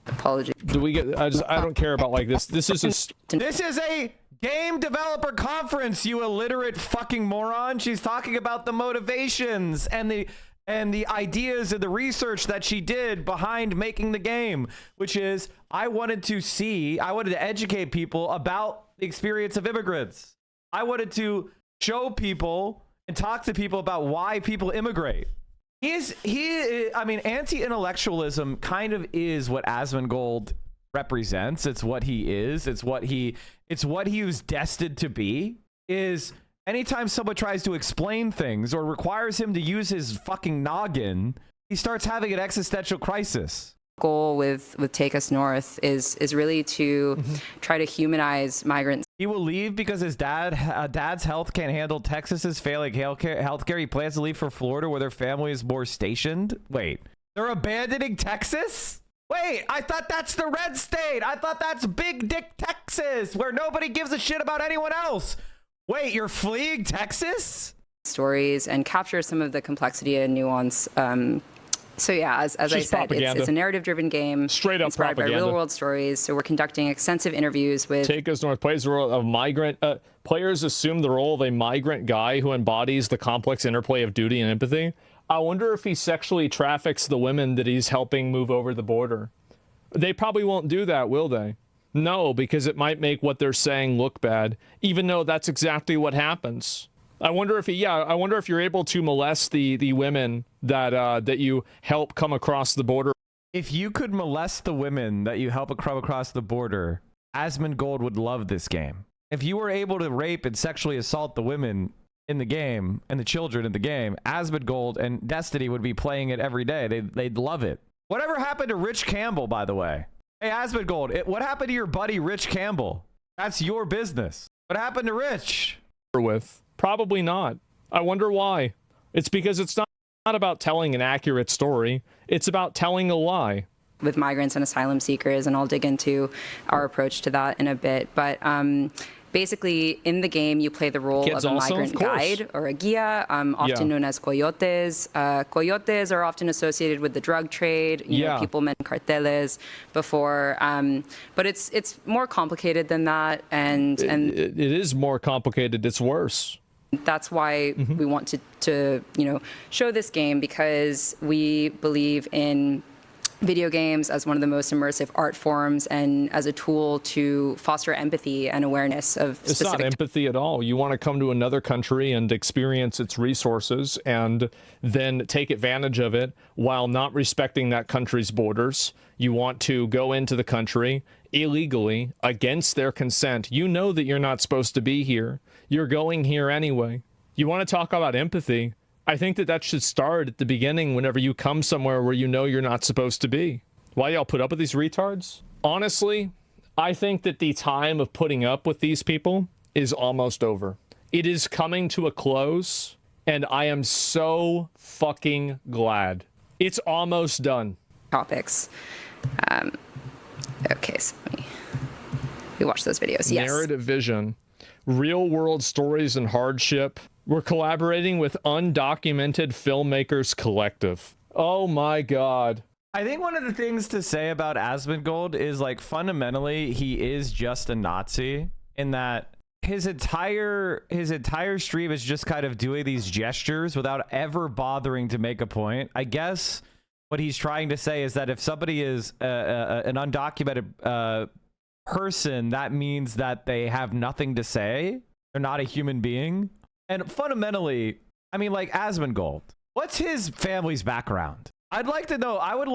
Apologies. Do we get, I don't care about like this. This is a game developer conference, you illiterate fucking moron. She's talking about the motivations and the ideas and the research that she did behind making the game, which is I wanted to educate people about the experience of immigrants. I wanted to show people and talk to people about why people immigrate. I mean, anti-intellectualism kind of is what Asmongold represents. It's what he is. It's what he was destined to be. Is anytime someone tries to explain things or requires him to use his fucking noggin, he starts having an existential crisis. Goal with Take Us North is really to try to humanize migrants. He will leave because his dad's health can't handle Texas's failing healthcare. He plans to leave for Florida where their family is more stationed. Wait, they're abandoning Texas? Wait, I thought that's the red state. I thought that's Big Dick Texas, where nobody gives a shit about anyone else. Wait, you're fleeing Texas? Stories and capture some of the complexity and nuance. So yeah, as I said, it's a narrative-driven game, straight up inspired propaganda. by real-world stories. So we're conducting extensive interviews with. Take Us North plays the role of migrant. Players assume the role of a migrant guy who embodies the complex interplay of duty and empathy. I wonder if he sexually traffics the women that he's helping move over the border. They probably won't do that, will they? No, because it might make what they're saying look bad, even though that's exactly what happens. I wonder if you're able to molest the women that you help come across the border. If you could molest the women that you help come across the border, Asmongold would love this game. If you were able to rape and sexually assault the women in the game and the children in the game, Asmongold and Destiny would be playing it every day. They'd love it. Whatever happened to Rich Campbell, by the way? Hey, Asmongold, what happened to your buddy Rich Campbell? That's your business. What happened to Rich? With probably not. I wonder why. It's because it's not about telling an accurate story. It's about telling a lie. With migrants and asylum seekers, and I'll dig into our approach to that in a bit. But basically, in the game, you play the role of a migrant guide or a guia, often known as coyotes. Coyotes are often associated with the drug trade. You know, people meant carteles before, but it's more complicated than that. And it is more complicated. It's worse. That's why we want to show this game, because we believe in video games as one of the most immersive art forms and as a tool to foster empathy and awareness of specific. It's not empathy at all. You want to come to another country and experience its resources and then take advantage of it while not respecting that country's borders. You want to go into the country illegally against their consent. You know that you're not supposed to be here. You're going here anyway. You want to talk about empathy? I think that should start at the beginning whenever you come somewhere where you know you're not supposed to be. Why y'all put up with these retards? Honestly, I think that the time of putting up with these people is almost over. It is coming to a close, and I am so fucking glad. It's almost done. Topics. Okay, so we watch those videos. Yes. Narrative vision, real world stories and hardship. We're collaborating with Undocumented Filmmakers Collective. Oh my God. I think one of the things to say about Asmongold is, like, fundamentally, he is just a Nazi in that his entire stream is just kind of doing these gestures without ever bothering to make a point. I guess what he's trying to say is that if somebody is an undocumented person, that means that they have nothing to say. They're not a human being. And fundamentally, I mean, like, Asmongold, what's his family's background? I'd like to know. I would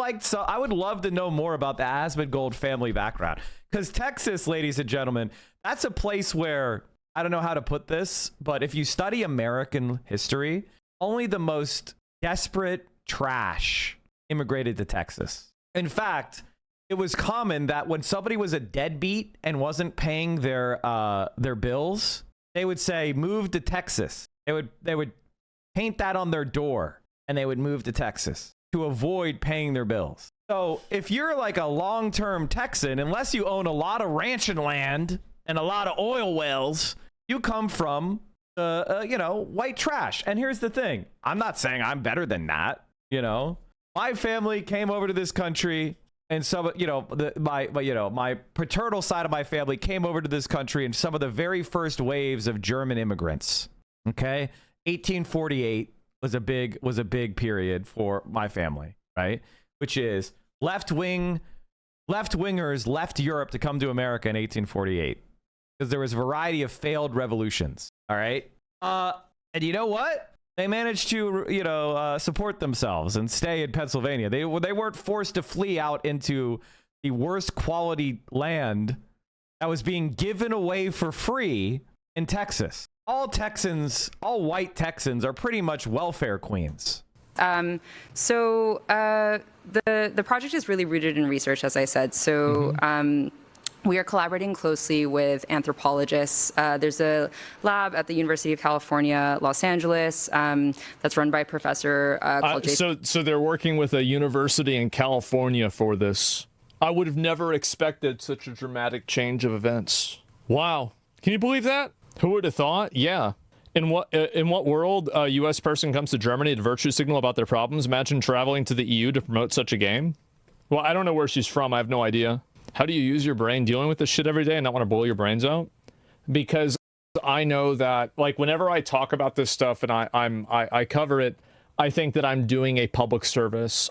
love to know more about the Asmongold family background, because Texas, ladies and gentlemen, that's a place where, I don't know how to put this, but if you study American history, only the most desperate trash immigrated to Texas. In fact, it was common that when somebody was a deadbeat and wasn't paying their bills, they would say, move to Texas. They would paint that on their door, and they would move to Texas to avoid paying their bills. So if you're like a long-term Texan, unless you own a lot of ranching land and a lot of oil wells, you come from, white trash. And here's the thing. I'm not saying I'm better than that. My family came over to this country. And so, my paternal side of my family came over to this country in some of the very first waves of German immigrants. Okay, 1848 was a big period for my family, right? Which is left-wingers left Europe to come to America in 1848 because there was a variety of failed revolutions. All right, and you know what? They managed to, support themselves and stay in Pennsylvania. They weren't forced to flee out into the worst quality land that was being given away for free in Texas. All white Texans are pretty much welfare queens. So the project is really rooted in research, as I said. So we are collaborating closely with anthropologists. There's a lab at the University of California, Los Angeles, that's run by a professor called Jason. So they're working with a university in California for this. I would have never expected such a dramatic change of events. Wow. Can you believe that? Who would have thought? Yeah. In what world a U.S. person comes to Germany to virtue signal about their problems? Imagine traveling to the EU to promote such a game. Well, I don't know where she's from. I have no idea. How do you use your brain dealing with this shit every day and not want to blow your brains out? Because I know that, like, whenever I talk about this stuff and I cover it, I think that I'm doing a public service.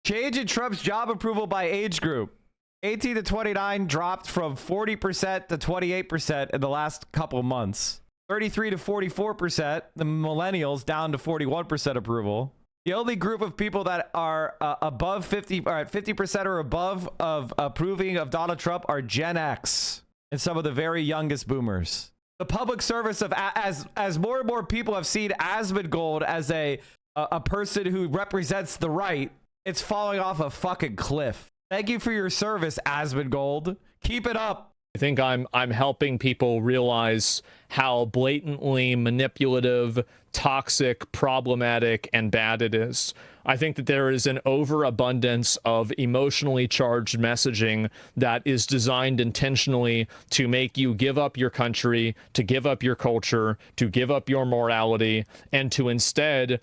Change in Trump's job approval by age group. 18 to 29 dropped from 40% to 28% in the last couple months. 33 to 44%, the millennials down to 41% approval. The only group of people that are above 50% or above of approving of Donald Trump are Gen X and some of the very youngest boomers. The public service of as more and more people have seen Asmongold as a person who represents the right, it's falling off a fucking cliff. Thank you for your service, Asmongold. Keep it up. I think I'm helping people realize how blatantly manipulative, toxic, problematic, and bad it is. I think that there is an overabundance of emotionally charged messaging that is designed intentionally to make you give up your country, to give up your culture, to give up your morality, and to instead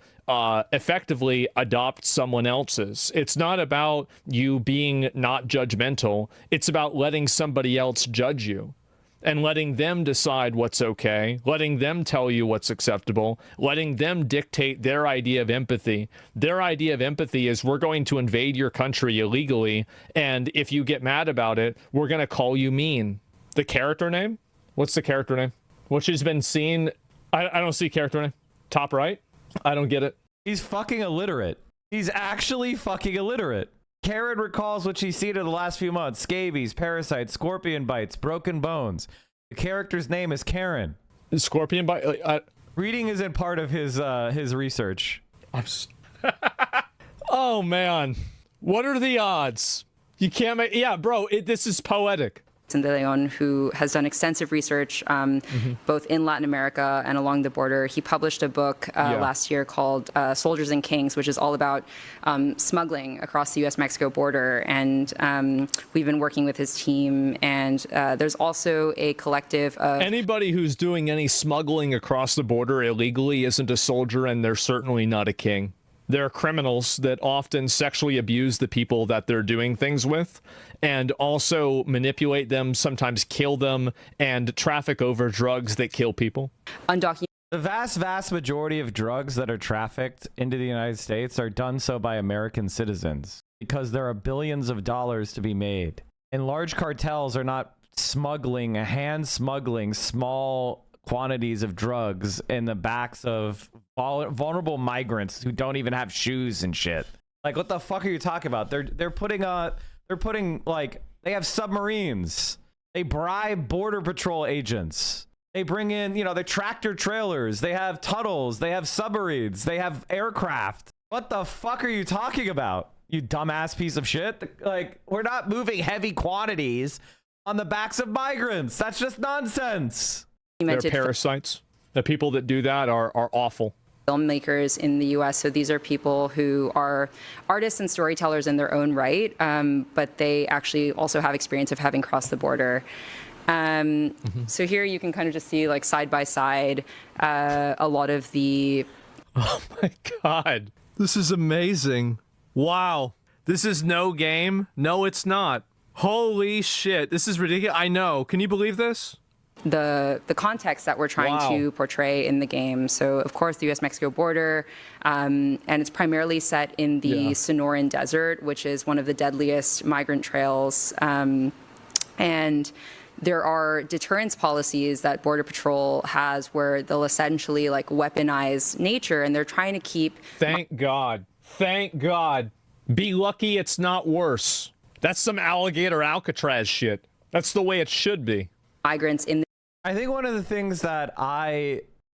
effectively adopt someone else's. It's not about you being not judgmental. It's about letting somebody else judge you and letting them decide what's okay, letting them tell you what's acceptable, letting them dictate their idea of empathy. Their idea of empathy is we're going to invade your country illegally, and if you get mad about it, we're going to call you mean. The character name? What's the character name? What she's been seen? I don't see character name. Top right? I don't get it. He's fucking illiterate. He's actually fucking illiterate. Karen recalls what she's seen in the last few months. Scabies, parasites, scorpion bites, broken bones. The character's name is Karen. Scorpion bite? Reading isn't part of his research. Oh, man. What are the odds? You can't make... Yeah, bro, this is poetic. De Leon, who has done extensive research both in Latin America and along the border. He published a book last year called Soldiers and Kings, which is all about smuggling across the U.S.-Mexico border. And we've been working with his team. And there's also a collective of... Anybody who's doing any smuggling across the border illegally isn't a soldier, and they're certainly not a king. They're criminals that often sexually abuse the people that they're doing things with and also manipulate them, sometimes kill them, and traffic over drugs that kill people. Undocumented. The vast majority of drugs that are trafficked into the United States are done so by American citizens because there are billions of dollars to be made. And large cartels are not hand smuggling small quantities of drugs in the backs of vulnerable migrants who don't even have shoes and shit. Like, what the fuck are you talking about? They're putting like, they have submarines. They bribe border patrol agents. They bring in, their tractor trailers. They have tunnels. They have submarines. They have aircraft. What the fuck are you talking about, you dumbass piece of shit? Like, we're not moving heavy quantities on the backs of migrants. That's just nonsense. They're parasites. The people that do that are awful. Filmmakers in the U.S. So these are people who are artists and storytellers in their own right, but they actually also have experience of having crossed the border. So here you can kind of just see, like, side by side, a lot of the... Oh my God. This is amazing. Wow. This is no game. No, it's not. Holy shit. This is ridiculous. I know. Can you believe this? The context that we're trying to portray in the game. So, of course, the U.S.-Mexico border, and it's primarily set in the Sonoran Desert, which is one of the deadliest migrant trails. And there are deterrence policies that Border Patrol has where they'll essentially, like, weaponize nature, and they're trying to keep... Thank God. Thank God. Be lucky it's not worse. That's some alligator Alcatraz shit. That's the way it should be. Migrants in. I think one of the things that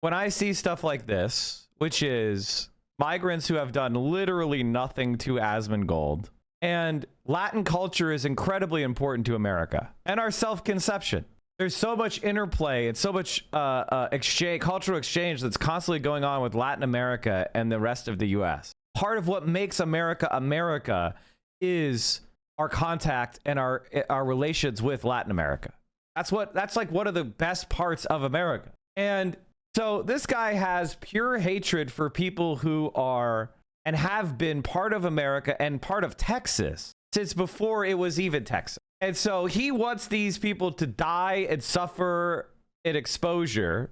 when I see stuff like this, which is migrants who have done literally nothing to Asmongold, and Latin culture is incredibly important to America and our self-conception. There's so much interplay and so much cultural exchange that's constantly going on with Latin America and the rest of the U.S. Part of what makes America America is our contact and our relations with Latin America. That's like one of the best parts of America. And so this guy has pure hatred for people who are and have been part of America and part of Texas since before it was even Texas. And so he wants these people to die and suffer in exposure,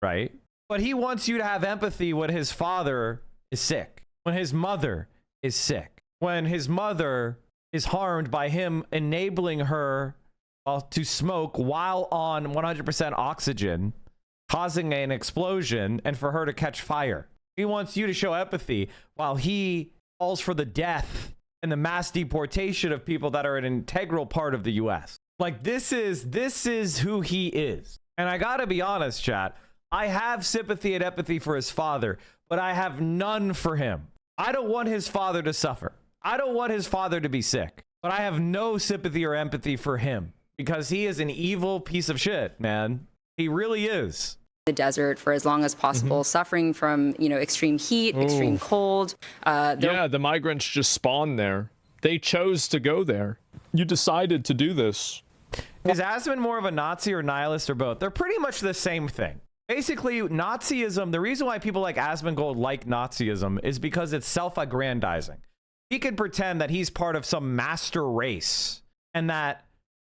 right? But he wants you to have empathy when his father is sick, when his mother is sick, when his mother is harmed by him enabling her to smoke while on 100% oxygen, causing an explosion, and for her to catch fire. He wants you to show empathy while he calls for the death and the mass deportation of people that are an integral part of the U.S. Like, this is who he is. And I gotta be honest, chat, I have sympathy and empathy for his father, but I have none for him. I don't want his father to suffer. I don't want his father to be sick, but I have no sympathy or empathy for him because he is an evil piece of shit, man. He really is. The desert for as long as possible, suffering from, extreme heat, extreme cold. Yeah, the migrants just spawned there. They chose to go there. You decided to do this. Is Asmon more of a Nazi or nihilist or both? They're pretty much the same thing. Basically, Nazism, the reason why people like Asmongold like Nazism is because it's self-aggrandizing. He could pretend that he's part of some master race and that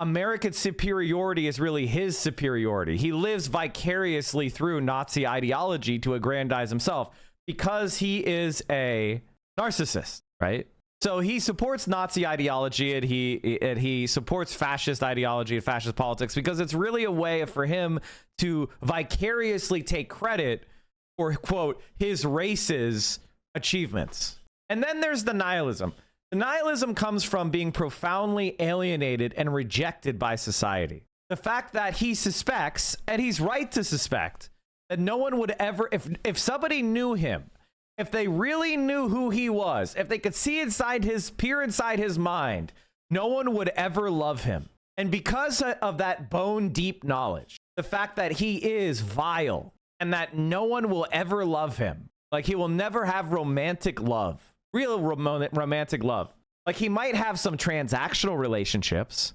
American superiority is really his superiority. He lives vicariously through Nazi ideology to aggrandize himself because he is a narcissist, right? So he supports Nazi ideology and he supports fascist ideology and fascist politics because it's really a way for him to vicariously take credit for, quote, his race's achievements. And then there's the nihilism. The nihilism comes from being profoundly alienated and rejected by society. The fact that he suspects, and he's right to suspect, that no one would ever, if somebody knew him, if they really knew who he was, if they could see peer inside his mind, no one would ever love him. And because of that bone deep knowledge, the fact that he is vile and that no one will ever love him, like he will never have romantic love. Real romantic love. Like he might have some transactional relationships.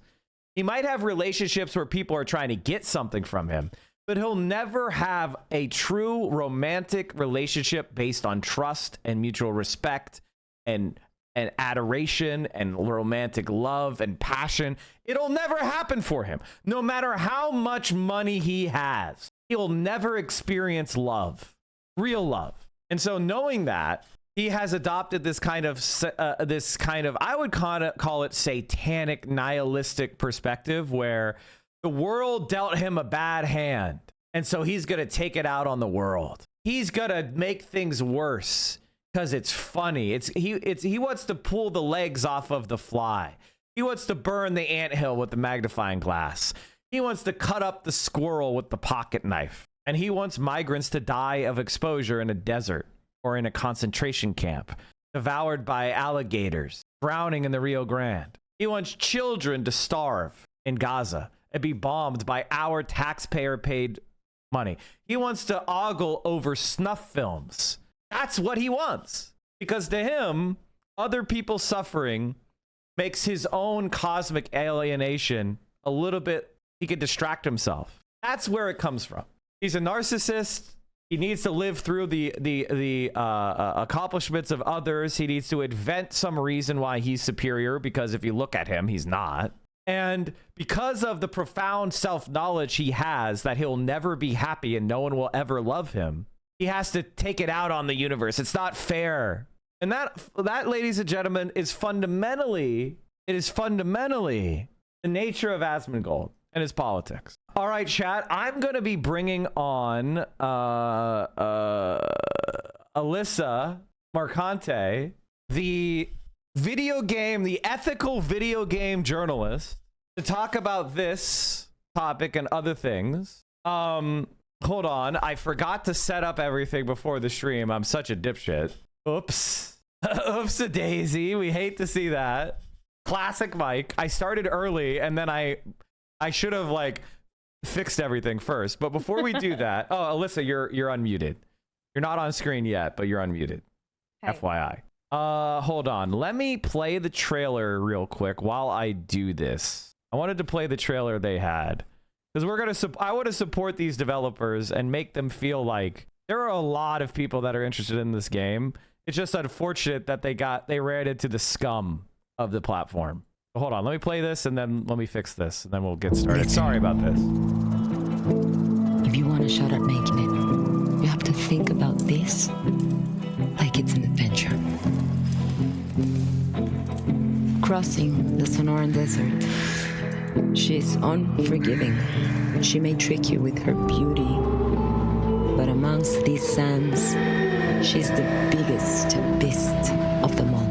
He might have relationships where people are trying to get something from him, but he'll never have a true romantic relationship based on trust and mutual respect and adoration and romantic love and passion. It'll never happen for him. No matter how much money he has, he'll never experience love, real love. And so knowing that, he has adopted this kind of, I would call it satanic, nihilistic perspective where the world dealt him a bad hand. And so he's going to take it out on the world. He's going to make things worse because it's funny. He wants to pull the legs off of the fly. He wants to burn the anthill with the magnifying glass. He wants to cut up the squirrel with the pocket knife. And he wants migrants to die of exposure in a desert or in a concentration camp, devoured by alligators, drowning in the Rio Grande. He wants children to starve in Gaza and be bombed by our taxpayer-paid money. He wants to ogle over snuff films. That's what he wants. Because to him, other people suffering makes his own cosmic alienation a little bit, he can distract himself. That's where it comes from. He's a narcissist. He needs to live through the accomplishments of others. He needs to invent some reason why he's superior, because if you look at him, he's not. And because of the profound self-knowledge he has that he'll never be happy and no one will ever love him, he has to take it out on the universe. It's not fair. And that, ladies and gentlemen, is fundamentally the nature of Asmongold and his politics. All right, chat, I'm going to be bringing on Alyssa Mercante, the the ethical video game journalist, to talk about this topic and other things. Hold on, I forgot to set up everything before the stream. I'm such a dipshit. Oops. Oops-a-daisy. We hate to see that. Classic Mike. I started early and then I should have like fixed everything first. But before we do that, oh, Alyssa, you're unmuted. You're not on screen yet, but you're unmuted. Okay. FYI. Hold on. Let me play the trailer real quick while I do this. I wanted to play the trailer they had because I want to support these developers and make them feel like there are a lot of people that are interested in this game. It's just unfortunate that they ran into the scum of the platform. But hold on, let me play this and then let me fix this and then we'll get started. Sorry about this. If you want a shot at making it, you have to think about this like it's an adventure. Crossing the Sonoran Desert. She's unforgiving. She may trick you with her beauty, but amongst these sands, she's the biggest beast of them all.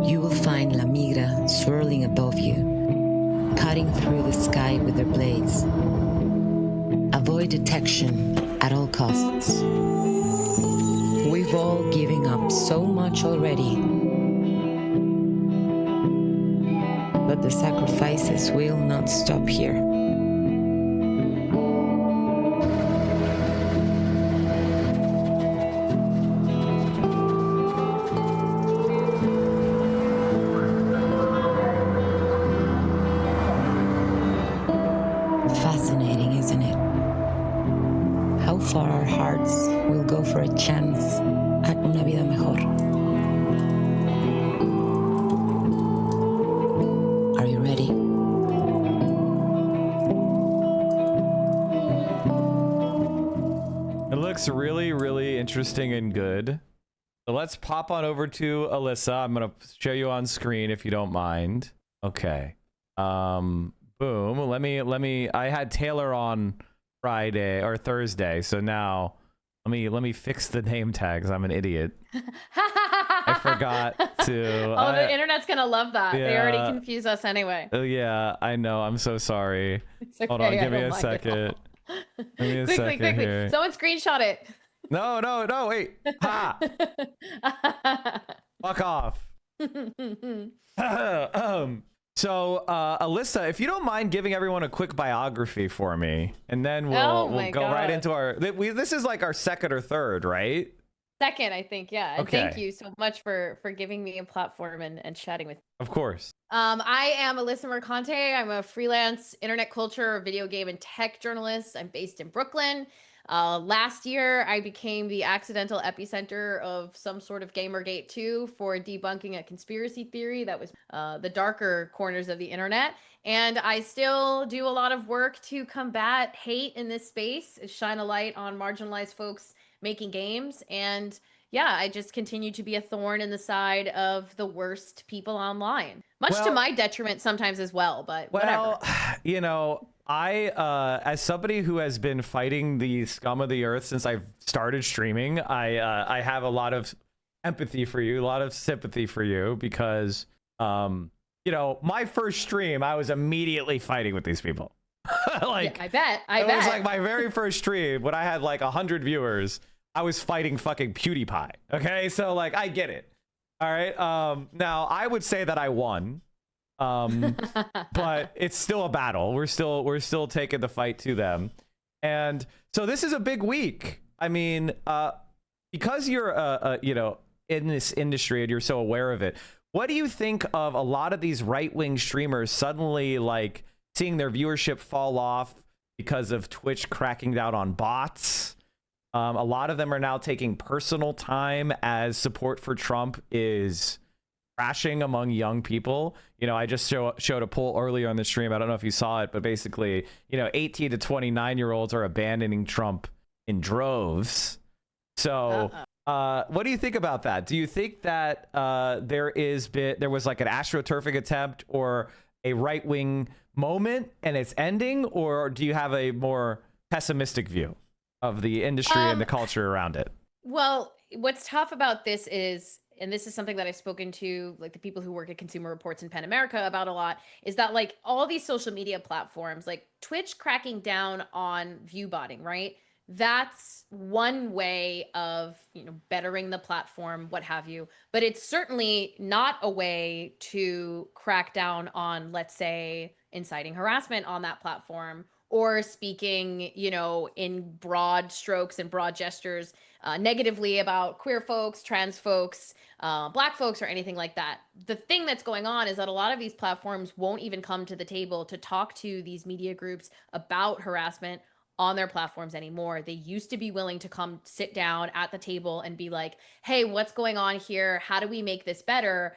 You will find La Migra swirling above you, cutting through the sky with their blades. Avoid detection at all costs. We've all given up so much already, but the sacrifices will not stop here. Fascinating, isn't it? How far our hearts will go for a chance at una vida mejor. Are you ready? It looks really, really interesting and good. So let's pop on over to Alyssa. I'm going to show you on screen if you don't mind. Okay. Boom. Let me I had Taylor on Friday or Thursday. So now let me fix the name tags. I'm an idiot. I forgot to. Oh, the internet's going to love that. Yeah. They already confuse us anyway. Yeah, I know. I'm so sorry. It's okay. Hold on, give me a second. Give me a second quickly. here. Someone screenshot it. No, wait. Ha! Fuck off. So, Alyssa, if you don't mind giving everyone a quick biography for me, and then we'll go right into our... This is like our second or third, right? Second, I think, yeah. And Okay. thank you so much for giving me a platform and chatting with me. Of course. I am Alyssa Mercante. I'm a freelance internet culture, video game, and tech journalist. I'm based in Brooklyn. Last year, I became the accidental epicenter of some sort of Gamergate 2 for debunking a conspiracy theory that was the darker corners of the internet. And I still do a lot of work to combat hate in this space, shine a light on marginalized folks making games. And yeah, I just continue to be a thorn in the side of the worst people online, much to my detriment sometimes as well, but whatever. You know, I, as somebody who has been fighting the scum of the earth since I've started streaming, I have a lot of empathy for you, a lot of sympathy for you, because, you know, my first stream, I was immediately fighting with these people. Like, yeah, I bet. It was like my very first stream when I had like 100 viewers, I was fighting fucking PewDiePie. Okay, so like, I get it. All right. Now I would say that I won. But it's still a battle. We're still taking the fight to them. And so this is a big week. I mean, because you're you know, in this industry and you're so aware of it, what do you think of a lot of these right-wing streamers suddenly like seeing their viewership fall off because of Twitch cracking down on bots? A lot of them are now taking personal time as support for Trump is crashing among young people. You know, I just showed a poll earlier on the stream. I don't know if you saw it, but basically, you know, 18 to 29-year-olds are abandoning Trump in droves. So what do you think about that? Do you think that there was like an astroturfing attempt or a right-wing moment and it's ending, or do you have a more pessimistic view of the industry and the culture around it? Well, what's tough about this is and this is something that I've spoken to like the people who work at Consumer Reports and Pen America about a lot, is that like all these social media platforms, like Twitch cracking down on view botting, right? That's one way of, you know, bettering the platform, what have you. But it's certainly not a way to crack down on, let's say, inciting harassment on that platform, or speaking, you know, in broad strokes and broad gestures negatively about queer folks, trans folks, black folks, or anything like that. The thing that's going on is that a lot of these platforms won't even come to the table to talk to these media groups about harassment on their platforms anymore. They used to be willing to come sit down at the table and be like, hey, what's going on here? How do we make this better?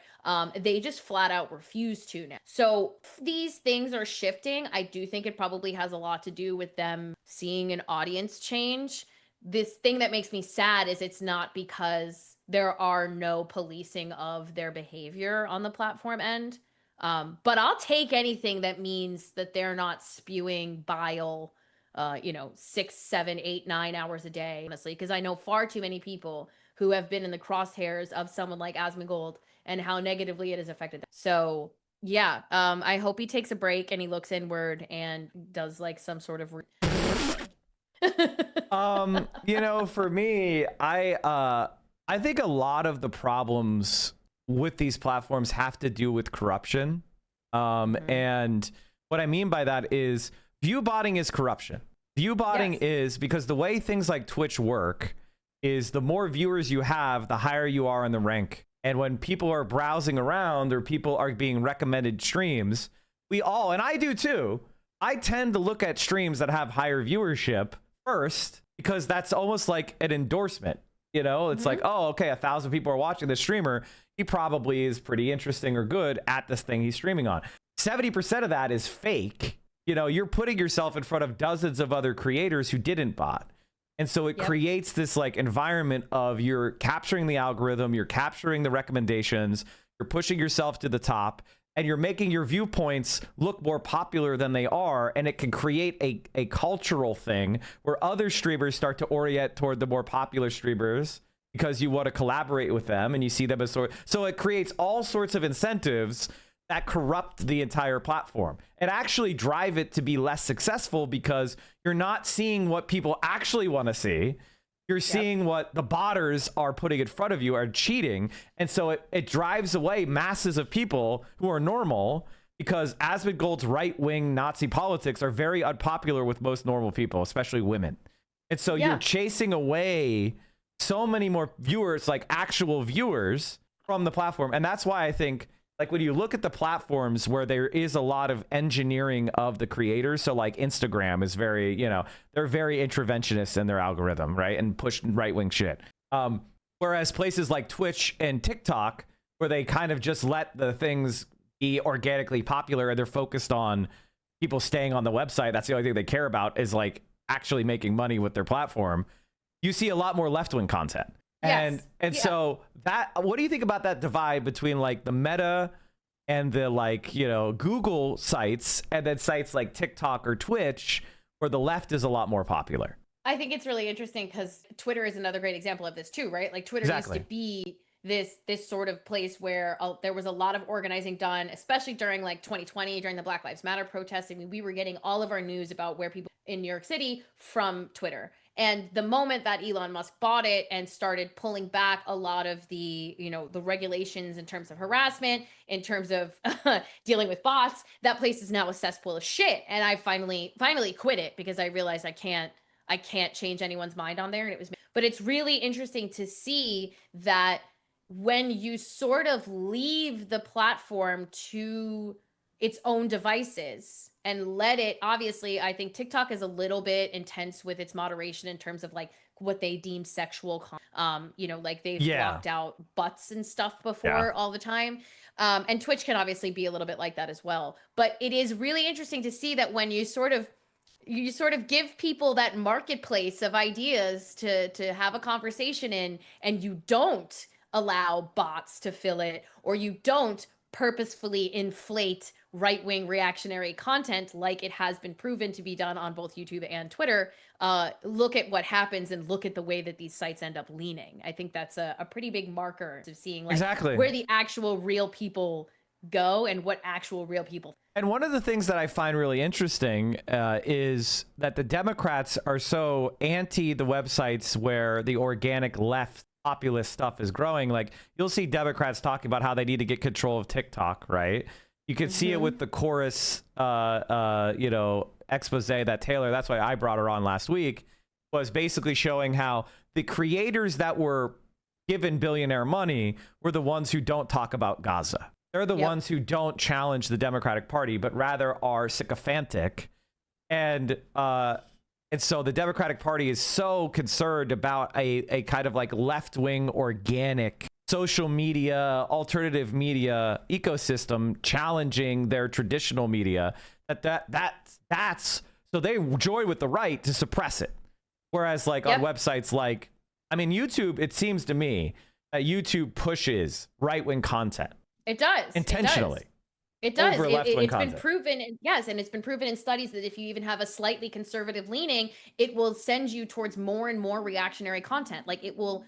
They just flat out refuse to now. So these things are shifting. I do think it probably has a lot to do with them seeing an audience change. This thing that makes me sad is it's not because there are no policing of their behavior on the platform end. But I'll take anything that means that they're not spewing bile 6, 7, 8, 9 hours a day, honestly, because I know far too many people who have been in the crosshairs of someone like Asmongold and how negatively it has affected them. So yeah, I hope he takes a break and he looks inward and does like some sort of for me, I think a lot of the problems with these platforms have to do with corruption. And what I mean by that is view botting is corruption. View botting is because the way things like Twitch work is the more viewers you have, the higher you are in the rank. And when people are browsing around or people are being recommended streams, we all, and I do too, I tend to look at streams that have higher viewership first because that's almost like an endorsement. You know, it's like, oh, okay, 1,000 people are watching this streamer. He probably is pretty interesting or good at this thing he's streaming on. 70% of that is fake. You know, you're putting yourself in front of dozens of other creators who didn't bot. And so it creates this like environment of you're capturing the algorithm, you're capturing the recommendations, you're pushing yourself to the top, and you're making your viewpoints look more popular than they are. And it can create a cultural thing where other streamers start to orient toward the more popular streamers because you want to collaborate with them and you see them as so it creates all sorts of incentives that corrupt the entire platform and actually drive it to be less successful because you're not seeing what people actually want to see. You're seeing what the botters are putting in front of you are cheating. And so it drives away masses of people who are normal because Asmongold's right-wing Nazi politics are very unpopular with most normal people, especially women. And so you're chasing away so many more viewers, like actual viewers from the platform. And that's why I think like when you look at the platforms where there is a lot of engineering of the creators, so like Instagram is very, they're very interventionist in their algorithm, right? And push right-wing shit. Whereas places like Twitch and TikTok, where they kind of just let the things be organically popular and they're focused on people staying on the website. That's the only thing they care about is like actually making money with their platform. You see a lot more left-wing content. So that, what do you think about that divide between like the Meta and the like, Google sites and then sites like TikTok or Twitch where the left is a lot more popular? I think it's really interesting because Twitter is another great example of this too, right? Like Twitter used to be this sort of place where there was a lot of organizing done, especially during like 2020, during the Black Lives Matter protests. I mean, we were getting all of our news about where people in New York City from Twitter. And the moment that Elon Musk bought it and started pulling back a lot of the, the regulations in terms of harassment, in terms of dealing with bots, that place is now a cesspool of shit. And I finally quit it because I realized I can't change anyone's mind on there. And but it's really interesting to see that when you sort of leave the platform to its own devices and let it, obviously, I think TikTok is a little bit intense with its moderation in terms of like what they deem sexual, like they've blocked out butts and stuff before all the time. And Twitch can obviously be a little bit like that as well. But it is really interesting to see that when you sort of give people that marketplace of ideas to have a conversation in, and you don't allow bots to fill it, or you don't purposefully inflate right-wing reactionary content like it has been proven to be done on both YouTube and Twitter, look at what happens and look at the way that these sites end up leaning. I think that's a pretty big marker of seeing like where the actual real people go and what actual real people. And one of the things that I find really interesting is that the Democrats are so anti the websites where the organic left populist stuff is growing. Like you'll see Democrats talking about how they need to get control of TikTok, right? You can see it with the chorus, you know, expose that Taylor, that's why I brought her on last week, was basically showing how the creators that were given billionaire money were the ones who don't talk about Gaza. They're the ones who don't challenge the Democratic Party, but rather are sycophantic. And so the Democratic Party is so concerned about a kind of like left-wing organic social media, alternative media ecosystem challenging their traditional media that's so they join with the right to suppress it. Whereas like on websites like, I mean, YouTube, it seems to me that YouTube pushes right-wing content. It does. Intentionally. It does. Over left-wing content. Been proven, and it's been proven in studies that if you even have a slightly conservative leaning, it will send you towards more and more reactionary content. Like it will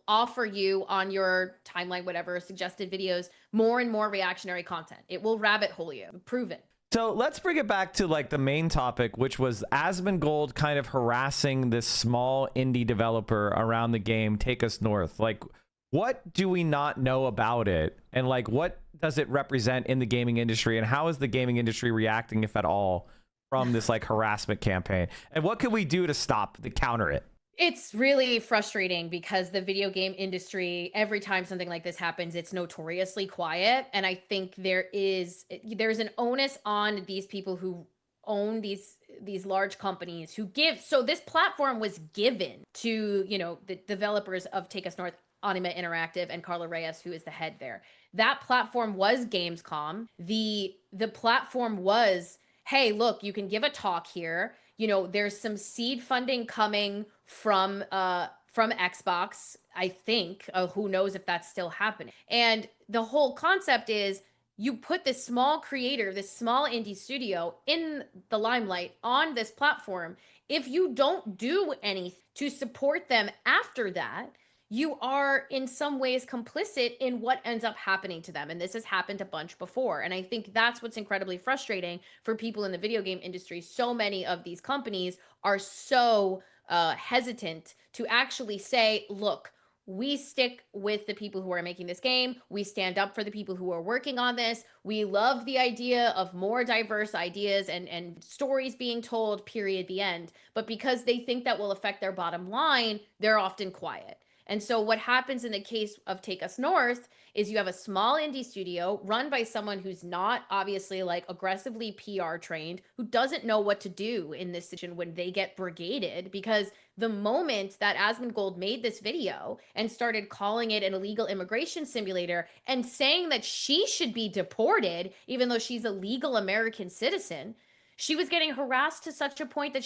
offer you on your timeline, whatever, suggested videos, more and more reactionary content. It will rabbit hole you. Proven. So let's bring it back to like the main topic, which was Asmongold kind of harassing this small indie developer around the game, Take Us North. Like, what do we not know about it? And like, what does it represent in the gaming industry? And how is the gaming industry reacting, if at all, from this like harassment campaign? And what can we do to counter it? It's really frustrating because the video game industry, every time something like this happens, it's notoriously quiet. And I think there's an onus on these people who own these large companies who give. So this platform was given to, you know, the developers of Take Us North, Anima Interactive, and Carla Reyes, who is the head there. That platform was Gamescom. The platform was, hey, look, you can give a talk here. You know, there's some seed funding coming from Xbox, I think. Who knows if that's still happening. And the whole concept is you put this small creator, this small indie studio in the limelight on this platform. If you don't do anything to support them after that, you are in some ways complicit in what ends up happening to them. And this has happened a bunch before. And I think that's what's incredibly frustrating for people in the video game industry. So many of these companies are so hesitant to actually say, look, we stick with the people who are making this game. We stand up for the people who are working on this. We love the idea of more diverse ideas and stories being told, period, the end. But because they think that will affect their bottom line, they're often quiet. And so what happens in the case of Take Us North is you have a small indie studio run by someone who's not obviously like aggressively PR trained, who doesn't know what to do in this situation when they get brigaded, because the moment that Asmongold made this video and started calling it an illegal immigration simulator and saying that she should be deported, even though she's a legal American citizen, she was getting harassed to such a point that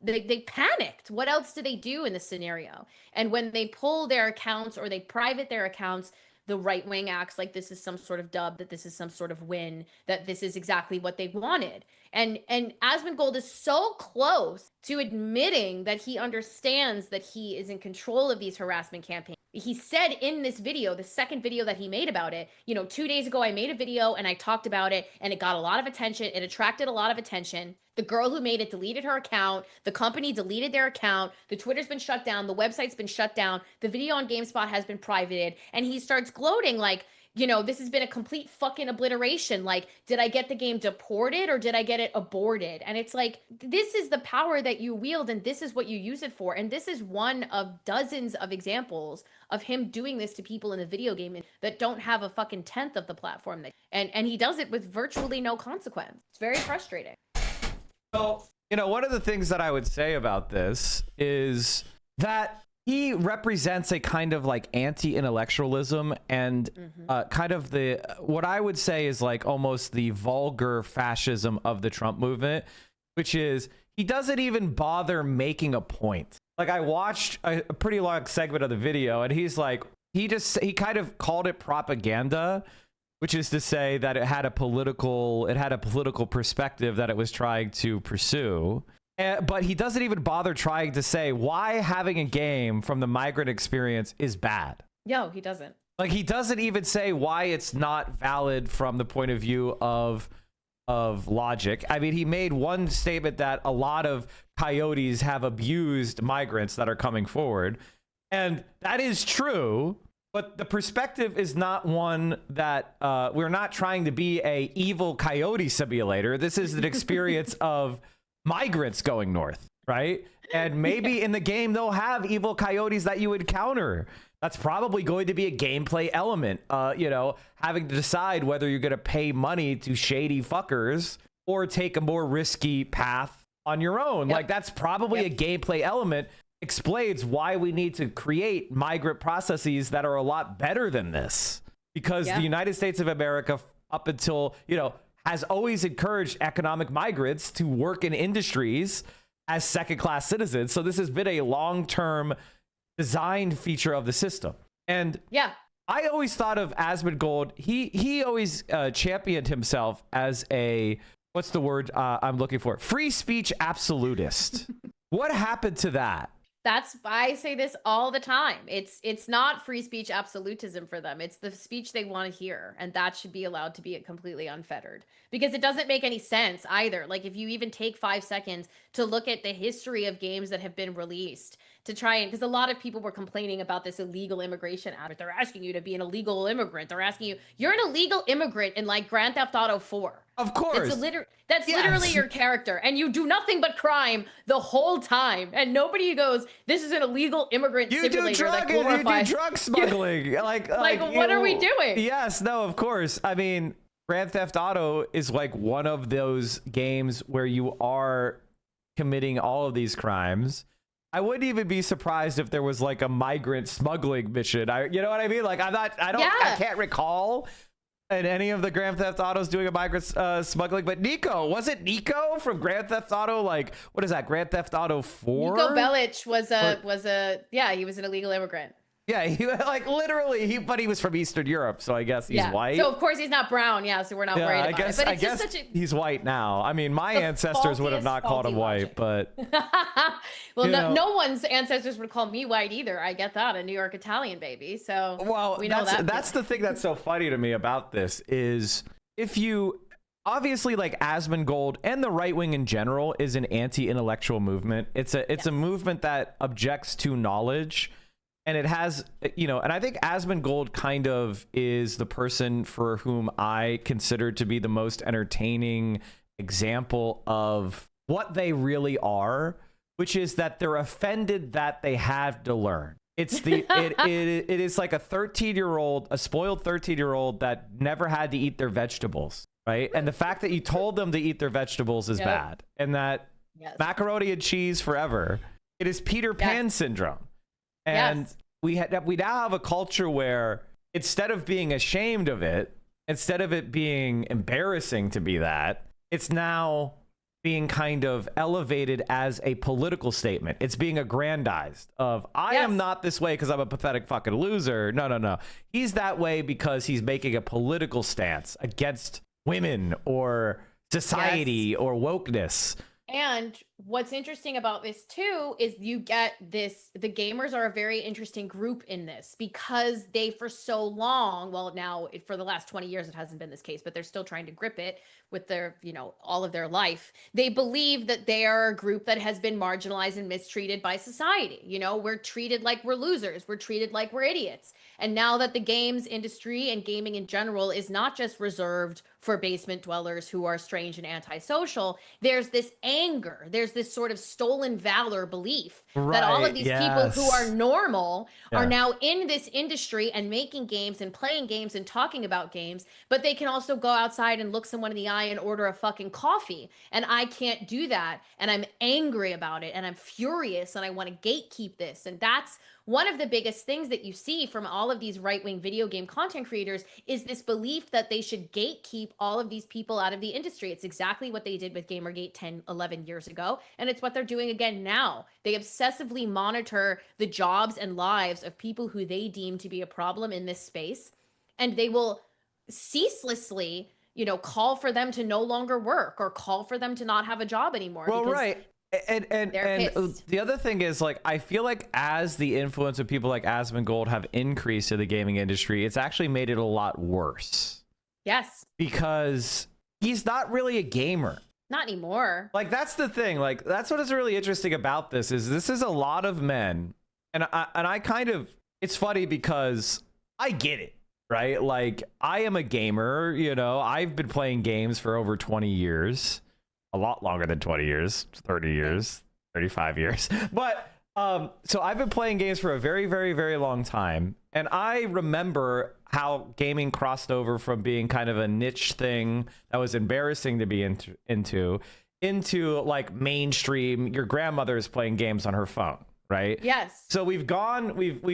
they panicked. What else do they do in this scenario? And when they pull their accounts or they private their accounts, the right wing acts like this is some sort of dub, that this is some sort of win, that this is exactly what they wanted. And Asmongold is so close to admitting that he understands that he is in control of these harassment campaigns. He said in this video, the second video that he made about it, you know, 2 days ago, I made a video and I talked about it and it got a lot of attention. It attracted a lot of attention. The girl who made it deleted her account. The company deleted their account. The Twitter's been shut down. The website's been shut down. The video on GameSpot has been privated. And he starts gloating like, you know, this has been a complete fucking obliteration. Like, did I get the game deported or did I get it aborted? And it's like, this is the power that you wield and this is what you use it for. And this is one of dozens of examples of him doing this to people in the video game that don't have a fucking tenth of the platform. And he does it with virtually no consequence. It's very frustrating. So, you know, one of the things that I would say about this is that he represents a kind of like anti-intellectualism and kind of what I would say is like almost the vulgar fascism of the Trump movement, which is he doesn't even bother making a point. Like I watched a pretty long segment of the video and he's like, he kind of called it propaganda, which is to say that it had a political perspective that it was trying to pursue. But he doesn't even bother trying to say why having a game from the migrant experience is bad. No, he doesn't. Like, he doesn't even say why it's not valid from the point of view of logic. I mean, he made one statement that a lot of coyotes have abused migrants that are coming forward. And that is true. But the perspective is not one that we're not trying to be a evil coyote simulator. This is an experience of migrants going north, right? And maybe in the game they'll have evil coyotes that you encounter. That's probably going to be a gameplay element, having to decide whether you're going to pay money to shady fuckers or take a more risky path on your own. Like, that's probably a gameplay element. Explains why we need to create migrant processes that are a lot better than this, because the United States of America, up until, has always encouraged economic migrants to work in industries as second-class citizens. So this has been a long-term design feature of the system. And I always thought of Asmongold. He always championed himself as a, what's the word I'm looking for? Free speech absolutist. What happened to that? I say this all the time. It's not free speech absolutism for them. It's the speech they want to hear, and that should be allowed to be completely unfettered, because it doesn't make any sense either. Like, if you even take 5 seconds to look at the history of games that have been released to try and, because a lot of people were complaining about this illegal immigration act. They're asking you to be an illegal immigrant. They're asking you, you're an illegal immigrant in like Grand Theft Auto 4. Of course. That's literally your character, and you do nothing but crime the whole time, and nobody goes, this is an illegal immigrant simulator that glorifies. You do drug smuggling. like what are we doing? Yes, no, of course. I mean, Grand Theft Auto is like one of those games where you are committing all of these crimes. I wouldn't even be surprised if there was like a migrant smuggling mission. You know what I mean? Like, I can't recall in any of the Grand Theft Autos doing a migrant smuggling, but was it Nico from Grand Theft Auto? Like, what is that? Grand Theft Auto 4? Nico Bellic was he was an illegal immigrant. Yeah, he like literally but he was from Eastern Europe, so I guess he's white. So of course he's not brown, so we're not worried about it. But I guess he's white now. I mean, my ancestors would have not called him white, but well, no one's ancestors would call me white either. I get that, a New York Italian baby. So we know that's the thing that's so funny to me about this is, if you obviously, like, Asmongold and the right wing in general is an anti-intellectual movement. It's a movement that objects to knowledge. And it has, and I think Asmongold kind of is the person for whom I consider to be the most entertaining example of what they really are, which is that they're offended that they have to learn. It's it is like a 13-year-old, a spoiled 13-year-old that never had to eat their vegetables, right? And the fact that you told them to eat their vegetables is bad, and that macaroni and cheese forever. It is Peter Pan syndrome. And we now have a culture where, instead of being ashamed of it, instead of it being embarrassing to be that, it's now being kind of elevated as a political statement. It's being aggrandized of, I am not this way because I'm a pathetic fucking loser. No. He's that way because he's making a political stance against women or society or wokeness. And what's interesting about this too is you get this, the gamers are a very interesting group in this, because they, for so long, well, now for the last 20 years it hasn't been this case, but they're still trying to grip it with their, all of their life. They believe that they are a group that has been marginalized and mistreated by society. We're treated like we're losers, we're treated like we're idiots. And now that the games industry and gaming in general is not just reserved for basement dwellers who are strange and antisocial, there's this anger, there's this sort of stolen valor belief that all of these people who are normal are now in this industry and making games and playing games and talking about games, but they can also go outside and look someone in the eye and order a fucking coffee. And I can't do that. And I'm angry about it. And I'm furious. And I want to gatekeep this. And that's one of the biggest things that you see from all of these right-wing video game content creators, is this belief that they should gatekeep all of these people out of the industry. It's exactly what they did with Gamergate 10, 11 years ago. And it's what they're doing again now. They obsessively monitor the jobs and lives of people who they deem to be a problem in this space. And they will ceaselessly, call for them to no longer work or call for them to not have a job anymore. Well, because right. And pissed. the other thing is, like, I feel like as the influence of people like Asmongold have increased in the gaming industry, it's actually made it a lot worse. Yes. Because he's not really a gamer. Not anymore. Like, that's the thing. Like, that's what is really interesting about this is a lot of men. And I kind of, it's funny because I get it, right? Like, I am a gamer, I've been playing games for over 20 years. A lot longer than 20 years, 30 years, 35 years. But so I've been playing games for a very, very, very long time. And I remember how gaming crossed over from being kind of a niche thing that was embarrassing to be into like mainstream. Your grandmother is playing games on her phone, right? Yes. So we've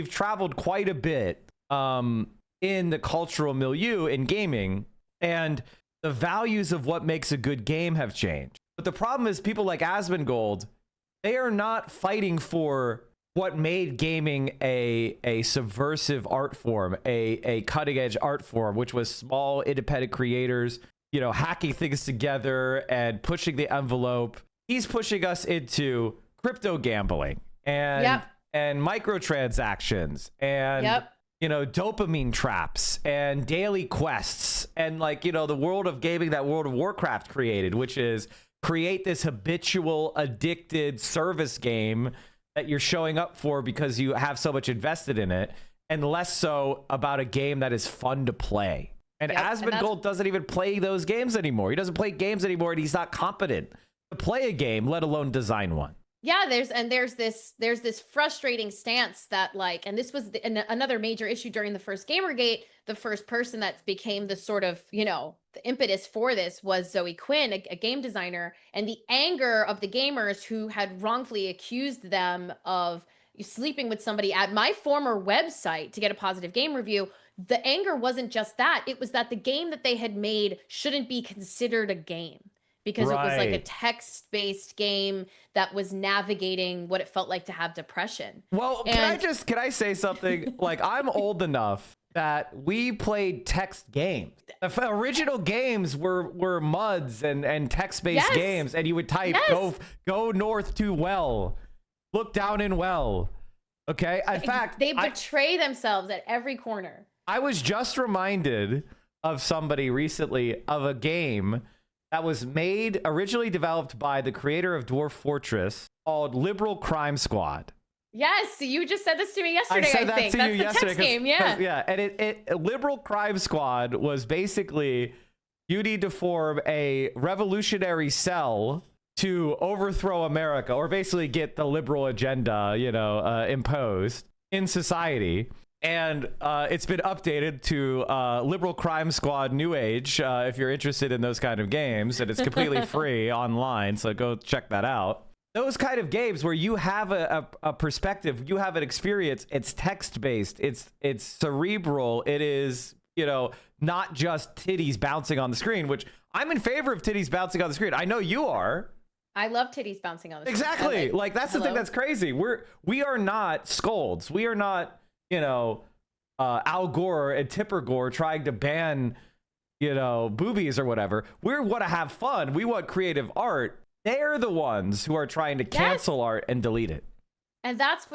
traveled quite a bit in the cultural milieu in gaming, and the values of what makes a good game have changed. But the problem is people like Asmongold, they are not fighting for what made gaming a subversive art form, a cutting edge art form, which was small independent creators, hacking things together and pushing the envelope. He's pushing us into crypto gambling and microtransactions and dopamine traps and daily quests and the world of gaming that World of Warcraft created, which is create this habitual addicted service game that you're showing up for because you have so much invested in it, and less so about a game that is fun to play. And Asmongold doesn't even play those games anymore. He doesn't play games anymore, and he's not competent to play a game, let alone design one. Yeah, there's this frustrating stance that and this was another major issue during the first Gamergate. The first person that became the sort of, the impetus for this was Zoe Quinn, a game designer, and the anger of the gamers who had wrongfully accused them of sleeping with somebody at my former website to get a positive game review. The anger wasn't just that. It was that the game that they had made shouldn't be considered a game. Because it was like a text-based game that was navigating what it felt like to have depression. Well, can I say something? Like, I'm old enough that we played text games. The original games were MUDs and text-based games, and you would type, go north to well, look down in well. Okay? In fact, they betray themselves at every corner. I was just reminded of somebody recently of a game that was originally developed by the creator of Dwarf Fortress called Liberal Crime Squad. Yes, you just said this to me yesterday, I think. To That's you the yesterday, text game, yeah. Yeah, and Liberal Crime Squad was basically you need to form a revolutionary cell to overthrow America, or basically get the liberal agenda, imposed in society. And it's been updated to Liberal Crime Squad New Age, if you're interested in those kind of games, and it's completely free online, so go check that out. Those kind of games where you have a perspective, you have an experience, it's text-based, it's cerebral, it is, not just titties bouncing on the screen, which I'm in favor of titties bouncing on the screen. I know you are. I love titties bouncing on the screen. Exactly. Like, that's the thing that's crazy. We are not scolds. We are not Al Gore and Tipper Gore trying to ban, boobies or whatever. We want to have fun. We want creative art. They're the ones who are trying to cancel art and delete it. And that's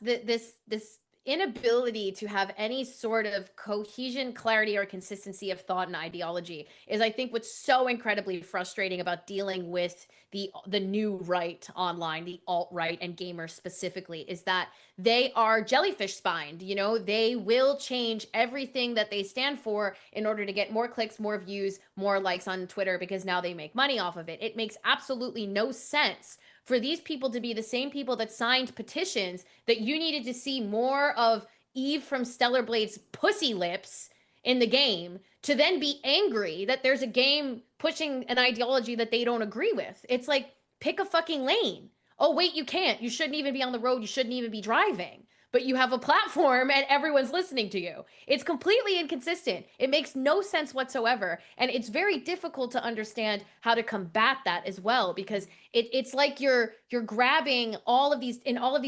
this inability to have any sort of cohesion, clarity, or consistency of thought and ideology is, I think, what's so incredibly frustrating about dealing with the new right online, the alt-right and gamers specifically, is that they are jellyfish spined. They will change everything that they stand for in order to get more clicks, more views, more likes on Twitter, because now they make money off of it. It makes absolutely no sense for these people to be the same people that signed petitions that you needed to see more of Eve from Stellar Blade's pussy lips in the game, to then be angry that there's a game pushing an ideology that they don't agree with. It's like, pick a fucking lane. Oh, wait, you can't. You shouldn't even be on the road. You shouldn't even be driving. but you have a platform and everyone's listening to you. It's completely inconsistent. It makes no sense whatsoever. And it's very difficult to understand how to combat that as well, because it's like you're grabbing all of these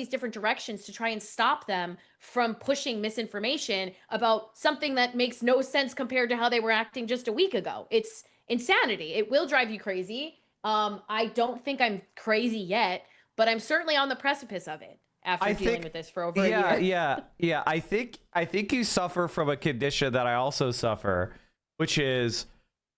different directions to try and stop them from pushing misinformation about something that makes no sense compared to how they were acting just a week ago. It's insanity. It will drive you crazy. I don't think I'm crazy yet, but I'm certainly on the precipice of it after dealing with this for over a year. Yeah. I think you suffer from a condition that I also suffer, which is,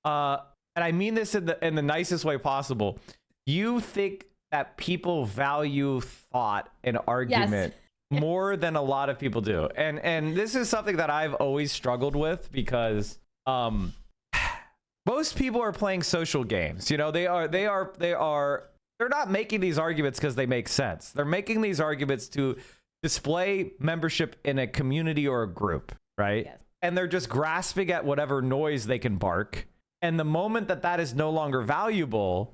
and I mean this in the nicest way possible. You think that people value thought and argument more than a lot of people do, and this is something that I've always struggled with because most people are playing social games. You know, they're not making these arguments because they make sense. They're making these arguments to display membership in a community or a group, right? Yes. And they're just grasping at whatever noise they can bark. And the moment that is no longer valuable,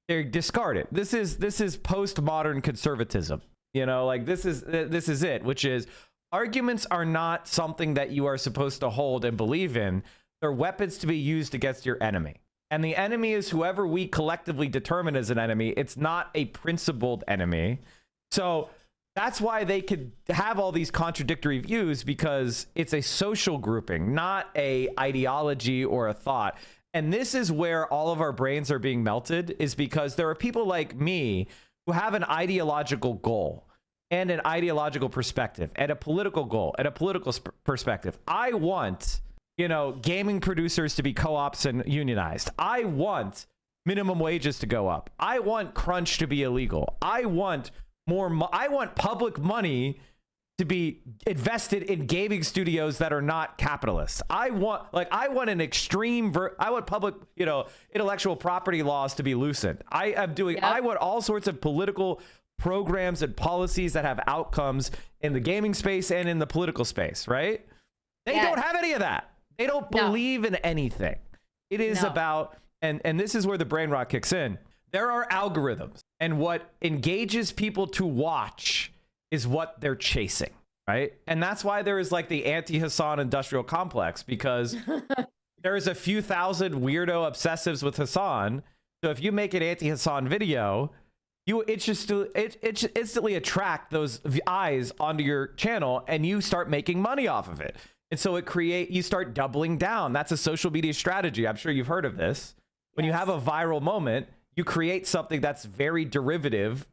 they discard it. This is postmodern conservatism. You know, like this is it, which is arguments are not something that you are supposed to hold and believe in. They're weapons to be used against your enemy. And the enemy is whoever we collectively determine as an enemy. It's not a principled enemy. So that's why they could have all these contradictory views, because it's a social grouping, not a ideology or a thought. And this is where all of our brains are being melted, is because there are people like me who have an ideological goal and an ideological perspective and a political goal and a political perspective. I want, you know, gaming producers to be co-ops and unionized. I want minimum wages to go up. I want crunch to be illegal. I want I want public money to be invested in gaming studios that are not capitalists. I want an extreme I want public, you know, intellectual property laws to be loosened. I want all sorts of political programs and policies that have outcomes in the gaming space and in the political space, right? They don't have any of that. They don't believe in anything. It is about, and this is where the brain rot kicks in. There are algorithms, and what engages people to watch is what they're chasing, right? And that's why there is like the anti-Hassan industrial complex, because there is a few thousand weirdo obsessives with Hassan. So if you make an anti-Hassan video, it instantly attract those eyes onto your channel, and you start making money off of it. And so you start doubling down. That's a social media strategy. I'm sure you've heard of this. When you have a viral moment, you create something that's very derivative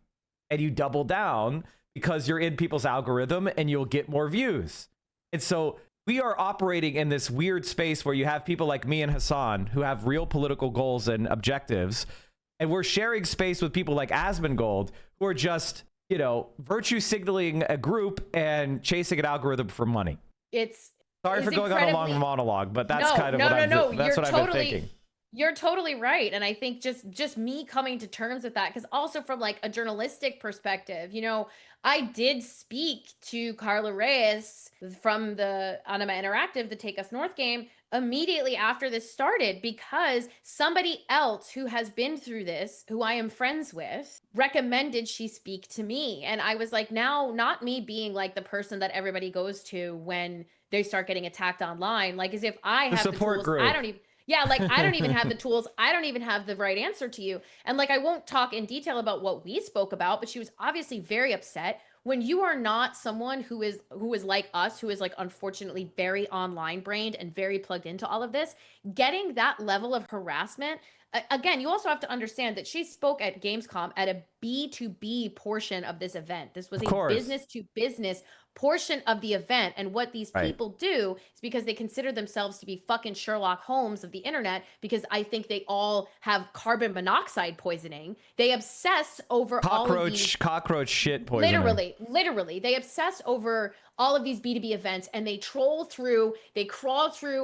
and you double down because you're in people's algorithm and you'll get more views. And so we are operating in this weird space where you have people like me and Hassan who have real political goals and objectives. And we're sharing space with people like Asmongold who are just, you know, virtue signaling a group and chasing an algorithm for money. Sorry for going on a long monologue, but that's what I've been thinking. You're totally right. And I think just me coming to terms with that, because also from like a journalistic perspective, you know, I did speak to Carla Reyes from the Anima Interactive, the Take Us North game, immediately after this started, because somebody else who has been through this, who I am friends with, recommended she speak to me. And I was like, now, not me being like the person that everybody goes to when they start getting attacked online, like as if I have the tools. Group. I don't even have the tools. I don't even have the right answer to you. And like, I won't talk in detail about what we spoke about, but she was obviously very upset. When you are not someone who is like us, who is like unfortunately very online brained and very plugged into all of this, getting that level of harassment. Again, you also have to understand that she spoke at Gamescom at a B2B portion of this event. This was a business to business portion of the event. And what these people do is, because they consider themselves to be fucking Sherlock Holmes of the internet, because I think they all have carbon monoxide poisoning. They obsess over cockroach shit poisoning. Literally, they obsess over all of these B2B events, and they crawl through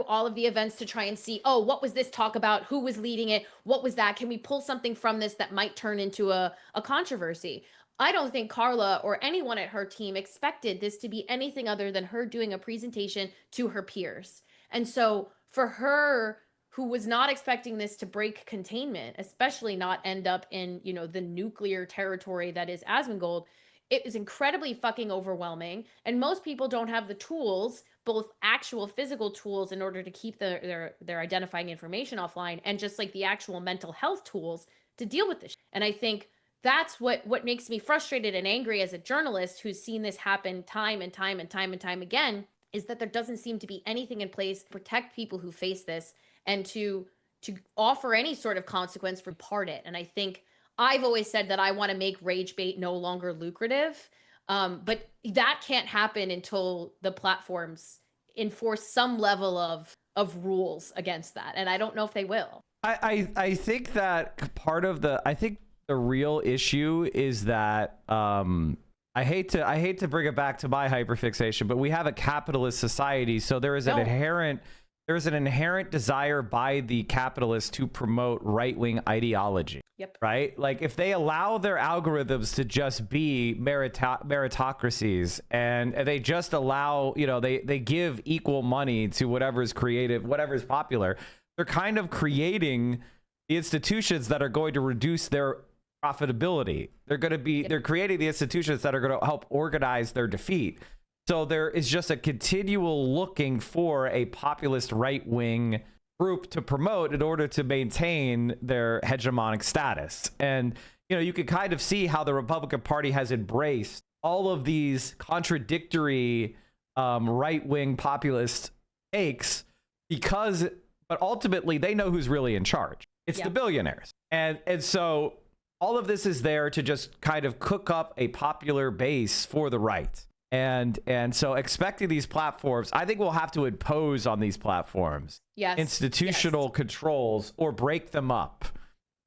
all of the events to try and see, oh, what was this talk about? Who was leading it? What was that? Can we pull something from this that might turn into a controversy? I don't think Carla or anyone at her team expected this to be anything other than her doing a presentation to her peers. And so for her, who was not expecting this to break containment, especially not end up in, you know, the nuclear territory that is Asmongold, it is incredibly fucking overwhelming. And most people don't have the tools, both actual physical tools in order to keep their identifying information offline, and just like the actual mental health tools to deal with this. And I think that's what makes me frustrated and angry as a journalist who's seen this happen time and time and time and time again, is that there doesn't seem to be anything in place to protect people who face this and to offer any sort of consequence for part it. And I think I've always said that I want to make rage bait no longer lucrative. But that can't happen until the platforms enforce some level of rules against that. And I don't know if they will. I think that part of the real issue is that I hate to bring it back to my hyperfixation, but we have a capitalist society, so there is an inherent desire by the capitalists to promote right-wing ideology. Yep. Right? Like if they allow their algorithms to just be meritocracies and they just allow, they give equal money to whatever's creative, whatever's popular, they're kind of creating the institutions that are going to reduce their profitability. They're creating the institutions that are going to help organize their defeat. So there is just a continual looking for a populist right-wing group to promote in order to maintain their hegemonic status. And, you can kind of see how the Republican Party has embraced all of these contradictory right-wing populist takes but ultimately they know who's really in charge. It's the billionaires. And so all of this is there to just kind of cook up a popular base for the right. And so expecting these platforms, I think we'll have to impose on these platforms institutional controls or break them up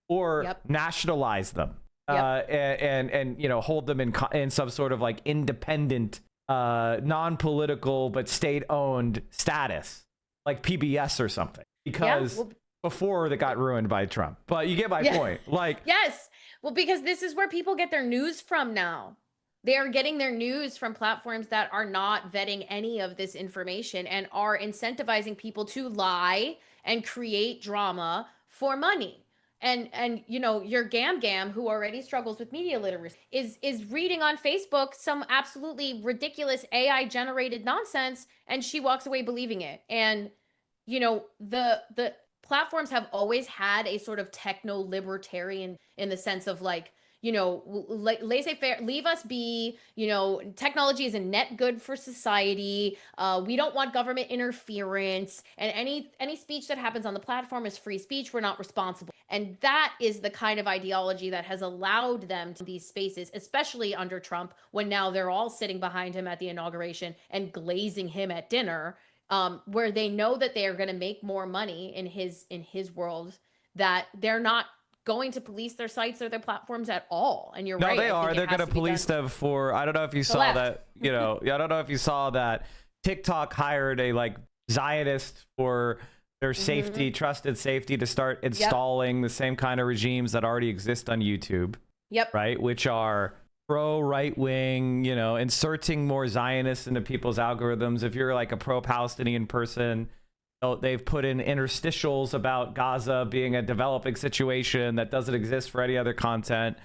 or nationalize them and hold them in some sort of like independent, non-political, but state-owned status like PBS or something, because before that got ruined by Trump. But you get my point. Like, yes. Well, because this is where people get their news from now. They are getting their news from platforms that are not vetting any of this information and are incentivizing people to lie and create drama for money. And your Gam, who already struggles with media literacy, is reading on Facebook some absolutely ridiculous AI generated nonsense, and she walks away believing it. And the platforms have always had a sort of techno libertarian in the sense of like, laissez-faire, leave us be, technology is a net good for society. We don't want government interference, and any speech that happens on the platform is free speech. We're not responsible. And that is the kind of ideology that has allowed them to these spaces, especially under Trump, when now they're all sitting behind him at the inauguration and glazing him at dinner, where they know that they are going to make more money in his world, that they're not going to police their sites or their platforms at all. And you're right. No, they are. They're going to police them for, I don't know if you saw that, I don't know if you saw that TikTok hired a Zionist for their safety, trusted safety, to start installing the same kind of regimes that already exist on YouTube. Yep. Right. Which are pro right wing, inserting more Zionists into people's algorithms. If you're like a pro Palestinian person, they've put in interstitials about Gaza being a developing situation that doesn't exist for any other content.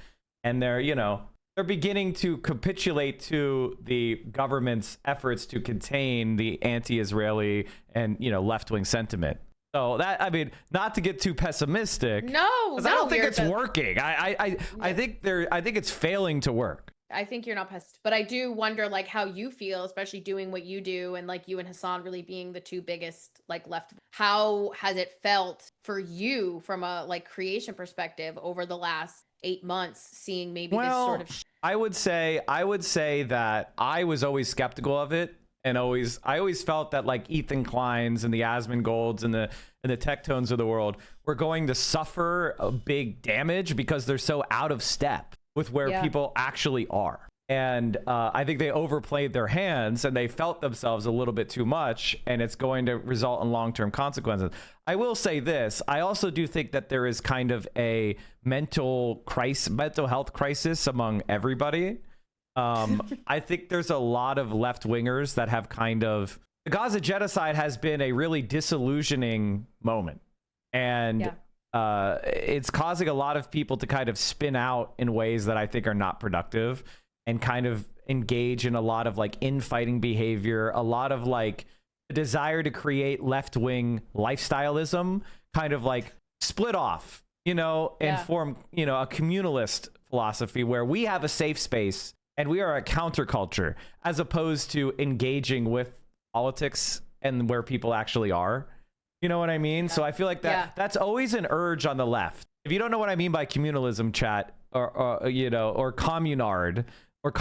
And they're beginning to capitulate to the government's efforts to contain the anti-Israeli and, left-wing sentiment. So that, I mean, not to get too pessimistic. No, I don't think it's working. I think it's failing to work. I think you're not pissed, but I do wonder how you feel, especially doing what you do, and you and Hassan really being the two biggest left. How has it felt for you from a creation perspective over the last 8 months, seeing maybe this sort of? I would say that I was always skeptical of it, and I always felt that Ethan Klein's and the Asmongolds and the Tectones of the world were going to suffer a big damage because they're so out of step with where people actually are. And I think they overplayed their hands and they felt themselves a little bit too much, and it's going to result in long-term consequences. I will say this. I also do think that there is kind of a mental health crisis among everybody. I think there's a lot of left-wingers that have the Gaza genocide has been a really disillusioning moment. And it's causing a lot of people to kind of spin out in ways that I think are not productive. and kind of engage in a lot of like infighting behavior, a lot of like the desire to create left-wing lifestyleism, kind of like split off, you know, and form, you know, a communalist philosophy where we have a safe space and we are a counterculture, as opposed to engaging with politics and where people actually are. You know what I mean? So I feel like that's always an urge on the left. If you don't know what I mean by communalism, chat, or you know, or communard, or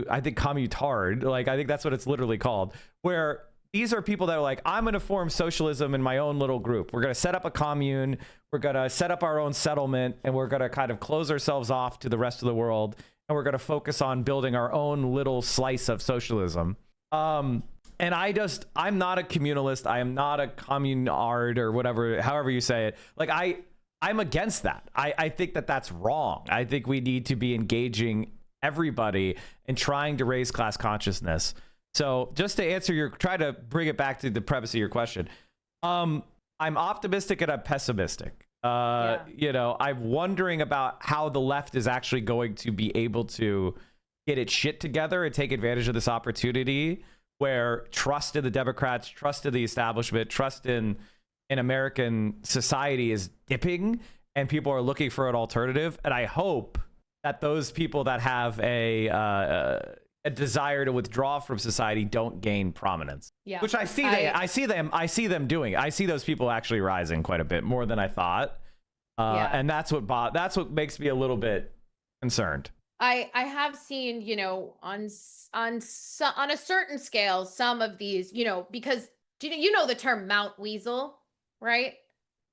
I think commutard, like I think that's what it's literally called, where these are people that are like, I'm going to form socialism in my own little group. We're going to set up a commune. We're going to set up our own settlement, and we're going to kind of close ourselves off to the rest of the world. And we're going to focus on building our own little slice of socialism. And I'm not a communalist. I am not a communard or whatever, however you say it. Like I'm against that. I think that that's wrong. I think we need to be engaging everybody and trying to raise class consciousness. So just to try to bring it back to the premise of your question. I'm optimistic and I'm pessimistic. You know, I'm wondering about how the left is actually going to be able to get its shit together and take advantage of this opportunity where trust in the Democrats, trust in the establishment, trust in American society is dipping and people are looking for an alternative. And I hope that those people that have a desire to withdraw from society don't gain prominence. Yeah. Which I see them doing. I see those people actually rising quite a bit more than I thought. And that's what makes me a little bit concerned. I have seen, you know, on a certain scale, some of these, you know, because you know the term Mount Weasel, right?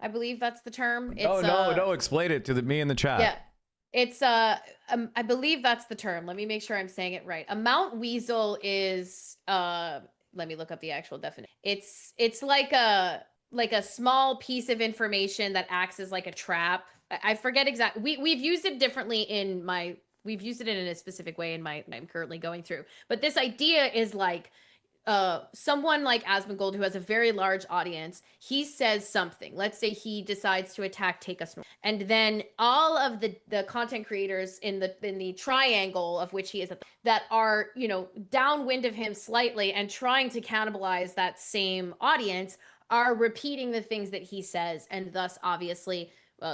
I believe that's the term. It's, no, explain it to me in the chat. Yeah. It's I believe that's the term. Let me make sure I'm saying it right. A Mount Weasel is let me look up the actual definition. It's like a small piece of information that acts as like a trap. I forget exactly. We've used it differently we've used it in a specific way in I'm currently going through. But this idea is like someone like Asmongold, who has a very large audience, he says something. Let's say he decides to take us, and then all of the content creators in the triangle of which he is that are, you know, downwind of him slightly and trying to cannibalize that same audience are repeating the things that he says, and thus obviously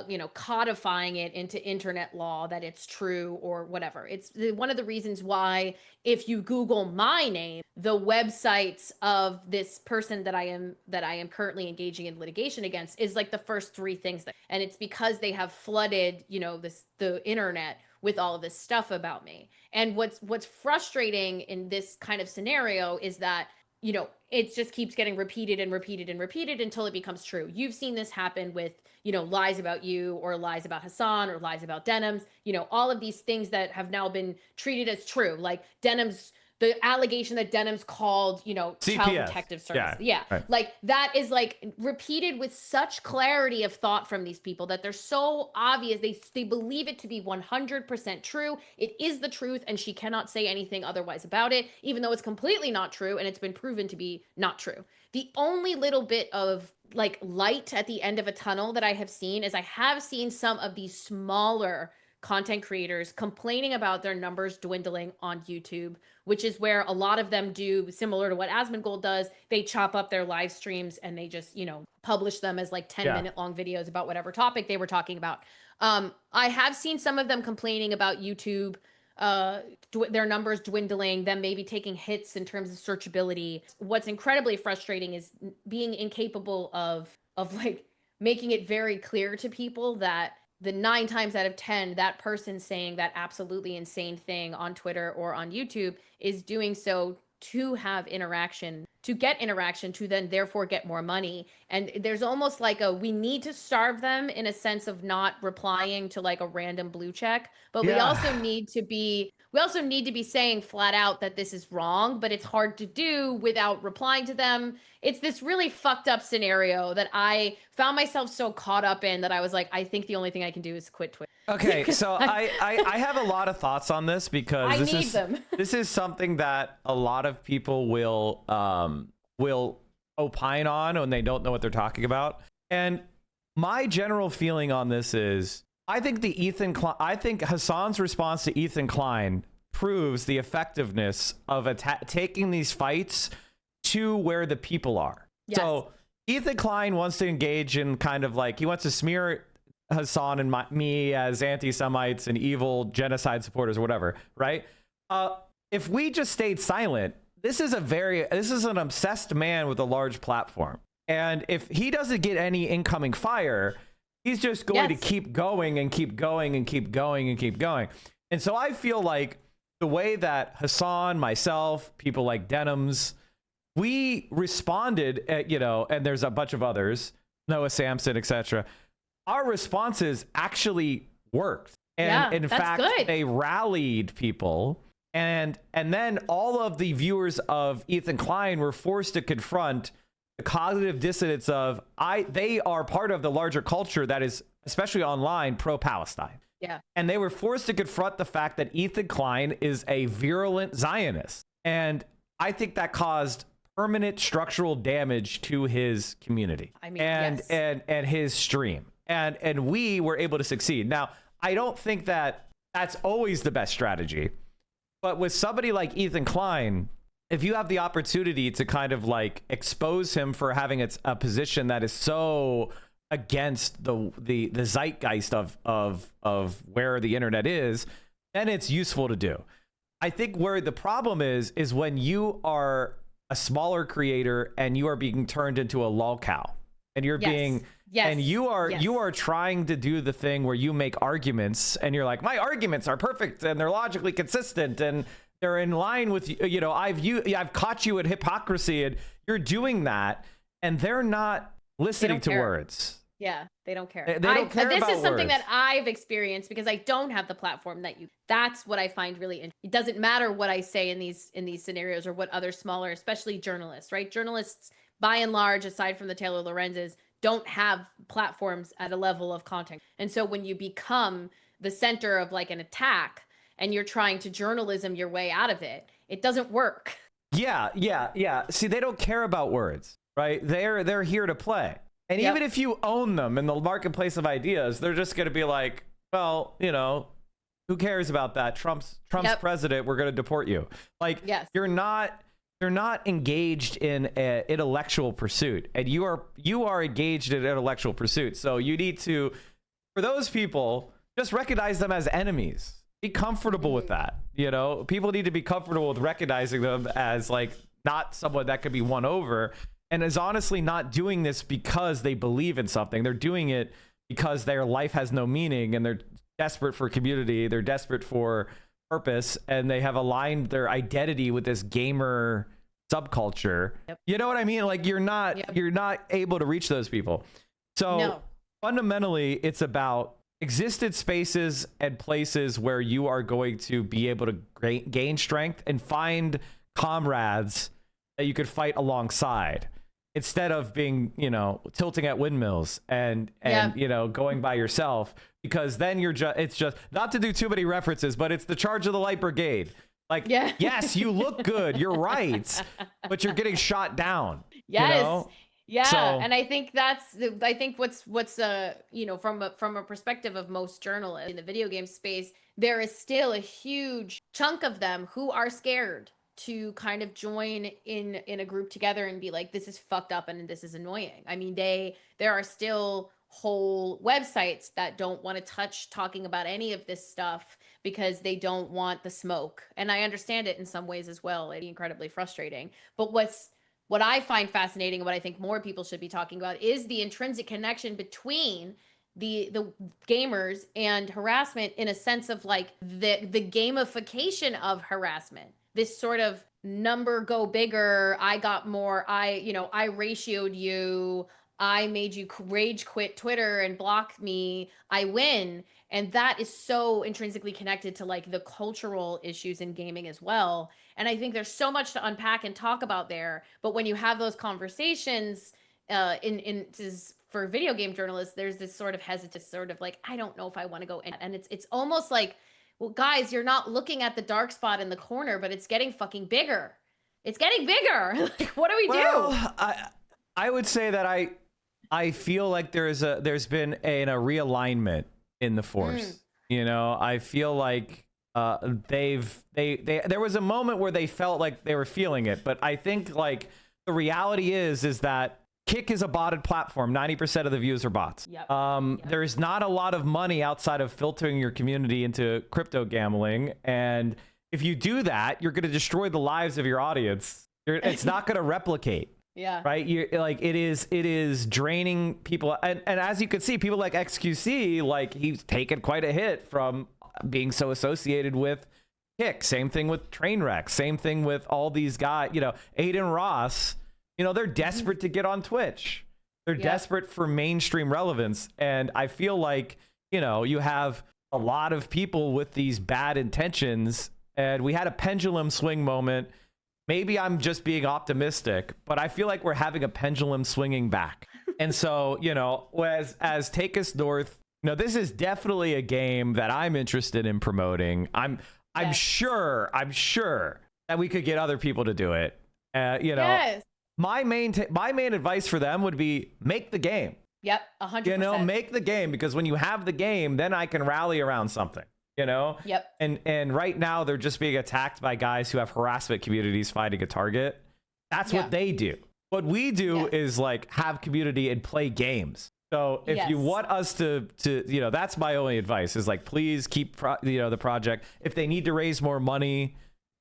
you know, codifying it into internet law that it's true or whatever. It's one of the reasons why if you Google my name, the websites of this person that I am currently engaging in litigation against is like the first three things and it's because they have flooded, you know, the internet with all of this stuff about me. And what's frustrating in this kind of scenario is that, you know, it just keeps getting repeated and repeated and repeated until it becomes true. You've seen this happen with, you know, lies about you or lies about Hassan or lies about Denims, you know, all of these things that have now been treated as true, like Denims, the allegation that Denims called, you know, child protective services. Yeah. Right. Like that is like repeated with such clarity of thought from these people that they're so obvious. They believe it to be 100% true. It is the truth. And she cannot say anything otherwise about it, even though it's completely not true. And it's been proven to be not true. The only little bit of like light at the end of a tunnel that I have seen is I have seen some of these smaller content creators complaining about their numbers dwindling on YouTube, which is where a lot of them do similar to what Asmongold does. They chop up their live streams and they just, you know, publish them as like 10-minute long videos about whatever topic they were talking about. I have seen some of them complaining about YouTube, their numbers dwindling, them maybe taking hits in terms of searchability. What's incredibly frustrating is being incapable of like making it very clear to people that the 9 times out of 10, that person saying that absolutely insane thing on Twitter or on YouTube is doing so to have interaction, to get interaction, to then therefore get more money. And there's almost like we need to starve them in a sense of not replying to like a random blue check, but we also need to be saying flat out that this is wrong, but it's hard to do without replying to them. It's this really fucked up scenario that I found myself so caught up in that I was like, I think the only thing I can do is quit Twitter. Okay, so I have a lot of thoughts on this because this is something that a lot of people will opine on when they don't know what they're talking about. And my general feeling on this is I think Hassan's response to Ethan Klein proves the effectiveness of taking these fights to where the people are. Yes. So Ethan Klein wants to engage in kind of like, he wants to smear Hassan and me as anti-Semites and evil genocide supporters or whatever, right? If we just stayed silent, this is an obsessed man with a large platform. And if he doesn't get any incoming fire, he's just going to keep going and keep going and keep going and keep going. And so I feel like the way that Hassan, myself, people like Denims, we responded, and there's a bunch of others, Noah Samson, etc. Our responses actually worked. And in fact, they rallied people. And then all of the viewers of Ethan Klein were forced to confront the cognitive dissonance of they are part of the larger culture that is, especially online, pro-Palestine. Yeah. And they were forced to confront the fact that Ethan Klein is a virulent Zionist. And I think that caused permanent structural damage to his community. I mean, and his stream. And we were able to succeed. Now, I don't think that that's always the best strategy. But with somebody like Ethan Klein, if you have the opportunity to kind of like expose him for having a position that is so against the zeitgeist of where the internet is, then it's useful to do. I think where the problem is when you are a smaller creator and you are being turned into a lolcow, and you're you are trying to do the thing where you make arguments and you're like, my arguments are perfect and they're logically consistent and they're in line with, I've caught you at hypocrisy, and you're doing that and they're not listening to words. Yeah, they don't care. They don't care this about is something words. that I've experienced because I don't have the platform that you. That's what I find really interesting. It doesn't matter what I say in these scenarios or what other smaller, especially journalists, right? Journalists, by and large, aside from the Taylor Lorenzes, don't have platforms at a level of content. And so when you become the center of like an attack and you're trying to journalism your way out of it, it doesn't work. Yeah. See, they don't care about words, right? They're here to play. And even if you own them in the marketplace of ideas, they're just going to be like, well, who cares about that? Trump's president. We're going to deport you. Like, you're not engaged in an intellectual pursuit, and you are engaged in intellectual pursuit. So you need to, for those people, just recognize them as enemies. Be comfortable with that. People need to be comfortable with recognizing them as like not someone that could be won over, and is honestly not doing this because they believe in something. They're doing it because their life has no meaning and they're desperate for community. They're desperate for purpose, and they have aligned their identity with this gamer subculture. You know what I mean? Like you're not able to reach those people. So fundamentally, it's about existed spaces and places where you are going to be able to gain strength and find comrades that you could fight alongside, instead of being, tilting at windmills and going by yourself, because then it's just not to do too many references, but it's the Charge of the Light Brigade. Like, yes, you look good, you're right, but you're getting shot down. Yes. Yeah. So, and I think what's from a perspective of most journalists in the video game space, there is still a huge chunk of them who are scared to kind of join in a group together and be like, this is fucked up and this is annoying. I mean, there are still whole websites that don't want to touch talking about any of this stuff because they don't want the smoke. And I understand it in some ways as well. It's incredibly frustrating. But what I find fascinating and what I think more people should be talking about is the intrinsic connection between the gamers and harassment, in a sense of like the gamification of harassment. This sort of number go bigger, I got more, I ratioed you, I made you rage quit Twitter and block me, I win. And that is so intrinsically connected to like the cultural issues in gaming as well. And I think there's so much to unpack and talk about there. But when you have those conversations for video game journalists, there's this sort of hesitance, sort of like, I don't know if I want to go in. And it's almost like, well, guys, you're not looking at the dark spot in the corner, but it's getting fucking bigger. It's getting bigger. Like, what do we do? I would say that I feel like there's been a realignment in the force. I feel like there was a moment where they felt like they were feeling it, but I think like the reality is that Kick is a botted platform. 90% of the views are bots. There's not a lot of money outside of filtering your community into crypto gambling, and if you do that, you're going to destroy the lives of your audience. It's not going to replicate. Yeah. Right. You're like, it is draining people. And as you can see, people like XQC, like he's taken quite a hit from being so associated with Kick. Same thing with Trainwreck. Same thing with all these guys, Aiden Ross, they're desperate to get on Twitch. They're desperate for mainstream relevance. And I feel like, you have a lot of people with these bad intentions, and we had a pendulum swing moment. Maybe I'm just being optimistic, but I feel like we're having a pendulum swinging back. And so, as Take Us North, this is definitely a game that I'm interested in promoting. I'm sure that we could get other people to do it. Yes. My main advice for them would be make the game. Yep, 100%. Make the game, because when you have the game, then I can rally around something. Yep. And right now they're just being attacked by guys who have harassment communities fighting a target. That's what they do. What we do is like have community and play games. So if you want us to that's my only advice is like, please keep the project. If they need to raise more money,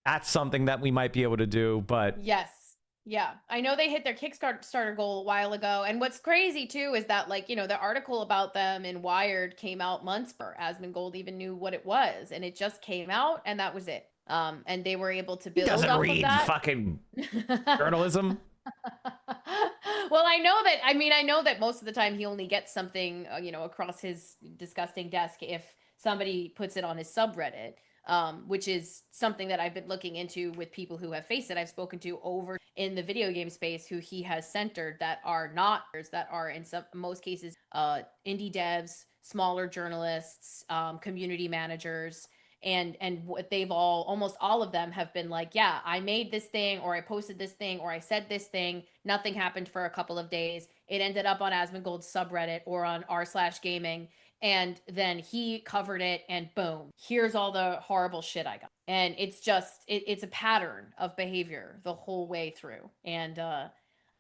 that's something that we might be able to do. But yeah, I know they hit their Kickstarter goal a while ago. And what's crazy too is that the article about them in Wired came out months before Asmongold even knew what it was, and it just came out, and that was it. And they were able to build doesn't off read of that. Fucking journalism. Well, I know that most of the time he only gets something, across his disgusting desk if somebody puts it on his subreddit. Which is something that I've been looking into with people who have faced it. I've spoken to over in the video game space who he has centered that are in most cases indie devs, smaller journalists, community managers, and what they've almost all of them have been like, yeah, I made this thing, or I posted this thing, or I said this thing, nothing happened for a couple of days. It ended up on Asmongold's subreddit or on r/gaming. And then he covered it, and boom, here's all the horrible shit I got. And it's just, it's a pattern of behavior the whole way through. And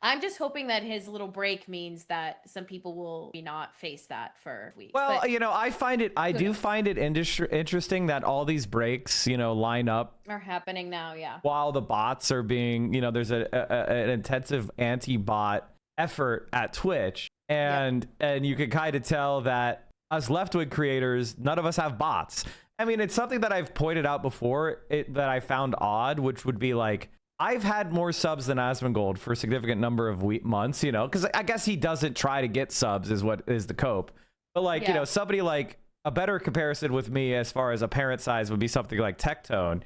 I'm just hoping that his little break means that some people will not face that for weeks. Well, but I do find it interesting that all these breaks, line up. Are happening now, yeah. While the bots are being, there's an intensive anti-bot effort at Twitch. And you can kind of tell that us left-wing creators, none of us have bots. I mean, it's something that I've pointed out before that I found odd, which would be like, I've had more subs than Asmongold for a significant number of months, because I guess he doesn't try to get subs is what is the cope. But like, somebody like a better comparison with me as far as a parent size would be something like Tectone.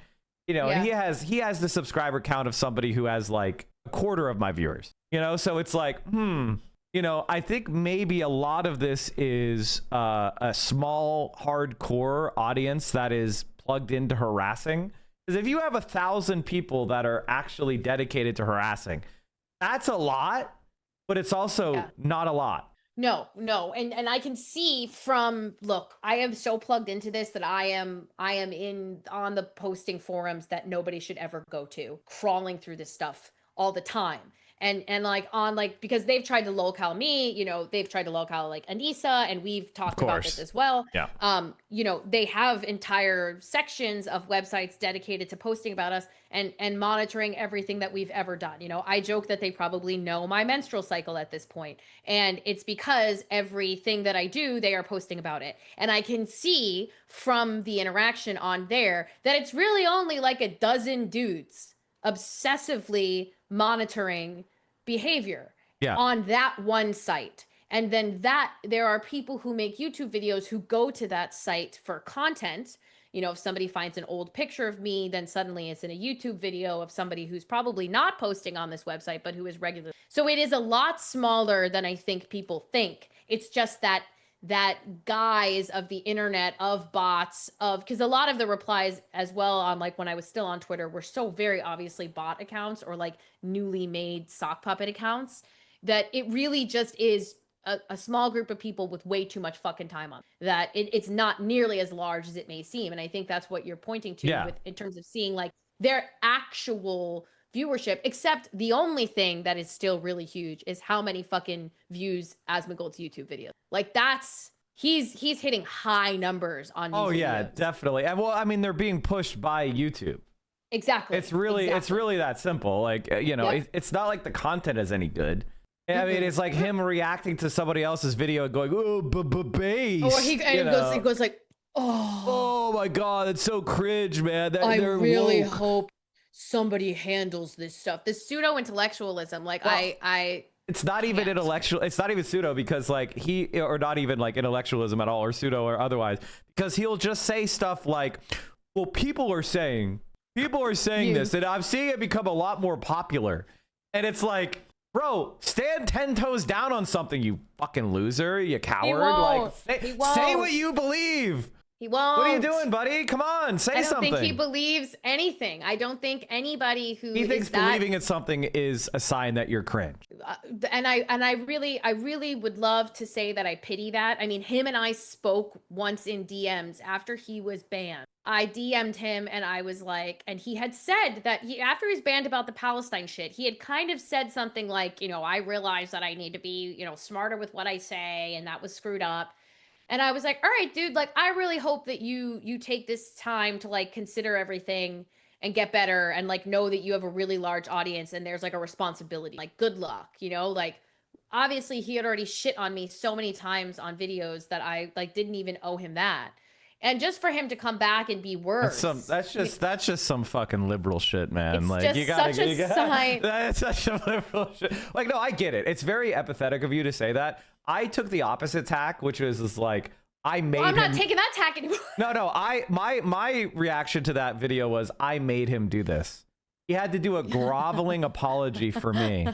And he has the subscriber count of somebody who has like a quarter of my viewers, so it's like, I think maybe a lot of this is a small, hardcore audience that is plugged into harassing. Because if you have 1,000 people that are actually dedicated to harassing, that's a lot, but it's also not a lot. No. And I can see I am so plugged into this that I am on the posting forums that nobody should ever go to, crawling through this stuff all the time. And like on like, because they've tried to locale me, they've tried to locale like Anissa, and we've talked about this as well. Yeah. They have entire sections of websites dedicated to posting about us and monitoring everything that we've ever done. I joke that they probably know my menstrual cycle at this point, and it's because everything that I do, they are posting about it. And I can see from the interaction on there that it's really only like a dozen dudes obsessively monitoring behavior on that one site. And then there are people who make YouTube videos who go to that site for content. If somebody finds an old picture of me, then suddenly it's in a YouTube video of somebody who's probably not posting on this website, but who is regular. So it is a lot smaller than I think people think. It's just that guise of the internet, of bots, because a lot of the replies as well on like when I was still on Twitter were so very obviously bot accounts or like newly made sock puppet accounts that it really just is a small group of people with way too much fucking time on that. It's not nearly as large as it may seem. And I think that's what you're pointing to with, in terms of seeing like their actual viewership, except the only thing that is still really huge is how many fucking views Asmongold's YouTube video. Like that's, he's hitting high numbers on these videos. Yeah, definitely. And well, I mean, they're being pushed by YouTube. Exactly. It's really that simple. Like, you know, it's not like the content is any good. I mean, it's like him reacting to somebody else's video and going, "Oh, bass." Or he goes like, "Oh my god, that's so cringe, man." I really hope somebody handles this stuff. This pseudo intellectualism, like it's not even intellectual. It's not even pseudo because like or not even like intellectualism at all, or pseudo or otherwise, because he'll just say stuff like, "Well, people are saying this, and I'm seeing it become a lot more popular," and it's like, bro, stand 10 toes down on something, you fucking loser, you coward. Like, say what you believe. He won't. What are you doing, buddy? Come on, say something. I don't think he believes anything. I don't think anybody who he thinks believing in something is a sign that you're cringe. And I really would love to say that I pity that. I mean, him and I spoke once in DMs after he was banned. I DM'd him and I was like, and he had said that after he was banned about the Palestine shit, he had kind of said something like, you know, I realize that I need to be, you know, smarter with what I say, and that was screwed up. And I was like, all right, dude, like, I really hope that you take this time to like consider everything and get better and like know that you have a really large audience and there's like a responsibility. Like, good luck, you know, like obviously he had already shit on me so many times on videos that I like didn't even owe him that. And just for him to come back and be worse. That's just some fucking liberal shit, man. It's like just you gotta, such a sign. That's such a liberal shit. Like, no, I get it. It's very empathetic of you to say that. I took the opposite tack, which was like I'm not taking that tack anymore. No, my reaction to that video was I made him do this. He had to do a groveling apology for me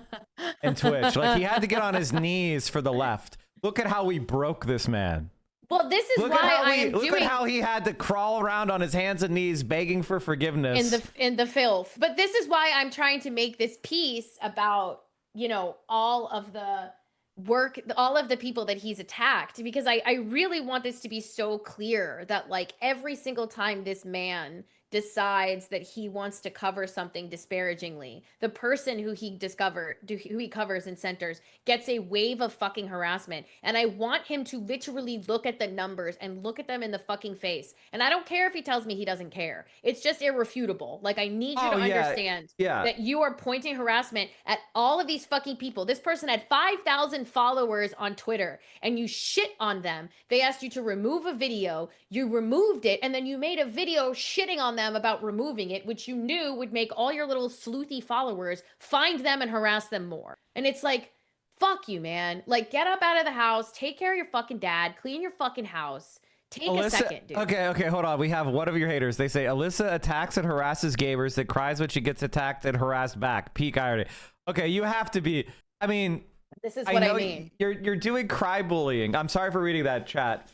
in Twitch. Like he had to get on his knees for the left. Look at how we broke this man. Well, this is look at how he had to crawl around on his hands and knees begging for forgiveness in the filth. But this is why I'm trying to make this piece about, you know, all of the people that he's attacked, because I really want this to be so clear that like every single time this man decides that he wants to cover something disparagingly, the person who he covers and centers gets a wave of fucking harassment. And I want him to literally look at the numbers and look at them in the fucking face. And I don't care if he tells me he doesn't care. It's just irrefutable. Like, I need you to understand that you are pointing harassment at all of these fucking people. This person had 5,000 followers on Twitter and you shit on them. They asked you to remove a video. You removed it, and then you made a video shitting on them about removing it, which you knew would make all your little sleuthy followers find them and harass them more. And it's like, fuck you, man. Like, get up out of the house, take care of your fucking dad, clean your fucking house. Take a second, dude. Okay, hold on. We have one of your haters. They say Alyssa attacks and harasses gamers that cries when she gets attacked and harassed back. Peak irony. Okay, you have to be. I mean, this is what I mean. You're doing cry bullying. I'm sorry for reading that, chat.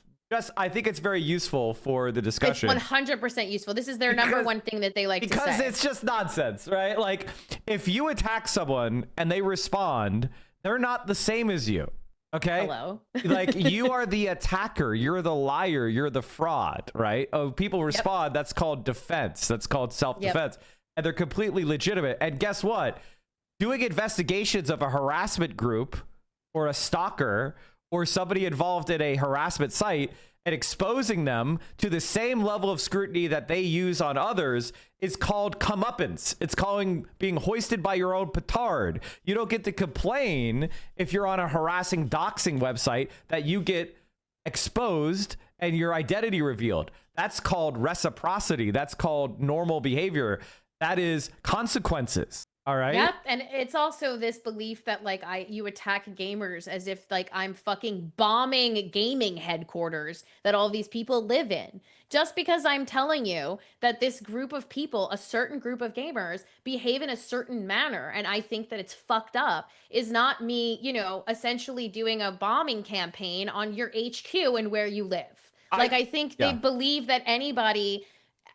I think it's very useful for the discussion. It's 100% useful. This is their number one thing that they like to say. Because it's just nonsense, right? Like, if you attack someone and they respond, they're not the same as you. Okay. Hello. Like, you are the attacker. You're the liar. You're the fraud, right? Oh, people respond. That's called defense. That's called self-defense. And they're completely legitimate. And guess what? Doing investigations of a harassment group or a stalker or somebody involved in a harassment site and exposing them to the same level of scrutiny that they use on others is called comeuppance. It's being hoisted by your own petard. You don't get to complain if you're on a harassing doxing website that you get exposed and your identity revealed. That's called reciprocity. That's called normal behavior. That is consequences. All right. Yep. And it's also this belief that like you attack gamers as if like I'm fucking bombing gaming headquarters that all these people live in. Just because I'm telling you that this group of people, a certain group of gamers, behave in a certain manner, and I think that it's fucked up, is not me, you know, essentially doing a bombing campaign on your HQ and where you live. I think they believe that anybody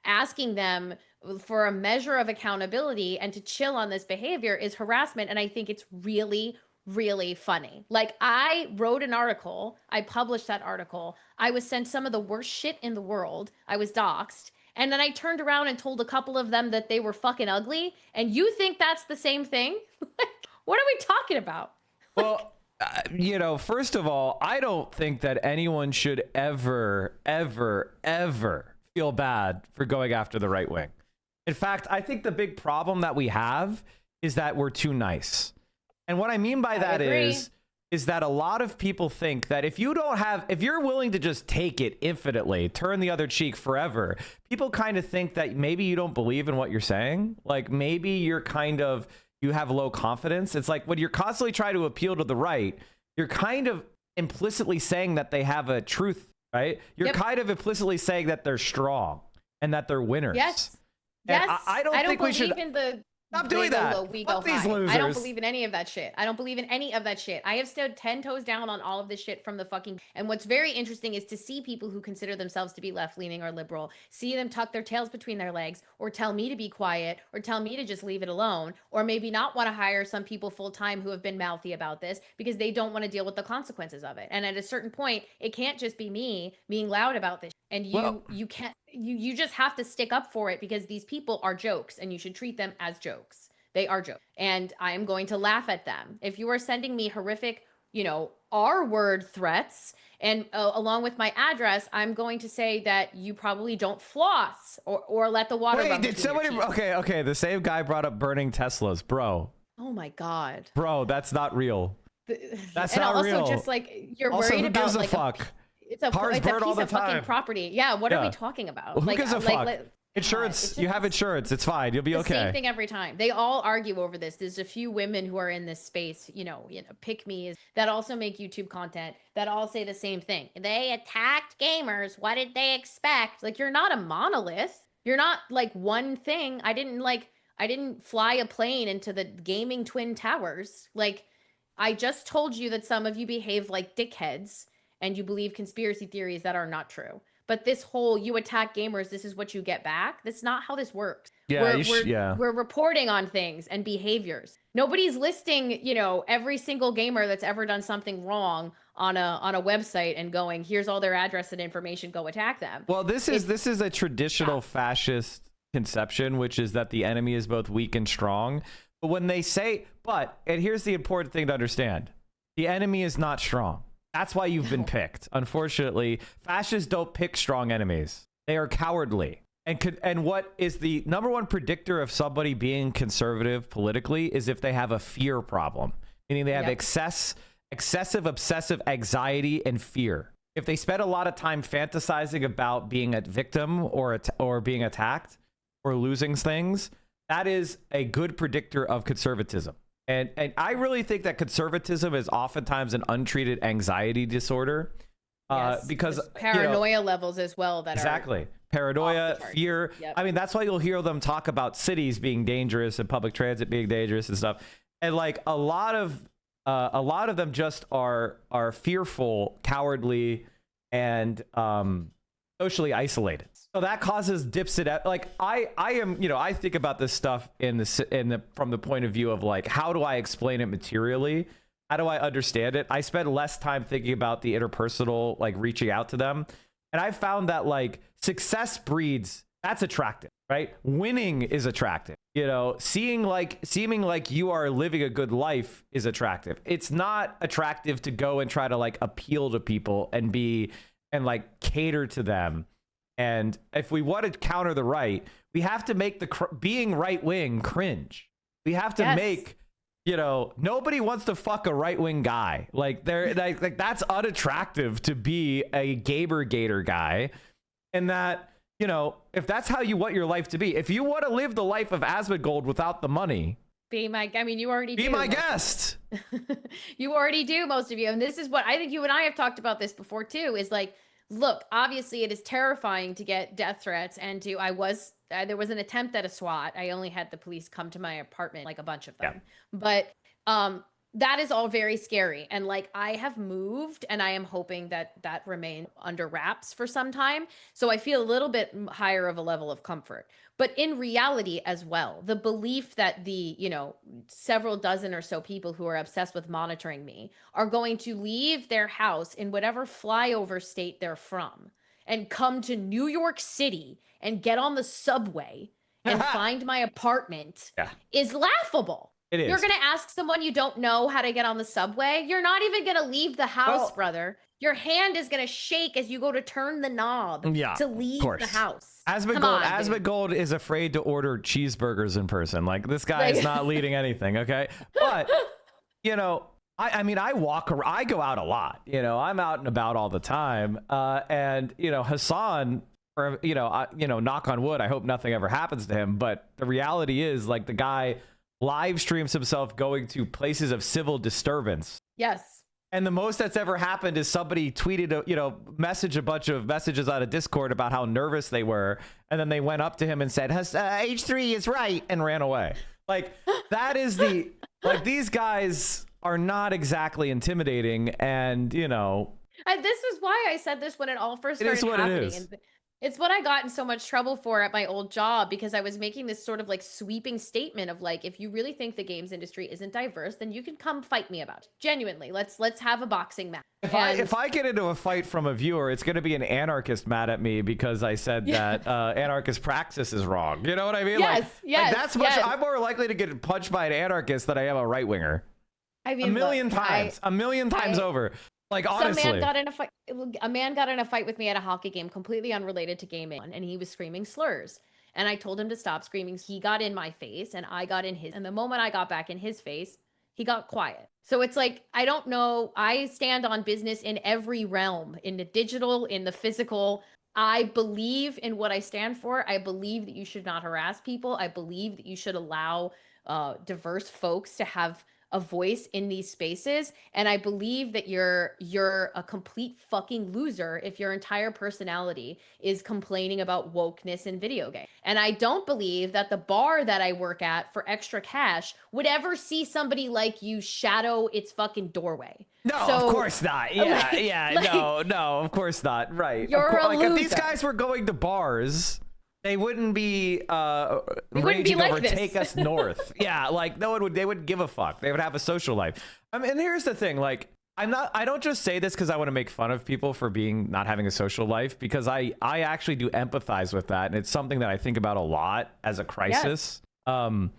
asking them for a measure of accountability and to chill on this behavior is harassment. And I think it's really, really funny. Like, I wrote an article, I published that article, I was sent some of the worst shit in the world, I was doxxed, and then I turned around and told a couple of them that they were fucking ugly, and you think that's the same thing? What are we talking about? Well, you know, first of all, I don't think that anyone should ever feel bad for going after the right wing. In fact, I think the big problem that we have is that we're too nice. And what I mean by that is that a lot of people think that if you're willing to just take it infinitely, turn the other cheek forever, people kind of think that maybe you don't believe in what you're saying. Like, maybe you have low confidence. It's like when you're constantly trying to appeal to the right, you're kind of implicitly saying that they have a truth, right? You're kind of implicitly saying that they're strong and that they're winners. Yes. And Yes. I don't think we should believe in the stop doing that. We go these high. losers. I don't believe in any of that shit. I don't believe in any of that shit. I have stood 10 toes down on all of this shit from the fucking. And what's very interesting is to see people who consider themselves to be left leaning or liberal, see them tuck their tails between their legs, or tell me to be quiet, or tell me to just leave it alone, or maybe not want to hire some people full time who have been mouthy about this because they don't want to deal with the consequences of it. And at a certain point, it can't just be me being loud about this. And you can't. You just have to stick up for it because these people are jokes, and you should treat them as jokes. They are jokes. And I am going to laugh at them. If you are sending me horrific, R-word threats, and along with my address, I'm going to say that you probably don't floss or let the water run Wait, did between your somebody... teeth. Okay, the same guy brought up burning Teslas. Bro, Oh my God. that's not real. That's and not also real. just like you're Also, worried who about gives a like fuck? It's a Cars piece burn all the of fucking time. property. Yeah, what are Yeah. we talking about? Well, who gives a fuck? Like, Insurance. You have insurance. It's fine. You'll be the okay. same thing every time. They all argue over this. There's a few women who are in this space, pick me's that also make YouTube content that all say the same thing. They attacked gamers. What did they expect? Like, you're not a monolith. You're not like one thing. I didn't fly a plane into the gaming twin towers. Like, I just told you that some of you behave like dickheads and you believe conspiracy theories that are not true. But this whole you attack gamers, this is what you get back. That's not how this works. Yeah, We're reporting on things and behaviors. Nobody's listing, every single gamer that's ever done something wrong on a website and going, here's all their address and information, go attack them. Well, this is a traditional fascist conception, which is that the enemy is both weak and strong. But when they say, and here's the important thing to understand, the enemy is not strong. That's why you've been picked. Unfortunately, fascists don't pick strong enemies. They are cowardly. And what is the number one predictor of somebody being conservative politically is if they have a fear problem, meaning they have excessive obsessive anxiety and fear. If they spend a lot of time fantasizing about being a victim or being attacked or losing things, that is a good predictor of conservatism. And I really think that conservatism is oftentimes an untreated anxiety disorder, because there's paranoia levels as well that are paranoia, fear. Yep. I mean, that's why you'll hear them talk about cities being dangerous and public transit being dangerous and stuff. And like a lot of them just are fearful, cowardly, and socially isolated. So that causes dips in like I am, I think about this stuff from the point of view of like, how do I explain it materially? How do I understand it? I spend less time thinking about the interpersonal, like reaching out to them. And I found that like success breeds, that's attractive, right? Winning is attractive. Seeming like you are living a good life is attractive. It's not attractive to go and try to like appeal to people and like cater to them. And if we want to counter the right, we have to make being right wing cringe. We have to make, nobody wants to fuck a right wing guy. Like like that's unattractive to be a gator guy. And that, if that's how you want your life to be, if you want to live the life of Asmongold without the money, you already do. Be my guest. You already do, most of you. And this is what I think you and I have talked about this before too, is like, look, obviously it is terrifying to get death threats and there was an attempt at a SWAT. I only had the police come to my apartment, like a bunch of them. Yeah. But that is all very scary. And like, I have moved and I am hoping that that remains under wraps for some time. So I feel a little bit higher of a level of comfort. But in reality as well, the belief that the, several dozen or so people who are obsessed with monitoring me are going to leave their house in whatever flyover state they're from and come to New York City and get on the subway and find my apartment is laughable. It is. You're going to ask someone you don't know how to get on the subway. You're not even going to leave the house, brother. Your hand is going to shake as you go to turn the knob to leave the house. Asmongold is afraid to order cheeseburgers in person. Like, this guy is not leading anything, okay? But, I mean, I go out a lot. I'm out and about all the time. And, Hassan, or, knock on wood, I hope nothing ever happens to him. But the reality is, like, the guy live streams himself going to places of civil disturbance. Yes. And the most that's ever happened is somebody tweeted, messaged a bunch of messages out of Discord about how nervous they were. And then they went up to him and said, H3 is right, and ran away. Like, that is these guys are not exactly intimidating. And, this is why I said this when it all first started happening. It is. And it's what I got in so much trouble for at my old job, because I was making this sort of like sweeping statement of like, if you really think the games industry isn't diverse, then you can come fight me about it. Genuinely, let's have a boxing match. If I get into a fight from a viewer, it's going to be an anarchist mad at me because I said that anarchist praxis is wrong. You know what I mean? I'm more likely to get punched by an anarchist than I am a right winger. I mean, a million times over. Like, honestly. A man got in a fight with me at a hockey game, completely unrelated to gaming, and he was screaming slurs. And I told him to stop screaming. He got in my face and I got in his. And the moment I got back in his face, he got quiet. So it's like, I don't know. I stand on business in every realm, in the digital, in the physical. I believe in what I stand for. I believe that you should not harass people. I believe that you should allow diverse folks to have a voice in these spaces. And I believe that you're a complete fucking loser if your entire personality is complaining about wokeness in video games. And I don't believe that the bar that I work at for extra cash would ever see somebody like you shadow its fucking doorway. No, of course not. Yeah, no, of course not. Right. You're a loser. If these guys were going to bars, they wouldn't be raging like over this. Take Us North. Yeah, like they wouldn't give a fuck. They would have a social life. I mean, and here's the thing, like, I don't just say this because I want to make fun of people for not having a social life, because I actually do empathize with that, and it's something that I think about a lot as a crisis. Yes. I'm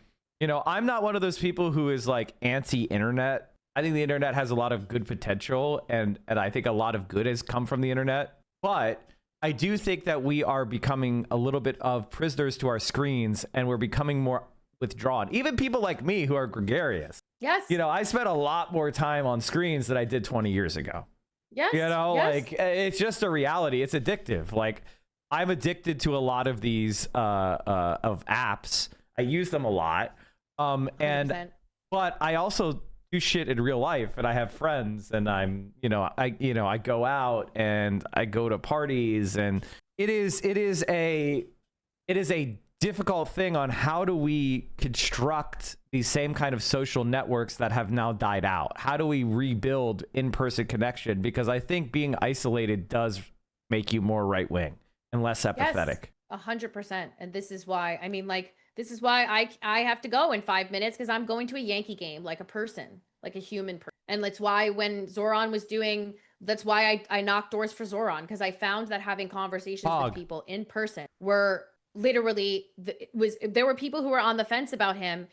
not one of those people who is like anti-internet. I think the internet has a lot of good potential, and I think a lot of good has come from the internet, but I do think that we are becoming a little bit of prisoners to our screens, and we're becoming more withdrawn. Even people like me who are gregarious. Yes. I spent a lot more time on screens than I did 20 years ago. Yes. Like, it's just a reality. It's addictive. Like, I'm addicted to a lot of these of apps. I use them a lot. But I also do shit in real life, and I have friends, and I go out and I go to parties, and it is a difficult thing on how do we construct these same kind of social networks that have now died out. How do we rebuild in-person connection? Because I think being isolated does make you more right-wing and less empathetic. Yes, 100%. And this is why, this is why I have to go in 5 minutes, because I'm going to a Yankee game like a person, like a human person. And that's why when Zoran was that's why I knocked doors for Zoran, because I found that having conversations with people in person were literally, there were people who were on the fence about him,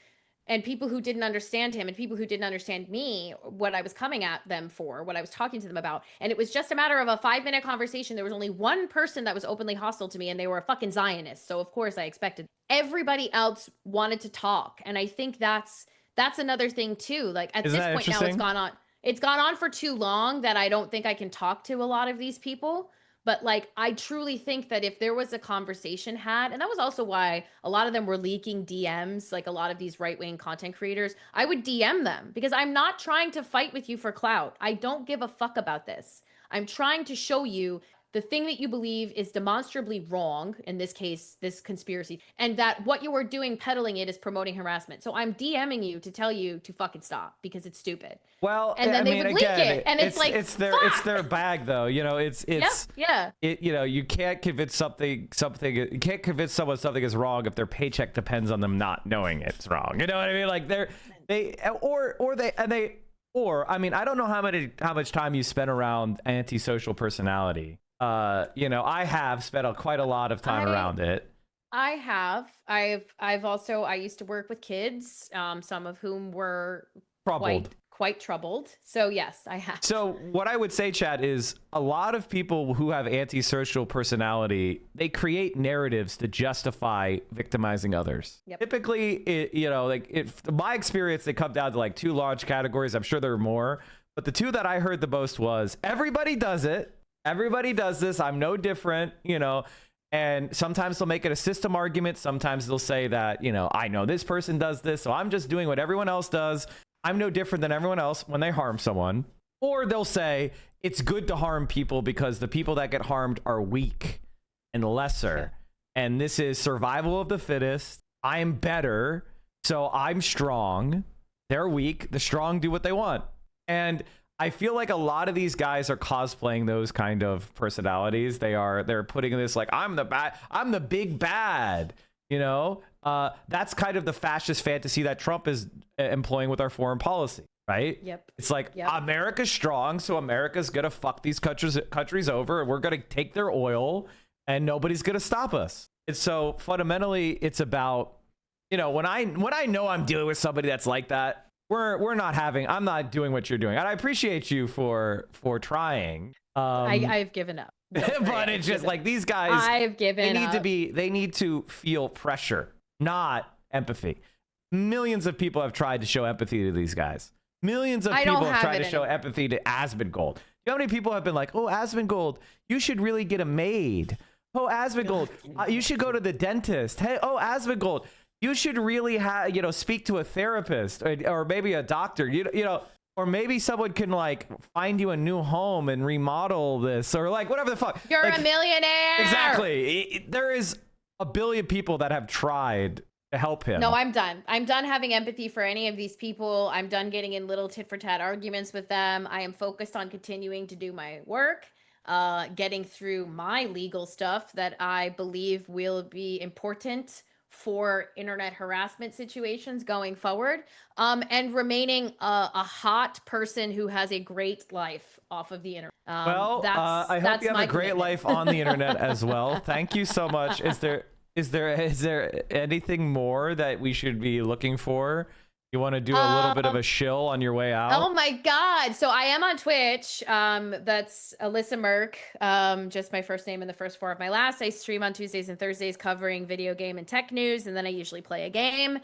and people who didn't understand him, and people who didn't understand me, what I was coming at them for, what I was talking to them about. And it was just a matter of a 5-minute conversation. There was only one person that was openly hostile to me, and they were a fucking Zionist. So of course I expected everybody else wanted to talk. And I think that's another thing too. Like, at this point now, it's gone on for too long that I don't think I can talk to a lot of these people. But like, I truly think that if there was a conversation had, and that was also why a lot of them were leaking DMs, like a lot of these right-wing content creators, I would DM them, because I'm not trying to fight with you for clout. I don't give a fuck about this. I'm trying to show you the thing that you believe is demonstrably wrong, in this case, this conspiracy, and that what you are doing peddling it is promoting harassment. So I'm DMing you to tell you to fucking stop because it's stupid. Well, and then they would leak it, and it's like it's their bag, though. You know, it's you know, you can't convince something you can't convince someone something is wrong if their paycheck depends on them not knowing it's wrong. You know what I mean? Like I mean, I don't know how much time you spent around antisocial personality. You know, I have spent quite a lot of time around it. I've also, I used to work with kids, some of whom were quite troubled. So yes, I have. So what I would say, Chad, is a lot of people who have antisocial personality, they create narratives to justify victimizing others. Yep. Typically, you know, like my experience, they come down to like 2 large categories. I'm sure there are more, but the 2 that I heard the most was everybody does it. Everybody does this. I'm no different, you know. And sometimes they'll make it a system argument. Sometimes they'll say that, you know, I know this person does this, so I'm just doing what everyone else does. I'm no different than everyone else when they harm someone. Or they'll say it's good to harm people because the people that get harmed are weak and lesser. And this is survival of the fittest. I'm better, so I'm strong. They're weak. The strong do what they want. And I feel like a lot of these guys are cosplaying those kind of personalities. They're putting this like, I'm the big bad, you know? That's kind of the fascist fantasy that Trump is employing with our foreign policy, right? Yep. It's like America's strong, so America's gonna fuck these countries over, and we're gonna take their oil, and nobody's gonna stop us. And so fundamentally, it's about, you know, when I know I'm dealing with somebody that's like that, I'm not doing what you're doing, and I appreciate you for trying. I've given up. But it's just like these guys. I've given up. They need to feel pressure, not empathy. Millions of people have tried to show empathy to these guys. Millions of people have tried to show empathy to Asmongold. You know how many people have been like, "Oh, Asmongold, you should really get a maid. Oh, Asmongold, you should go to the dentist. Hey, oh, Asmongold, you should really speak to a therapist or maybe a doctor. You know." Or maybe someone can like find you a new home and remodel this, or like whatever the fuck. You're like, a millionaire. Exactly. There is a billion people that have tried to help him. No, I'm done. I'm done having empathy for any of these people. I'm done getting in little tit for tat arguments with them. I am focused on continuing to do my work, getting through my legal stuff that I believe will be important for internet harassment situations going forward, and remaining a hot person who has a great life off of the internet. I hope you have a great life on the internet as well. Thank you so much. Is there anything more that we should be looking for? You want to do a little bit of a shill on your way out? Oh my God. So I am on Twitch. That's Alyssa Merc. Just my first name and the first 4 of my last. I stream on Tuesdays and Thursdays covering video game and tech news, and then I usually play a game.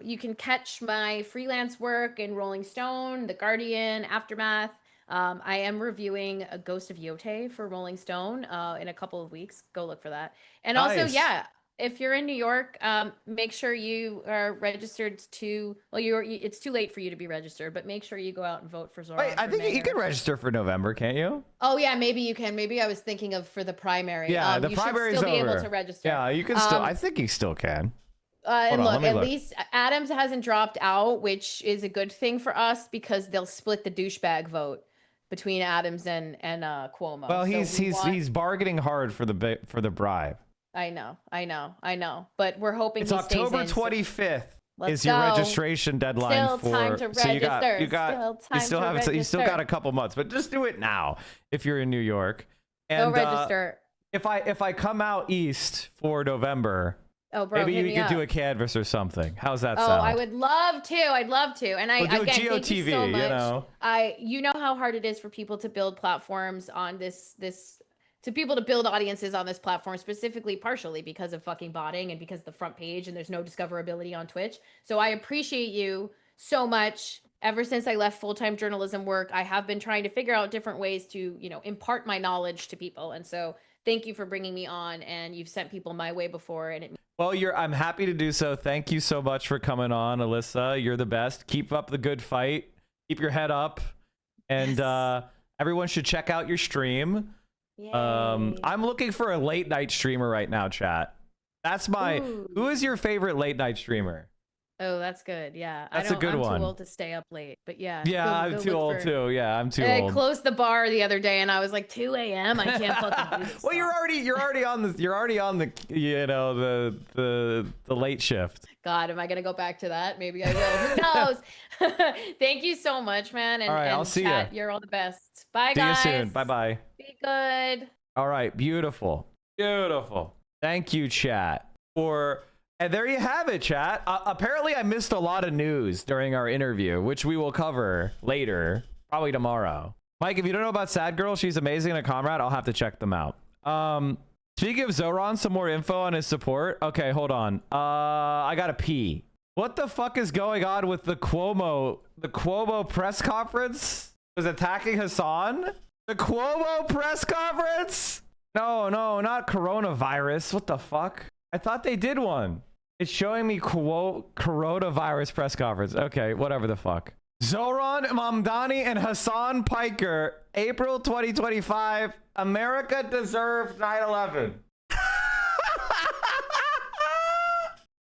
You can catch my freelance work in Rolling Stone, The Guardian, Aftermath. I am reviewing a Ghost of Yote for Rolling Stone in a couple of weeks. Go look for that. And also, if you're in New York, make sure you are registered to. Well, it's too late for you to be registered, but make sure you go out and vote for Zora. Wait, I think you can register for November, can't you? Oh yeah, maybe you can. Maybe I was thinking of for the primary. Yeah, the primary is over. You should still be able to register. Yeah, you can still. I think you still can. And look, at least Adams hasn't dropped out, which is a good thing for us because they'll split the douchebag vote between Adams and Cuomo. Well, he's bargaining hard for the bribe. I know. But we're hoping it's he October stays 25th Let's your go. registration deadline. Still time to register. You still got a couple months, but just do it now if you're in New York. And, go register. If I come out east for November, maybe you could do a canvas or something. How's that sound? Oh, I would love to. I'd love to. And we'll do again, GeoTV, thank you so much. you know how hard it is for people to build platforms on this to people to build audiences on this platform, specifically partially because of fucking botting and because of the front page and there's no discoverability on Twitch. So I appreciate you so much. Ever since I left full-time journalism work, I have been trying to figure out different ways to, impart my knowledge to people. And so thank you for bringing me on, and you've sent people my way before. Well, I'm happy to do so. Thank you so much for coming on, Alyssa. You're the best. Keep up the good fight. Keep your head up. And everyone should check out your stream. I'm looking for a late night streamer right now, chat. That's my. Who is your favorite late night streamer? Oh, that's good. Yeah, That's a good I'm one. too old to stay up late, but yeah. Yeah, I'm too old too. Yeah, I'm too I old. closed the bar the other day, and I was like 2 a.m. I can't fucking do this. Well, you're already on the the late shift. God, am I gonna go back to that? Maybe I will. Who knows? Thank you so much, man. And, All right, and I'll see chat, ya. You're all the best. Bye, See guys. you soon. Bye bye. Be good. All right, beautiful, beautiful. Thank you, chat, for. And there you have it, chat. Apparently, I missed a lot of news during our interview, which we will cover later, probably tomorrow. Mike, if you don't know about Sad Girl, she's amazing and a comrade. I'll have to check them out. Speaking of Zoran, some more info on his support. Okay, hold on. I gotta pee. What the fuck is going on with the Cuomo? The Cuomo press conference was attacking Hassan? The Cuomo press conference? No, not coronavirus. What the fuck? I thought they did one. It's showing me coronavirus press conference. Okay, whatever the fuck. Zoran Mamdani and Hassan Piker, April 2025. America deserved 9/11.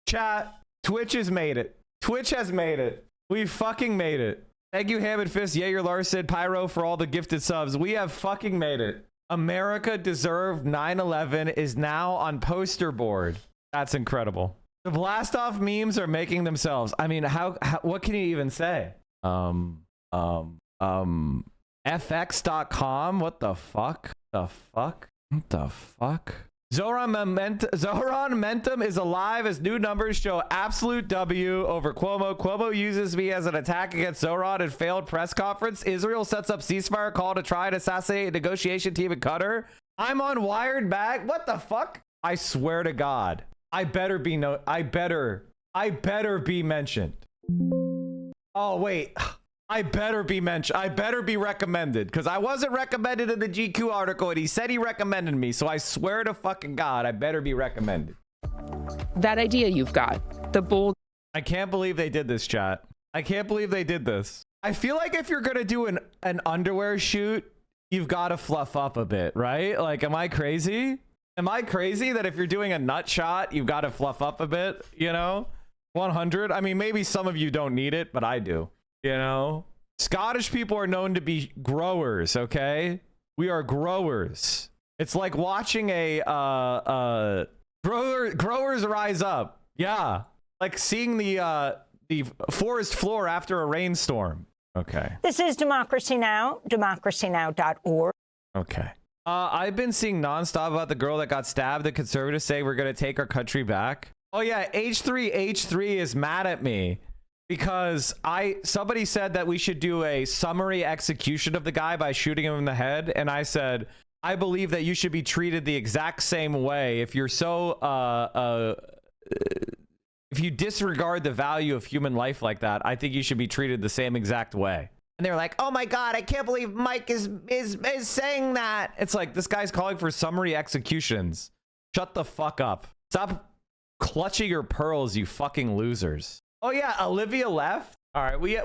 Chat, Twitch has made it. Twitch has made it. We fucking made it. Thank you, Ham and Fist, Jaeger Larson, Pyro for all the gifted subs. We have fucking made it. America deserved 9/11 is now on poster board. That's incredible. The blast off memes are making themselves. I mean, how what can you even say? FX.com? What the fuck? What the fuck? Zoran Momentum is alive as new numbers show absolute W over Cuomo. Cuomo uses me as an attack against Zoran in failed press conference. Israel sets up ceasefire call to try and assassinate a negotiation team in Qatar. I'm on Wired Bag. What the fuck? I swear to God. I better be mentioned. Oh, wait. I better be mentioned. I better be recommended because I wasn't recommended in the GQ article and he said he recommended me. So I swear to fucking God, I better be recommended. That idea you've got, the bold. I can't believe they did this, chat. I can't believe they did this. I feel like if you're going to do an underwear shoot, you've got to fluff up a bit, right? Like, am I crazy? Am I crazy that if you're doing a nut shot, you've got to fluff up a bit, you know? 100. I mean, maybe some of you don't need it, but I do. You know, Scottish people are known to be growers. Okay, we are growers. It's like watching a growers rise up. Yeah, like seeing the forest floor after a rainstorm. Okay. This is Democracy Now, democracynow.org. Okay. I've been seeing nonstop about the girl that got stabbed. The conservatives say we're gonna take our country back. Oh yeah, H3 is mad at me. Because somebody said that we should do a summary execution of the guy by shooting him in the head, and I said I believe that you should be treated the exact same way. If you're so if you disregard the value of human life like that, I think you should be treated the same exact way. And they're like, "Oh my God, I can't believe Mike is saying that." It's like this guy's calling for summary executions. Shut the fuck up. Stop clutching your pearls, you fucking losers. Oh yeah, Olivia left. All right, we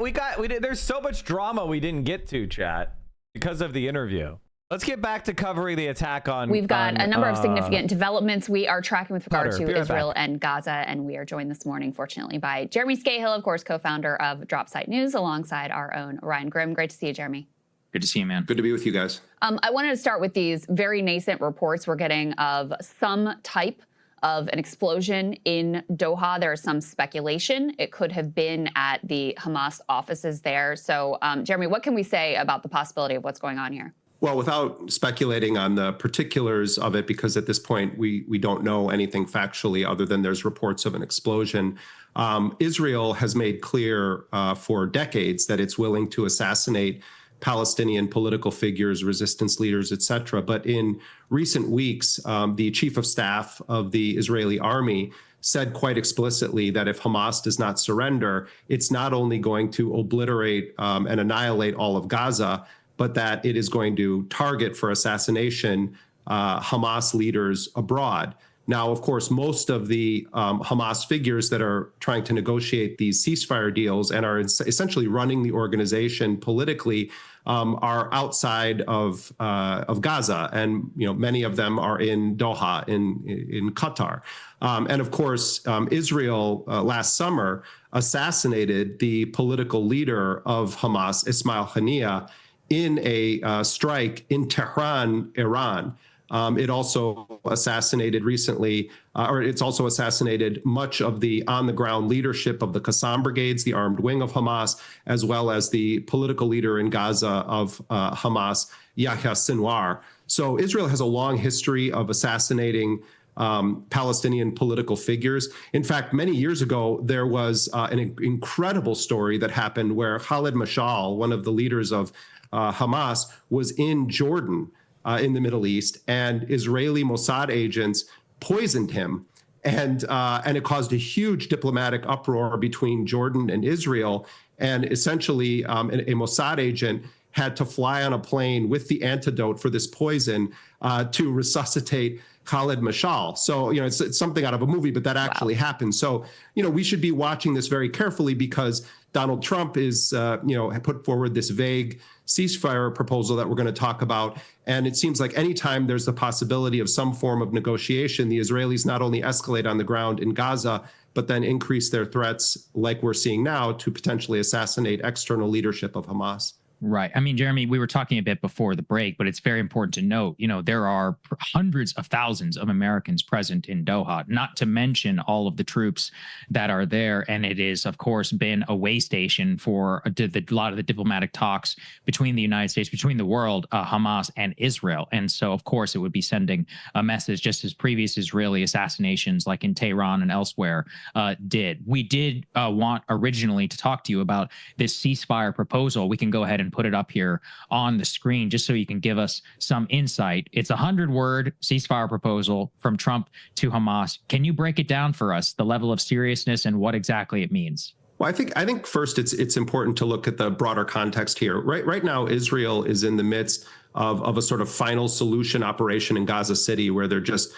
did. There's so much drama we didn't get to, chat, because of the interview. Let's get back to covering the attack on. We've got a number of significant developments we are tracking with regard to Israel back. and Gaza, and we are joined this morning, fortunately, by Jeremy Scahill, of course, co-founder of Dropsite News, alongside our own Ryan Grimm. Great to see you, Jeremy. Good to see you, man. Good to be with you guys. I wanted to start with these very nascent reports we're getting of some type of an explosion in Doha. There is some speculation it could have been at the Hamas offices there. So, Jeremy, what can we say about the possibility of what's going on here? Well, without speculating on the particulars of it, because at this point we don't know anything factually other than there's reports of an explosion. Israel has made clear for decades that it's willing to assassinate Palestinian political figures, resistance leaders, etc. But in recent weeks, the chief of staff of the Israeli army said quite explicitly that if Hamas does not surrender, it's not only going to obliterate and annihilate all of Gaza, but that it is going to target for assassination Hamas leaders abroad. Now, of course, most of the Hamas figures that are trying to negotiate these ceasefire deals and are essentially running the organization politically are outside of Gaza, and many of them are in Doha, in Qatar, and of course, Israel last summer assassinated the political leader of Hamas, Ismail Haniyeh, in a strike in Tehran, Iran. It also assassinated recently, or it's also assassinated much of the on-the-ground leadership of the Qassam brigades, the armed wing of Hamas, as well as the political leader in Gaza of Hamas, Yahya Sinwar. So Israel has a long history of assassinating Palestinian political figures. In fact, many years ago, there was an incredible story that happened where Khalid Mashal, one of the leaders of Hamas, was in Jordan, in the Middle East, and Israeli Mossad agents poisoned him, and it caused a huge diplomatic uproar between Jordan and Israel. And essentially, a Mossad agent had to fly on a plane with the antidote for this poison to resuscitate Khalid Mashal. So, it's something out of a movie, but that actually happened. So, we should be watching this very carefully, because Donald Trump is, put forward this vague ceasefire proposal that we're going to talk about. And it seems like anytime there's the possibility of some form of negotiation, the Israelis not only escalate on the ground in Gaza, but then increase their threats, like we're seeing now, to potentially assassinate external leadership of Hamas. Right. I mean, Jeremy, we were talking a bit before the break, but it's very important to note, there are hundreds of thousands of Americans present in Doha, not to mention all of the troops that are there. And it is, of course, been a way station for a lot of the diplomatic talks between the United States, between the world, Hamas and Israel. And so, of course, it would be sending a message, just as previous Israeli assassinations like in Tehran and elsewhere did. We did want originally to talk to you about this ceasefire proposal. We can go ahead and put it up here on the screen just so you can give us some insight. It's a 100-word ceasefire proposal from Trump to Hamas. Can you break it down for us, the level of seriousness and what exactly it means? Well, I think first it's important to look at the broader context here. Right now, Israel is in the midst of a sort of final solution operation in Gaza City, where they're just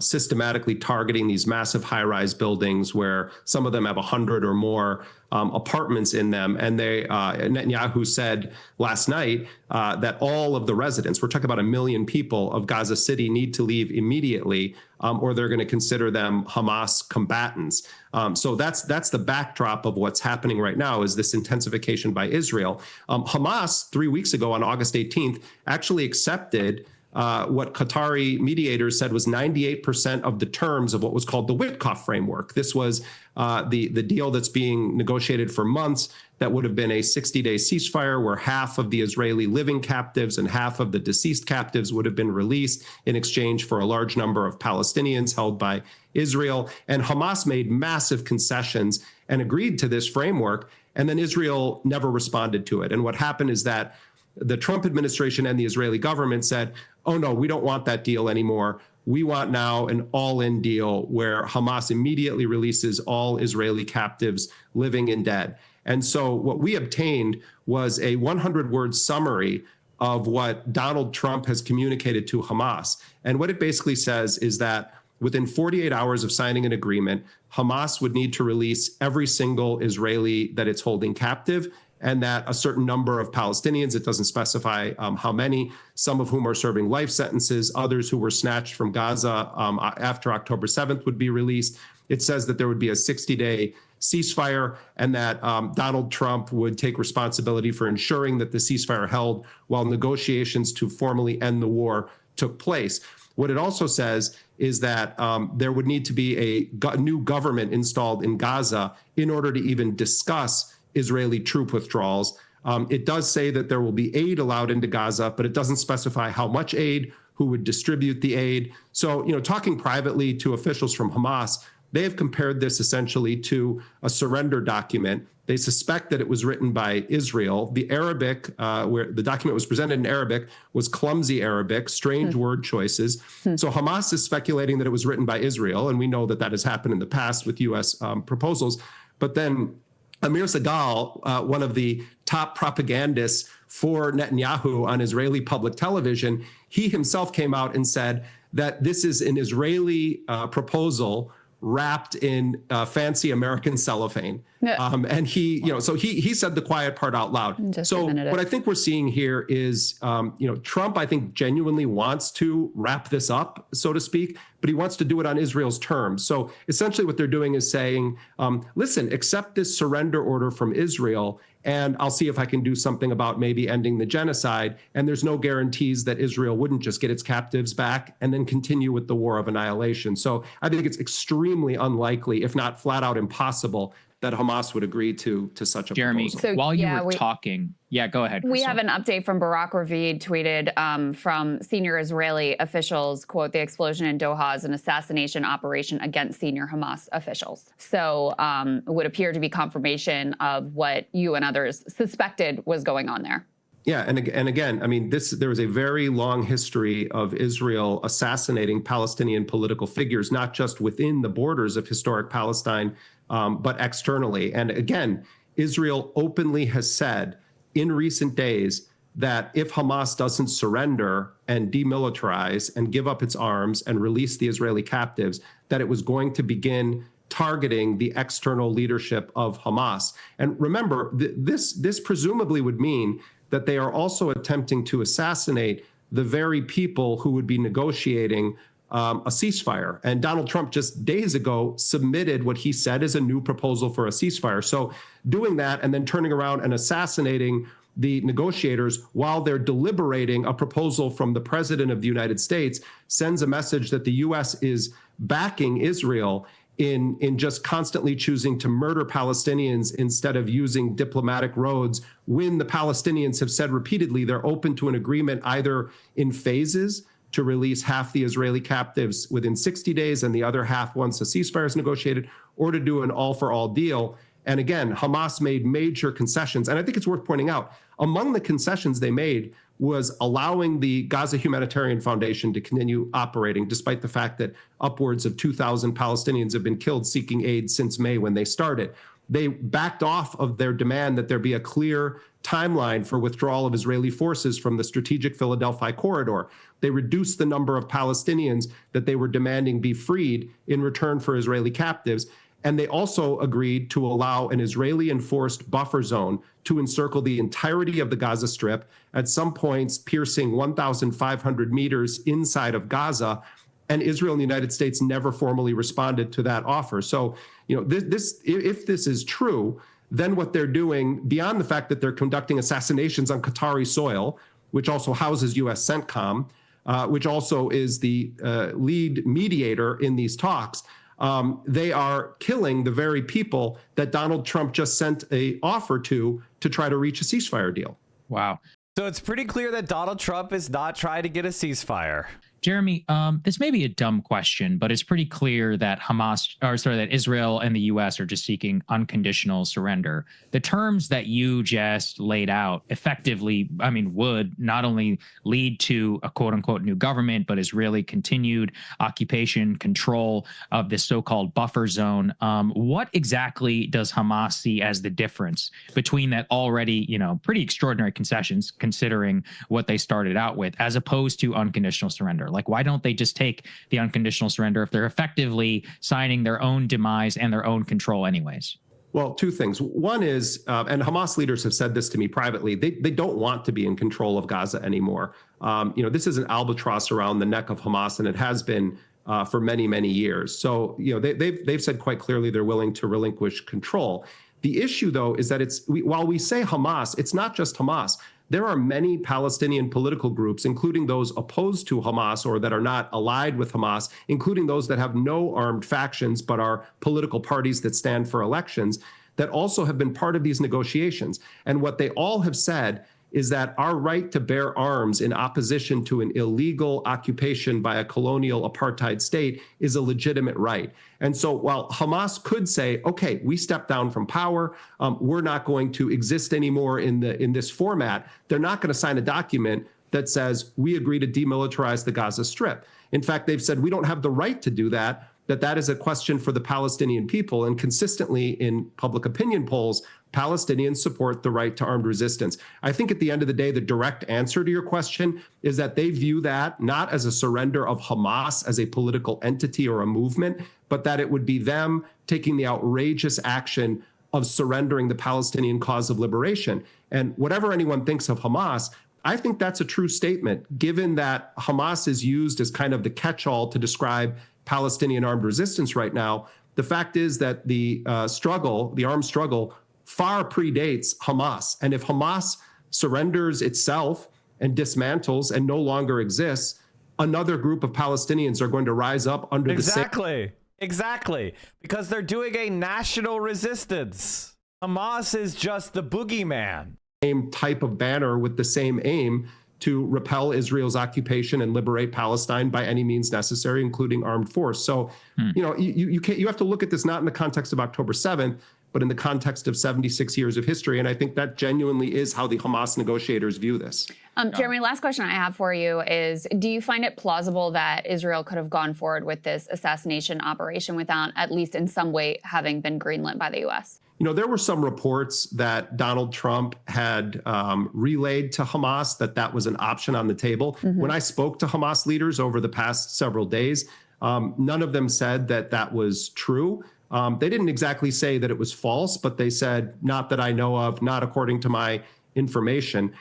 systematically targeting these massive high-rise buildings, where some of them have 100 or more apartments in them. And Netanyahu said last night that all of the residents, we're talking about 1 million people of Gaza City, need to leave immediately, or they're going to consider them Hamas combatants. So that's the backdrop of what's happening right now, is this intensification by Israel. Hamas, 3 weeks ago on August 18th, actually accepted what Qatari mediators said was 98% of the terms of what was called the Witkoff framework. This was the deal that's being negotiated for months that would have been a 60-day ceasefire, where half of the Israeli living captives and half of the deceased captives would have been released in exchange for a large number of Palestinians held by Israel. And Hamas made massive concessions and agreed to this framework, and then Israel never responded to it. And what happened is that the Trump administration and the Israeli government said, oh, no, we don't want that deal anymore. We want now an all-in deal where Hamas immediately releases all Israeli captives, living and dead. And so what we obtained was a 100-word summary of what Donald Trump has communicated to Hamas. And what it basically says is that within 48 hours of signing an agreement, Hamas would need to release every single Israeli that it's holding captive, and that a certain number of Palestinians, it doesn't specify how many, some of whom are serving life sentences, others who were snatched from Gaza after October 7th would be released. It says that there would be a 60-day ceasefire, and that Donald Trump would take responsibility for ensuring that the ceasefire held while negotiations to formally end the war took place. What it also says is that there would need to be a new government installed in Gaza in order to even discuss Israeli troop withdrawals. It does say that there will be aid allowed into Gaza, but it doesn't specify how much aid, who would distribute the aid. So, talking privately to officials from Hamas, they have compared this essentially to a surrender document. They suspect that it was written by Israel. The Arabic, where the document was presented in Arabic, was clumsy Arabic, strange word choices. So Hamas is speculating that it was written by Israel, and we know that that has happened in the past with U.S. proposals. But then Amir Segal, one of the top propagandists for Netanyahu on Israeli public television, he himself came out and said that this is an Israeli proposal wrapped in fancy American cellophane. And he, so he said the quiet part out loud. So what I think we're seeing here is, Trump, I think, genuinely wants to wrap this up, so to speak, but he wants to do it on Israel's terms. So essentially what they're doing is saying, listen, accept this surrender order from Israel, and I'll see if I can do something about maybe ending the genocide. And there's no guarantees that Israel wouldn't just get its captives back and then continue with the war of annihilation. So I think it's extremely unlikely, if not flat out impossible, that Hamas would agree to such a proposal. So, while you yeah, were talking, go ahead. We Crystal. have an update from Barak Ravid tweeted from senior Israeli officials, quote, the explosion in Doha is an assassination operation against senior Hamas officials. So it would appear to be confirmation of what you and others suspected was going on there. Yeah, and again, I mean, there is a very long history of Israel assassinating Palestinian political figures, not just within the borders of historic Palestine, but externally. And again, Israel openly has said in recent days that if Hamas doesn't surrender and demilitarize and give up its arms and release the Israeli captives, that it was going to begin targeting the external leadership of Hamas. And remember, this presumably would mean that they are also attempting to assassinate the very people who would be negotiating a ceasefire. And Donald Trump just days ago submitted what he said is a new proposal for a ceasefire. So doing that and then turning around and assassinating the negotiators while they're deliberating a proposal from the president of the United States sends a message that the U.S. is backing Israel in just constantly choosing to murder Palestinians instead of using diplomatic roads, when the Palestinians have said repeatedly they're open to an agreement either in phases to release half the Israeli captives within 60 days and the other half once a ceasefire is negotiated, or to do an all-for-all deal. And again, Hamas made major concessions. And I think it's worth pointing out, among the concessions they made was allowing the Gaza Humanitarian Foundation to continue operating, despite the fact that upwards of 2,000 Palestinians have been killed seeking aid since May when they started. They backed off of their demand that there be a clear timeline for withdrawal of Israeli forces from the strategic Philadelphia corridor. They reduced the number of Palestinians that they were demanding be freed in return for Israeli captives. And they also agreed to allow an Israeli-enforced buffer zone to encircle the entirety of the Gaza Strip, at some points piercing 1,500 meters inside of Gaza. And Israel and the United States never formally responded to that offer. So, if this is true, then what they're doing, beyond the fact that they're conducting assassinations on Qatari soil, which also houses U.S. CENTCOM, which also is the lead mediator in these talks, they are killing the very people that Donald Trump just sent an offer to try to reach a ceasefire deal. Wow. So it's pretty clear that Donald Trump is not trying to get a ceasefire. Jeremy, this may be a dumb question, but it's pretty clear that that Israel and the U.S. are just seeking unconditional surrender. The terms that you just laid out effectively, would not only lead to a quote unquote new government, but Israeli continued occupation, control of this so-called buffer zone. What exactly does Hamas see as the difference between that already, pretty extraordinary concessions, considering what they started out with, as opposed to unconditional surrender? Like, why don't they just take the unconditional surrender if they're effectively signing their own demise and their own control anyways? Well, two things. One is, and Hamas leaders have said this to me privately, they don't want to be in control of Gaza anymore. This is an albatross around the neck of Hamas, and it has been for many, many years. So, they've said quite clearly they're willing to relinquish control. The issue, though, is that while we say Hamas, it's not just Hamas. There are many Palestinian political groups, including those opposed to Hamas or that are not allied with Hamas, including those that have no armed factions but are political parties that stand for elections, that also have been part of these negotiations. And what they all have said is that our right to bear arms in opposition to an illegal occupation by a colonial apartheid state is a legitimate right. And so while Hamas could say, okay, we step down from power, we're not going to exist anymore in this format, they're not going to sign a document that says we agree to demilitarize the Gaza Strip. In fact, they've said we don't have the right to do that is a question for the Palestinian people. And consistently in public opinion polls, Palestinians support the right to armed resistance. I think at the end of the day, the direct answer to your question is that they view that not as a surrender of Hamas as a political entity or a movement, but that it would be them taking the outrageous action of surrendering the Palestinian cause of liberation. And whatever anyone thinks of Hamas, I think that's a true statement, given that Hamas is used as kind of the catch-all to describe Palestinian armed resistance right now. The fact is that the armed struggle, far predates Hamas. And if Hamas surrenders itself and dismantles and no longer exists, another group of Palestinians are going to rise up under the same... Exactly. Because they're doing a national resistance. Hamas is just the boogeyman. Same type of banner with the same aim to repel Israel's occupation and liberate Palestine by any means necessary, including armed force. So, you have to look at this not in the context of October 7th, but in the context of 76 years of history. And I think that genuinely is how the Hamas negotiators view this. Jeremy, last question I have for you is, do you find it plausible that Israel could have gone forward with this assassination operation without, at least in some way, having been greenlit by the U.S.? There were some reports that Donald Trump had relayed to Hamas that was an option on the table. When I spoke to Hamas leaders over the past several days, none of them said that was true. They didn't exactly say that it was false, but they said, not that I know of, not according to my information.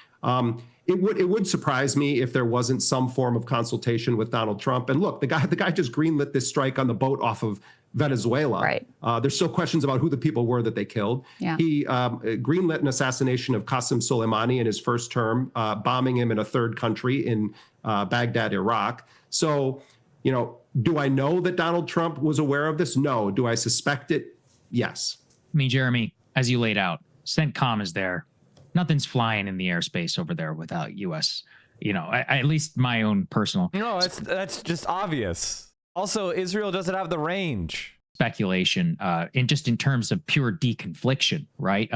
It would surprise me if there wasn't some form of consultation with Donald Trump. And look, the guy just greenlit this strike on the boat off of Venezuela. Right. There's still questions about who the people were that they killed. Yeah. He greenlit an assassination of Qasem Soleimani in his first term, bombing him in a third country in Baghdad, Iraq. So, do I know that Donald Trump was aware of this? No. Do I suspect it? Yes. I mean, Jeremy, as you laid out, CENTCOM is there. Nothing's flying in the airspace over there without U.S. At least my own personal. No, that's just obvious. Also, Israel doesn't have the range. Speculation, in terms of pure deconfliction, right?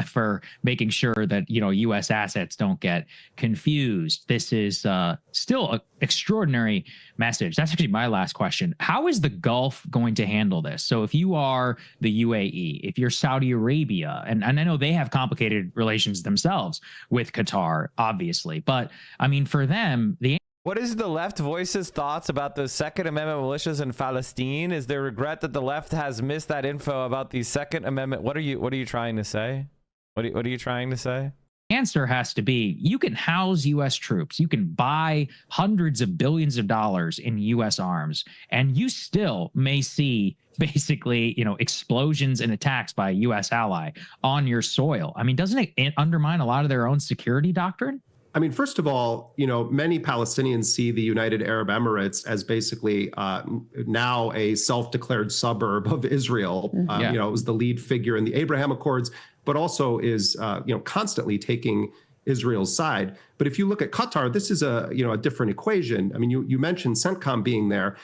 For making sure that U.S. assets don't get confused. This is still an extraordinary message. That's actually my last question. How is the Gulf going to handle this? So if you are the UAE, if you're Saudi Arabia, and I know they have complicated relations themselves with Qatar, obviously, but I mean, for them, what is the left voice's thoughts about the Second Amendment militias in Palestine? Is there regret that the left has missed that info about the Second Amendment? What are you trying to say? What are you trying to say? Answer has to be, you can house U.S. troops, you can buy hundreds of billions of dollars in U.S. arms, and you still may see basically, explosions and attacks by a U.S. ally on your soil. I mean, doesn't it undermine a lot of their own security doctrine? I mean, first of all, many Palestinians see the United Arab Emirates as basically now a self-declared suburb of Israel. It was the lead figure in the Abraham Accords, but also is, constantly taking Israel's side. But if you look at Qatar, this is a different equation. I mean, you mentioned CENTCOM being there.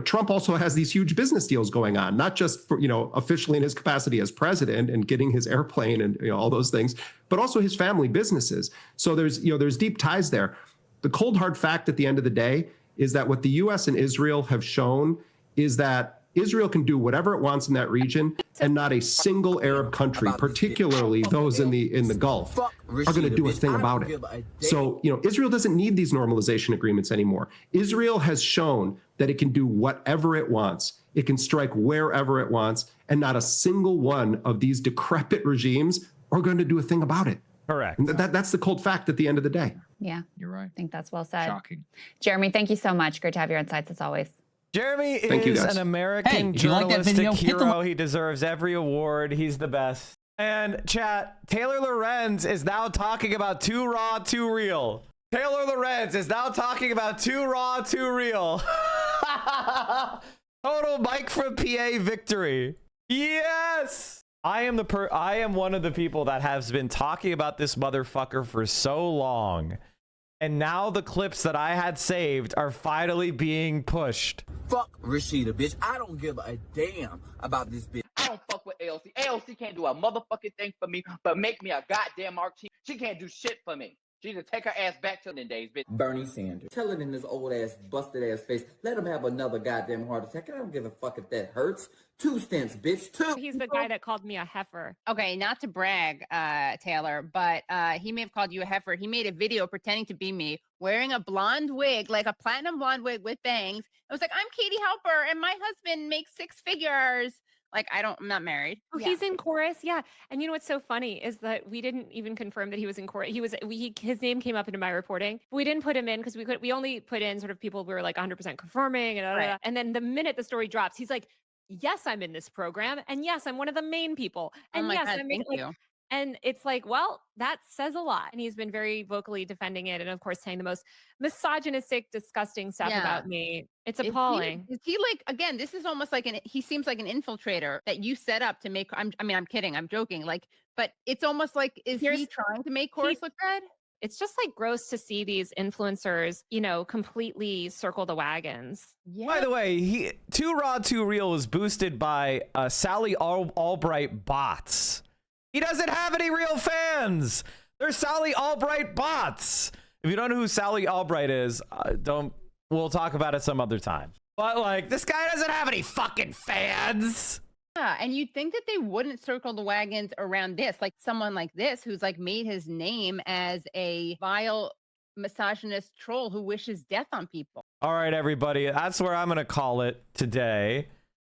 Trump also has these huge business deals going on, not just for, officially in his capacity as president and getting his airplane and, all those things, but also his family businesses. So there's deep ties there. The cold hard fact at the end of the day is that what the U.S. and Israel have shown is that Israel can do whatever it wants in that region, and not a single Arab country, particularly those in the Gulf, are going to do a thing about it. So, Israel doesn't need these normalization agreements anymore. Israel has shown that it can do whatever it wants. It can strike wherever it wants, and not a single one of these decrepit regimes are going to do a thing about it. Correct. And that's the cold fact at the end of the day. Yeah, you're right. I think that's well said. Shocking. Jeremy, thank you so much. Great to have your insights as always. Jeremy is an American journalistic hero. He deserves every award. He's the best. And chat, Taylor Lorenz is now talking about too raw, too real. Taylor Lorenz is now talking about too raw, too real. Total Mike from PA victory. Yes. I am one of the people that has been talking about this motherfucker for so long. And now the clips that I had saved are finally being pushed. Fuck Rashida, bitch. I don't give a damn about this bitch. I don't fuck with AOC. AOC can't do a motherfucking thing for me, but make me a goddamn martini. She can't do shit for me. She need to take her ass back to the days, bitch. Bernie Sanders. Tell it in his old ass, busted ass face. Let him have another goddamn heart attack. I don't give a fuck if that hurts. 2 stents, bitch. 2. He's the guy that called me a heifer. Okay, not to brag, Taylor, but he may have called you a heifer. He made a video pretending to be me, wearing a blonde wig, like a platinum blonde wig with bangs. I was like, I'm Katie Halper, and my husband makes 6 figures. Like, I'm not married. Oh, he's in chorus, yeah. And you know what's so funny is that we didn't even confirm that he was in chorus. His name came up into my reporting. We didn't put him in because we only put in sort of people we were like 100% confirming and Right. And then the minute the story drops, he's like, yes, I'm in this program, and yes, I'm one of the main people, and Oh my yes, God, I'm thank like, you. and it's like, well, that says a lot. And he's been very vocally defending it, and of course, saying the most misogynistic, disgusting stuff Yeah. about me. It's Is appalling. Is he like, again, this is almost like he seems like an infiltrator that you set up to make, I'm kidding, I'm joking. Like, but it's almost like, is he trying to make chorus look good? It's just like gross to see these influencers, completely circle the wagons. Yeah. By the way, Too Raw, Too Real was boosted by Sally Albright bots. He doesn't have any real fans. They're Sally Albright bots. If you don't know who Sally Albright is, we'll talk about it some other time. But like, this guy doesn't have any fucking fans. Yeah, and you'd think that they wouldn't circle the wagons around this, like someone like this who's like made his name as a vile misogynist troll who wishes death on people. All right, everybody, that's where I'm gonna call it today.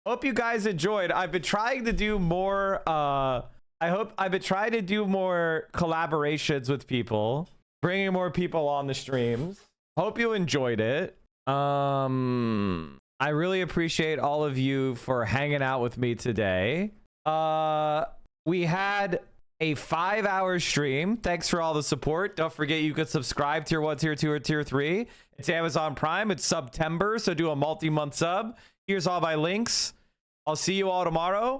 Hope you guys enjoyed. I've been trying to do more I've been trying to do more collaborations with people, bringing more people on the streams. Hope you enjoyed it. I really appreciate all of you for hanging out with me today. We had a 5-hour stream. Thanks for all the support. Don't forget you could subscribe tier 1, tier 2, or tier 3. It's Amazon Prime. It's September, so do a multi-month sub. Here's all my links. I'll see you all tomorrow.